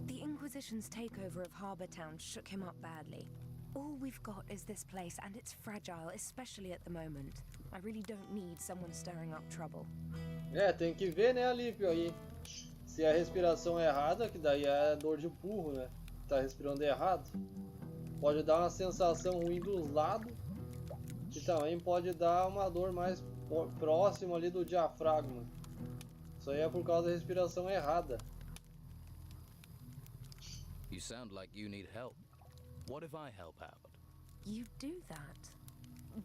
The Inquisition's takeover of Harbour Town shook him up badly. All we've got is this place, and it's fragile, especially at the moment. I really don't need someone stirring up trouble.
É, tem que ver, né, Alípio, aí. Se a respiração é errada, que daí é dor de burro, né? Tá respirando errado. Pode dar uma sensação ruim dos lados. E também pode dar uma dor mais próxima ali do diafragma. Isso aí é por causa da respiração errada.
You sound like you need help. What if I help out?
You do that.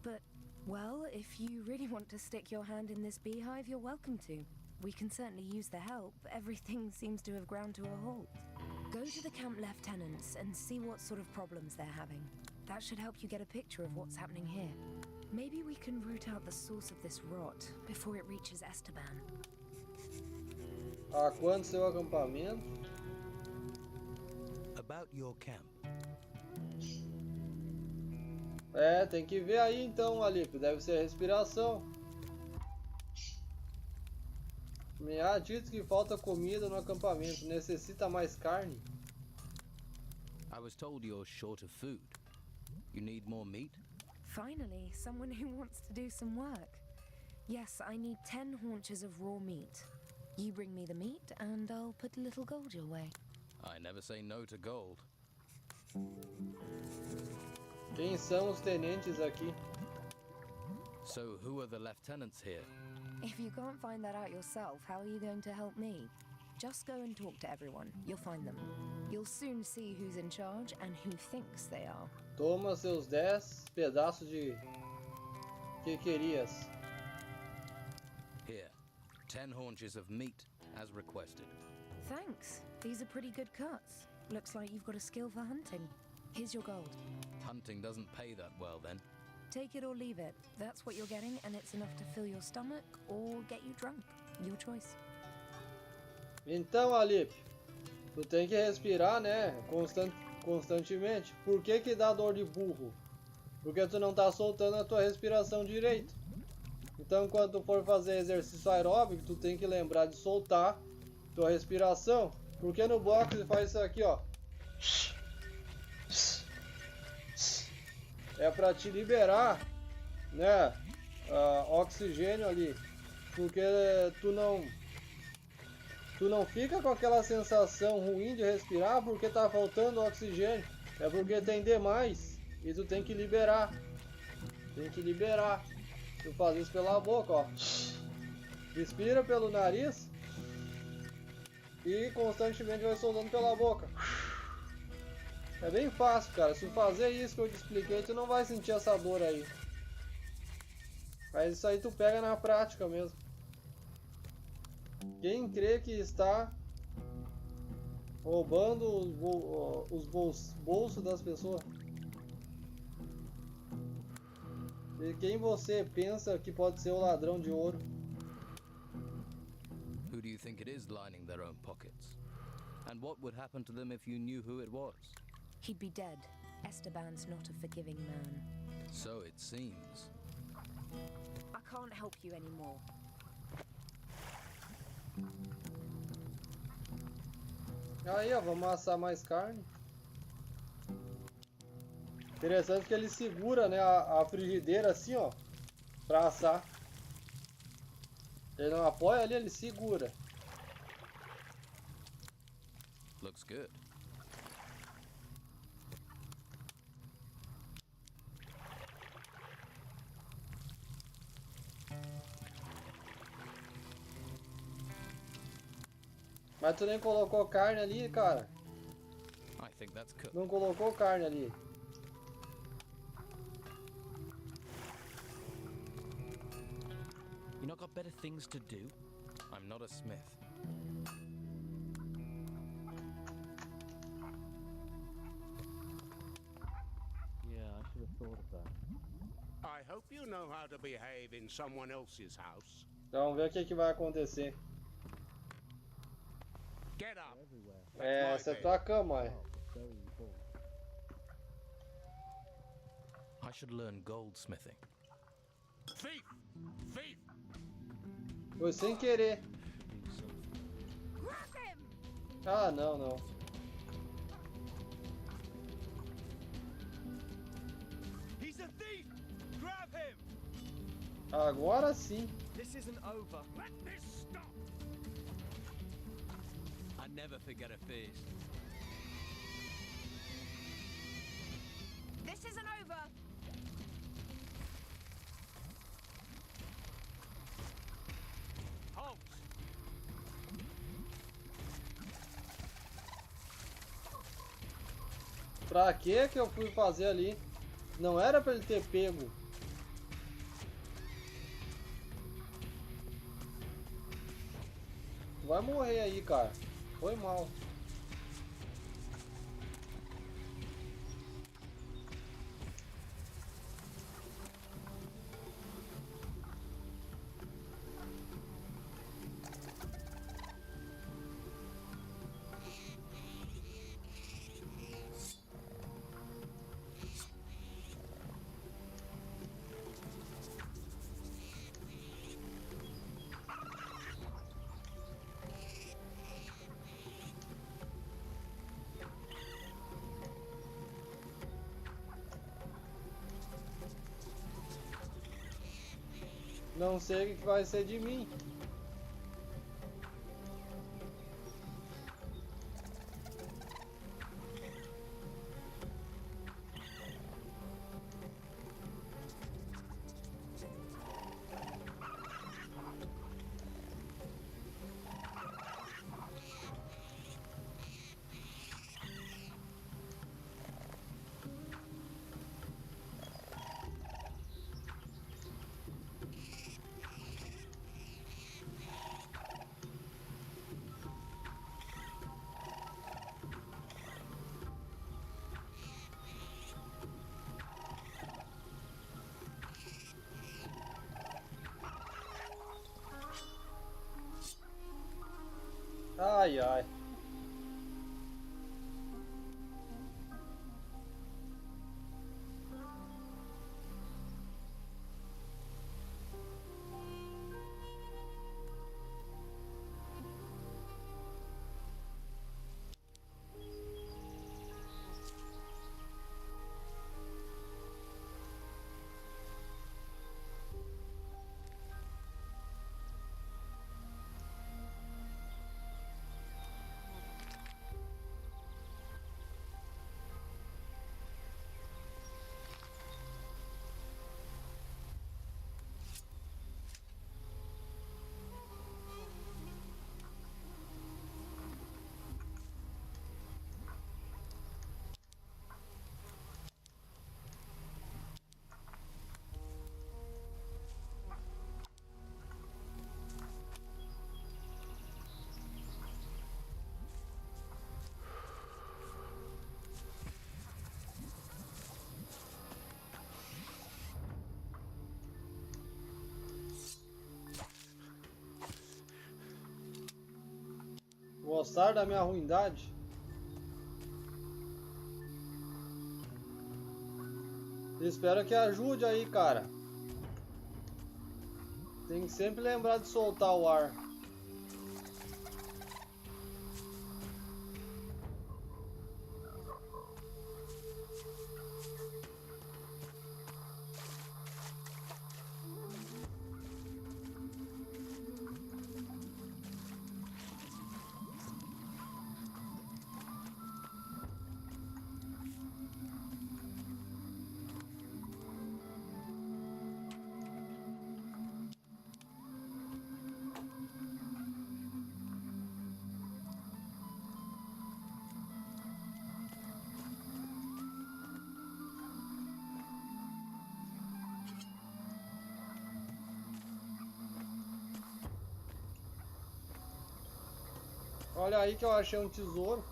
But, well, if you really want to stick your hand in this beehive, you're welcome to. We can certainly use the help. Everything seems to have ground to a halt. Go to the camp lieutenants and see what sort of problems they're having. That should help you get a picture of what's happening here. Maybe we can root out the source of this rot before it reaches Esteban.
A quanto seu acampamento?
About your camp.
É, tem que ver aí então, Alip. Deve ser a respiração. Me há dito que falta comida no acampamento. Necessita mais carne?
I was told you're short of food. You need more meat?
Finally, someone who wants to do some work. Yes, I need 10 haunches of raw meat. You bring me the meat, and I'll put a little gold your way.
I never say no to gold.
Quem são os tenentes aqui?
So who are the lieutenants here?
If you can't find that out yourself, how are you going to help me? Just go and talk to everyone. You'll find them. You'll soon see who's in charge and who thinks they are.
Toma seus 10 pedaços de... que querias?
Here, 10 haunches of meat, as requested.
Thanks. These are pretty good cuts. Looks like you've got a skill for hunting. Here's your gold.
Hunting doesn't pay that well, then.
Take it or leave it. That's what you're getting, and it's enough to fill your stomach or get you drunk. Your choice.
Então, Alip, tu tem que respirar, né? Constantemente. Por que que dá dor de burro? Porque tu não tá soltando a tua respiração direito. Então, quando tu for fazer exercício aeróbico, tu tem que lembrar de soltar tua respiração. Porque no boxe faz isso aqui, ó. É pra te liberar, né? Oxigênio ali. Porque tu não fica com aquela sensação ruim de respirar porque tá faltando oxigênio. É porque tem demais e tu tem que liberar. Tem que liberar. Tu faz isso pela boca, ó. Respira pelo nariz e constantemente vai soltando pela boca. É bem fácil, cara. Se tu fazer isso que eu te expliquei, tu não vai sentir essa dor aí. Mas isso aí tu pega na prática mesmo. Quem crê que está roubando os bolsos das pessoas? E quem você pensa que pode ser o ladrão de ouro?
Who do you think it is lining their own pockets? And what would happen to them if you knew who it was?
He'd be dead. Esteban's not a forgiving man.
So it seems.
I can't help you anymore.
Aí, ó, vamos assar mais carne. Interessante que ele segura, né, a frigideira assim, ó, pra assar. Ele não apoia ali, ele segura.
Looks good.
Mas tu nem colocou carne ali, cara.
I think that's cooked.
Não colocou carne ali.
You not got better things to do?
I'm not a smith.
Yeah, I should have thought of that.
I hope you know how to behave in someone else's house.
Então, vamos ver o que vai acontecer.
Get up.
É, essa é tua cama, é.
I should learn goldsmithing.
Thief! Thief!
Foi sem querer. Ah, não, não.
He's a thief! Grab him!
Agora sim.
This isn't over.
Let this stop!
I never forget a face.
This isn't over!
Halt!
Pra que eu fui fazer ali? Não era pra ele ter pego. Vai morrer aí, cara. Foi mal. Não sei o que vai ser de mim. Ai, ai. Gostar da minha ruindade? Espero que ajude aí, cara. Tem que sempre lembrar de soltar o ar. Olha aí que eu achei um tesouro.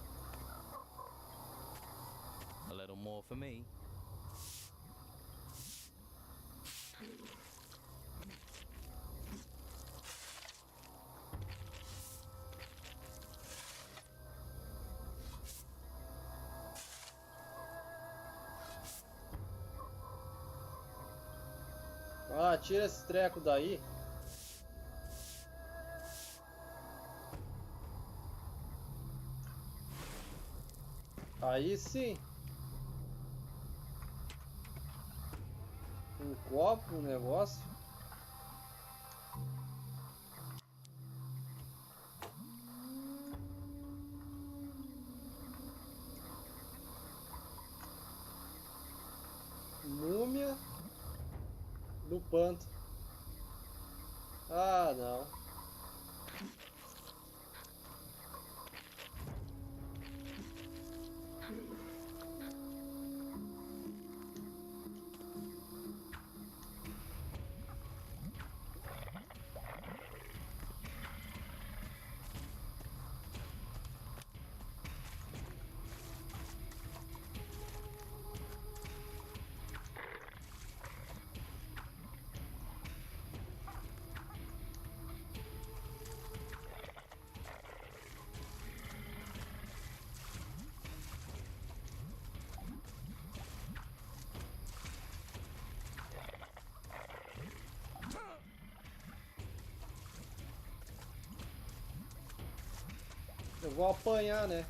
A little more for me.
Ah, tira esse treco daí. Aí sim. Um copo, um negócio. Múmia do pântano. Ah, não. Eu vou apanhar, né?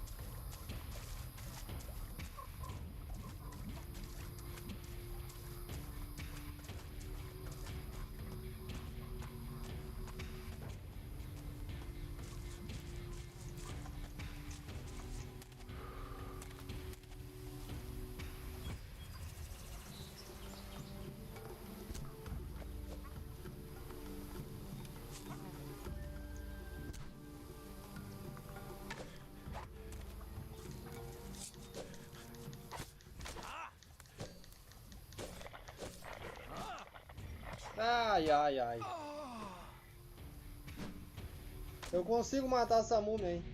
Ai, ai, ai. Eu consigo matar essa múmia, hein?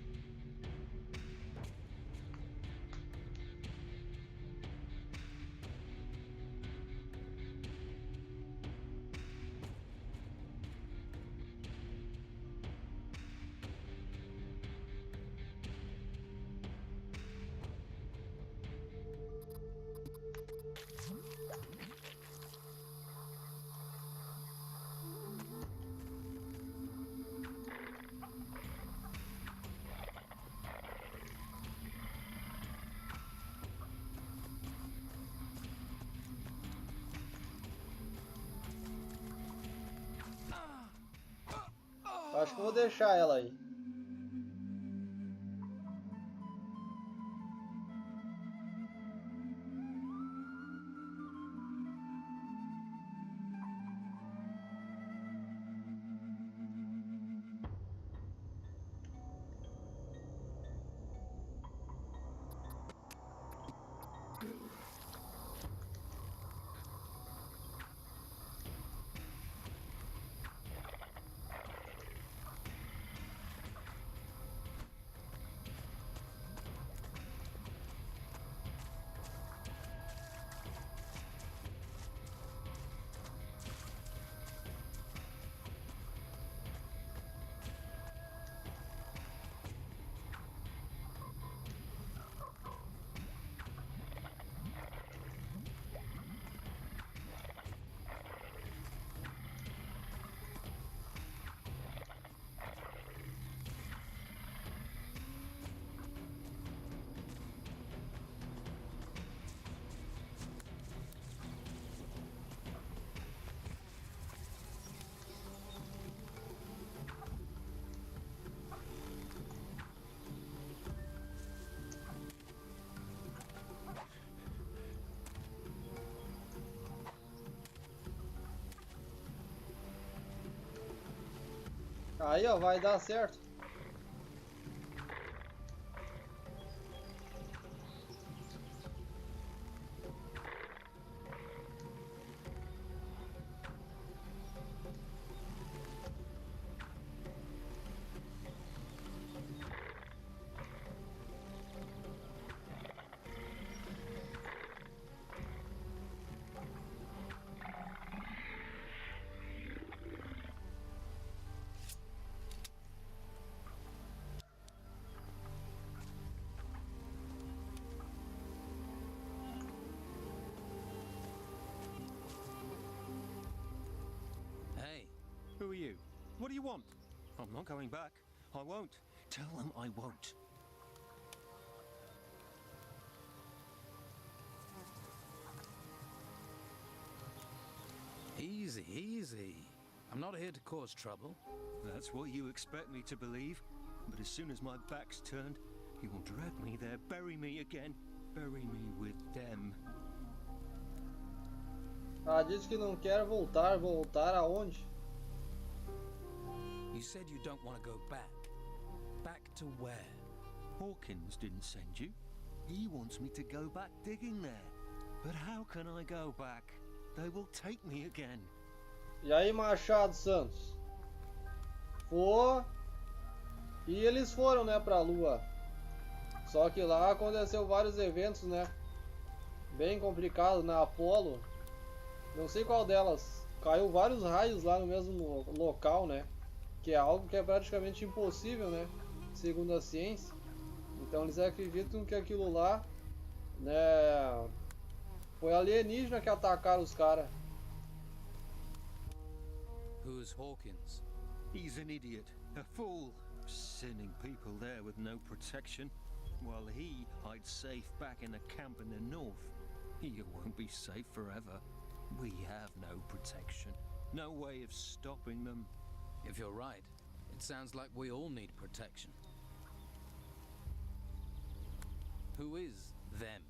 Acho que eu vou deixar ela aí. Aí, ó, vai dar certo.
Who are you? What do you want? I'm not going back. I won't. Tell them I won't.
Easy, easy. I'm not here to cause trouble.
That's what you expect me to believe. But as soon as my back's turned, you will drag me there, bury me again. Bury me with them.
Ah, diz que não quer voltar. Voltar aonde?
You said you don't want to go back. Back to where?
Hawkins didn't send you. He wants me to go back digging there. But how can I go back? They will take me again.
E aí, Machado Santos? E eles foram, né, pra Lua. Só que lá aconteceu vários eventos, né? Bem complicado na Apollo. Não sei qual delas. Caiu vários raios lá no mesmo local, né? Que é algo que é praticamente impossível, né? Segundo a ciência. Então eles acreditam que aquilo lá, né, foi alienígena que atacaram os caras.
Who's Hawkins?
He's an idiot, a fool, sending people there with no protection, while he hides safe back in a camp in the north. You won't be safe forever. We have no protection, no way of stopping them.
If you're right, it sounds like we all need protection. Who is them?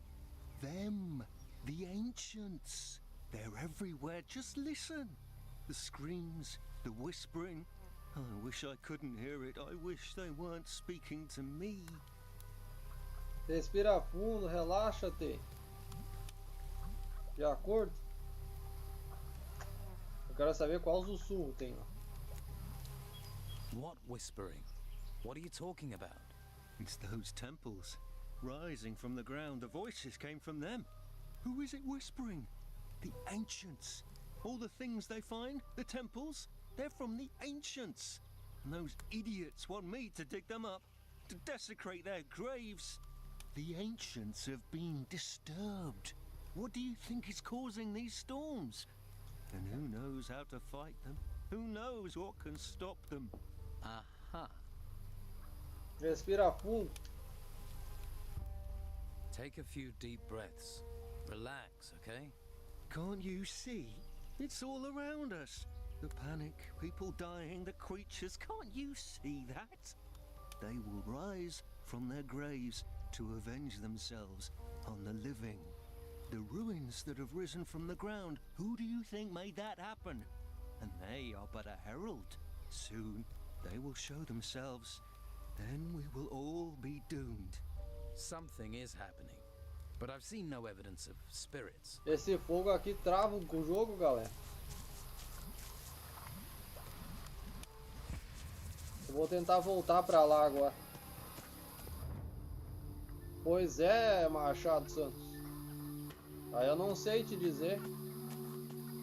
Them, the ancients. They're everywhere, just listen. The screams, the whispering. I wish I couldn't hear it. I wish they weren't speaking to me.
Respira fundo, relaxa-te. De acordo? Eu quero saber qual sussurro tem lá.
What whispering? What are you talking about?
It's those temples. Rising from the ground, the voices came from them. Who is it whispering? The ancients. All the things they find, the temples, they're from the ancients. And those idiots want me to dig them up, to desecrate their graves. The ancients have been disturbed. What do you think is causing these storms? And who knows how to fight them? Who knows what can stop them?
Aha.
Respira fundo.
Take a few deep breaths. Relax, okay?
Can't you see? It's all around us. The panic, people dying, the creatures. Can't you see that? They will rise from their graves to avenge themselves on the living. The ruins that have risen from the ground, who do you think made that happen? And they are but a herald. Soon they will show themselves. Then we will all be doomed.
Something is happening, but I've seen no evidence of spirits.
Esse fogo aqui trava o jogo, galera. Eu vou tentar voltar pra lá agora. Pois é, Machado Santos. Aí eu não sei te dizer,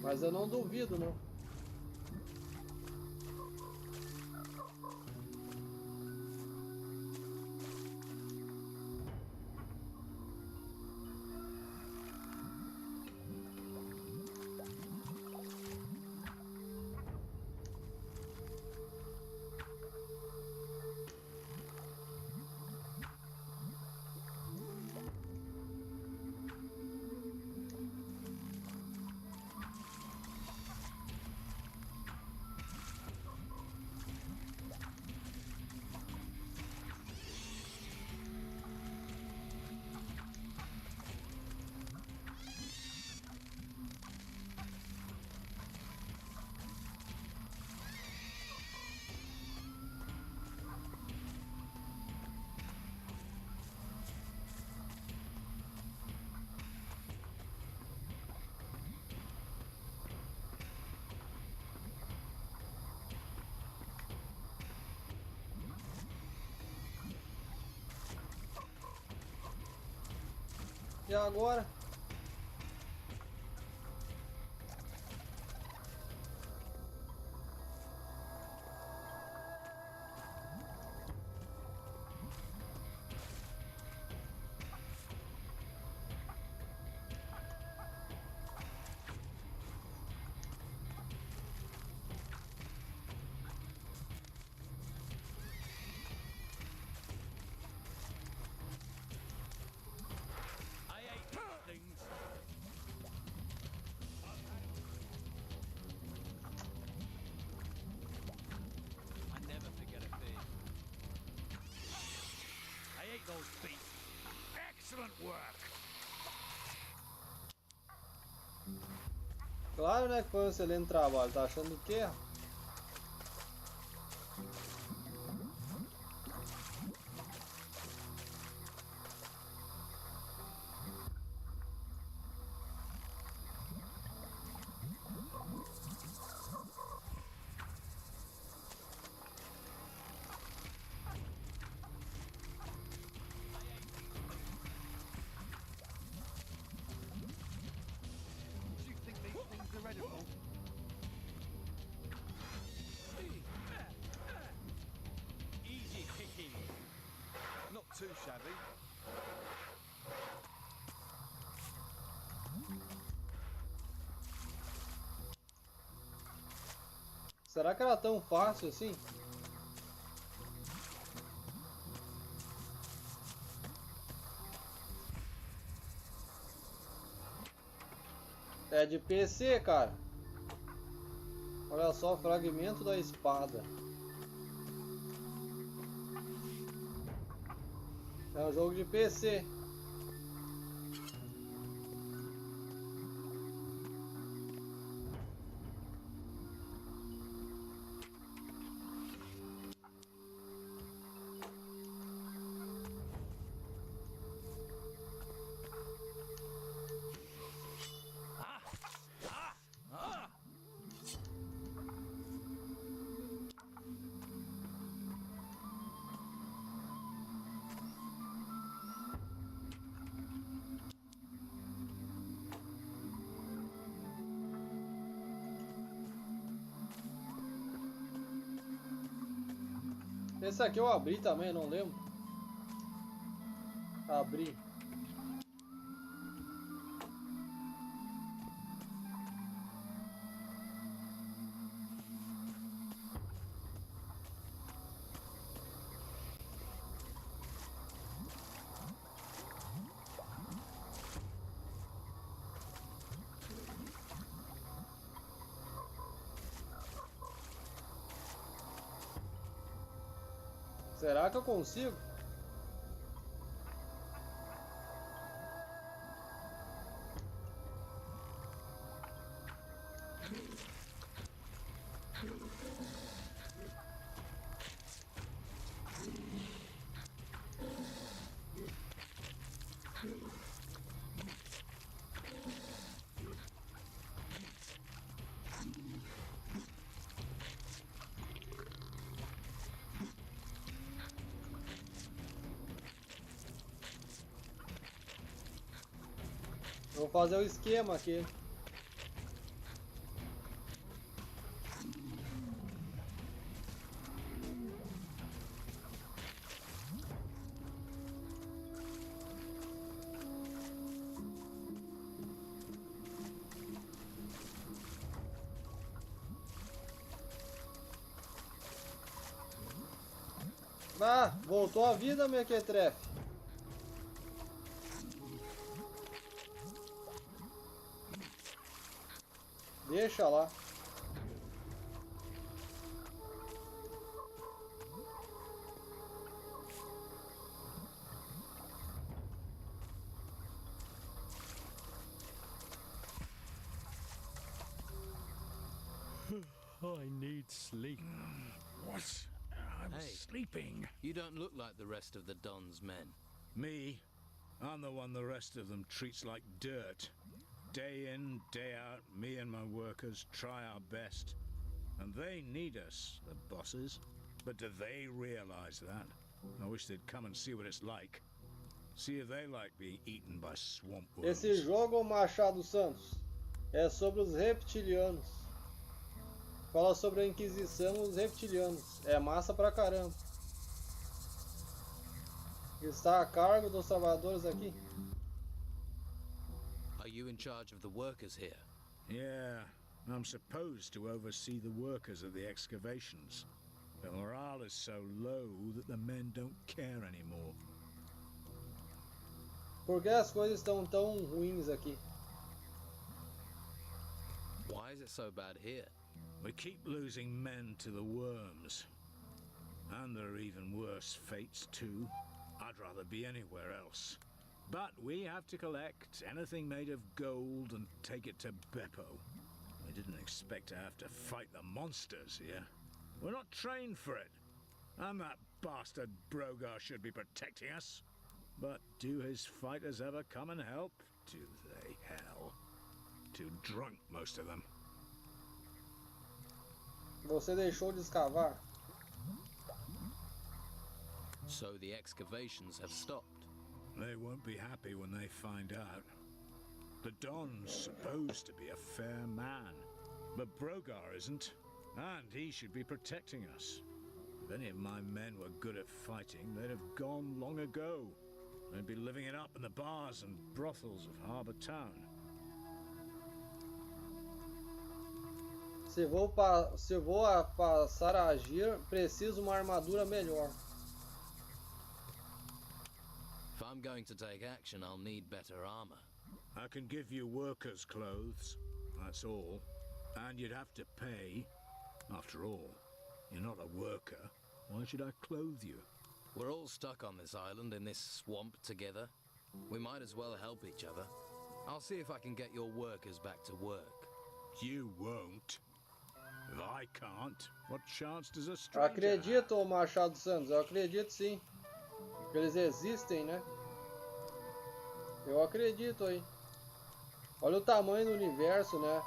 mas eu não duvido, não. E agora?
Excellent work.
Claro, né, que foi um excelente trabalho. Tá achando o quê?
Easy picking. Not too shabby.
Será que era tão fácil assim? É de PC, cara. Olha só, fragmento da espada. É um jogo de PC. Esse aqui eu abri também, não lembro. Abri. Será que eu consigo? Vou fazer o esquema aqui. Ah, voltou a vida, mequetrefe. Deixa lá.
I need sleep.
What? I'm sleeping. You don't look like the rest of the Don's men.
Me? I'm the one the rest of them treats like dirt. Day in, day out, me and my workers try our best. And they need us, the bosses. But do they realize that? I wish they'd come and see what it's like. See if they like being eaten by swamp worms.
Esse jogo, Machado Santos, é sobre os reptilianos. Fala sobre a Inquisição e os reptilianos. É massa pra caramba. Está a cargo dos salvadores aqui.
Are you in charge of the workers here?
Yeah, I'm supposed to oversee the workers at the excavations. The morale is so low that the men don't care anymore.
Por que as coisas estão tão ruins aqui?
Why is it so bad here?
We keep losing men to the worms. And there are even worse fates too. I'd rather be anywhere else. But we have to collect anything made of gold and take it to Beppo. We didn't expect to have to fight the monsters here. We're not trained for it. And that bastard Brogar should be protecting us. But do his fighters ever come and help? Do they, hell? Too drunk, most of them.
Você deixou de escavar?
So the excavations have stopped.
They won't be happy when they find out. The Don's supposed to be a fair man, but Brogar isn't, and he should be protecting us. If any of my men were good at fighting, they'd have gone long ago. They'd be living it up in the bars and brothels of Harbour Town.
Se vou passar a agir, preciso uma armadura melhor.
If I'm going to take action, I'll need better armor.
I can give you workers' clothes, that's all. And you'd have to pay. After all, you're not a worker. Why should I clothe you?
We're all stuck on this island in this swamp together. We might as well help each other. I'll see if I can get your workers back to work.
You won't. If I can't, what chance does a stranger have?
Acredito, Machado Santos, eu acredito sim. Eles existem, né? Eu acredito aí. Olha o tamanho do universo, né?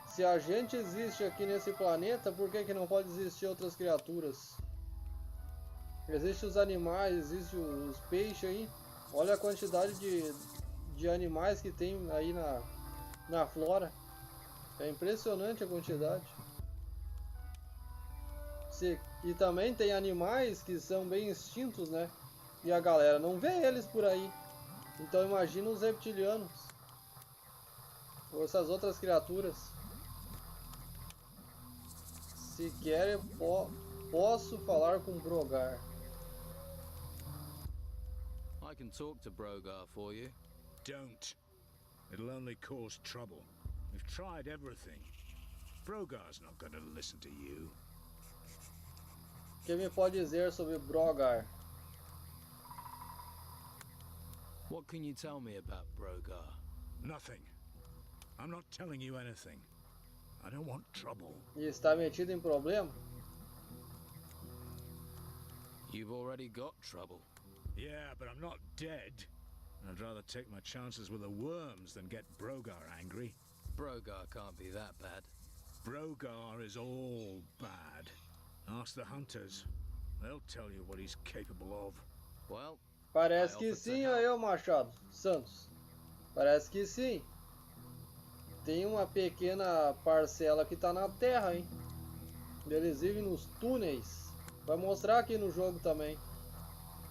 Se a gente existe aqui nesse planeta, por que não pode existir outras criaturas? Existem os animais, existem os peixes aí. Olha a quantidade de animais que tem aí na flora. É impressionante a quantidade. E também tem animais que são bem extintos, né? E a galera não vê eles por aí. Então imagina os reptilianos. Ou essas outras criaturas. Se quer, posso falar com Brogar.
I can talk to Brogar for you.
Don't. It'll only cause trouble. We've tried everything. Brogar's not going to listen to you.
O que me pode dizer sobre Brogar?
What can you tell me about Brogar?
Nothing. I'm not telling you anything. I don't want trouble.
E está metido em problema?
You've already got trouble.
Yeah, but I'm not dead. I'd rather take my chances with the worms than get Brogar angry.
Brogar can't be that bad.
Brogar is all bad. Ask the hunters. They'll tell you what he's capable of.
Well,
parece que sim, aí, Machado Santos. Parece que sim. Tem uma pequena parcela que tá na terra, hein? Eles vivem nos túneis. Vai mostrar aqui no jogo também.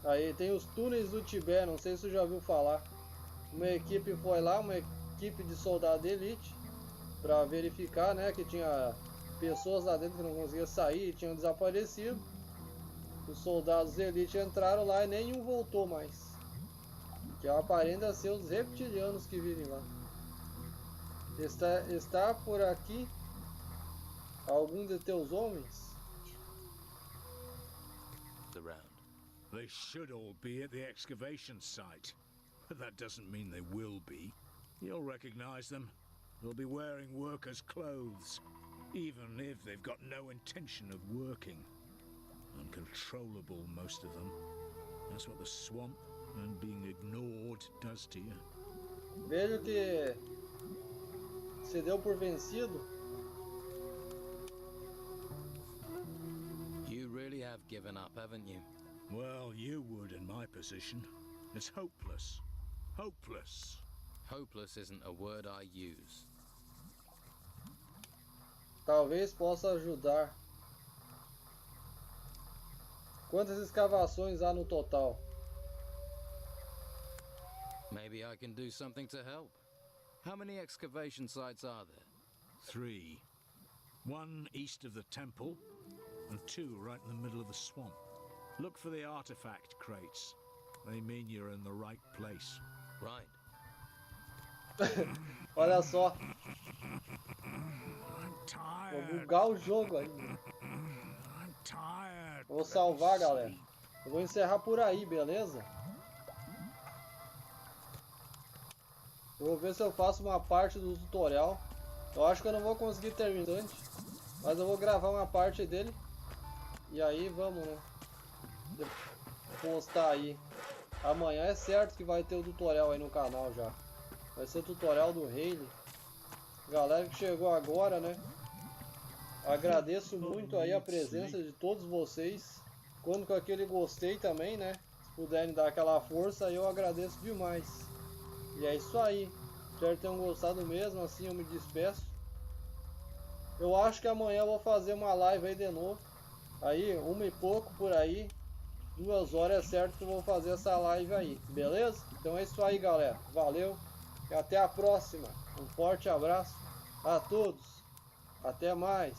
Aí tem os túneis do Tibete, não sei se você já ouviu falar. Uma equipe foi lá, uma equipe de soldado de elite, para verificar, né, que tinha pessoas lá dentro que não conseguiam sair e tinham desaparecido. Os soldados de elite entraram lá e nenhum voltou mais. Que aparenta ser os reptilianos que vivem lá. Está por aqui algum de teus homens?
Around.
They should all be at the excavation site, but that doesn't mean they will be. You'll recognize them. They'll be wearing workers' clothes, even if they've got no intention of working. Uncontrollable, most of them. That's what the swamp and being ignored does to you.
Vejo que se deu por vencido.
You really have given up, haven't you?
Well, you would in my position. It's hopeless. Hopeless.
Hopeless isn't a word I use.
Talvez possa ajudar. Quantas escavações há no total?
Maybe I can do something to help. How many excavation sites are there?
3. 1 east of the temple, and 2 right in the middle of the swamp. Look for the artifact crates. They mean you're in the right place.
Right.
Olha só.
I'm tired.
Vou bugar o jogo ainda.
I'm tired.
Vou salvar, galera. Eu vou encerrar por aí, beleza? Eu vou ver se eu faço uma parte do tutorial. Eu acho que eu não vou conseguir terminar antes, mas eu vou gravar uma parte dele. E aí vamos, né? Postar aí. Amanhã é certo que vai ter o tutorial aí no canal já. Vai ser o tutorial do Hayley. Galera que chegou agora, né? Agradeço muito aí a presença de todos vocês. Quando com aquele gostei também, né? Se puderem dar aquela força, eu agradeço demais. E é isso aí. Espero que tenham gostado mesmo. Assim eu me despeço. Eu acho que amanhã eu vou fazer uma live aí de novo. Aí, 1 e pouco por aí. 2 horas é certo que eu vou fazer essa live aí. Beleza? Então é isso aí, galera. Valeu. E até a próxima. Um forte abraço a todos. Até mais.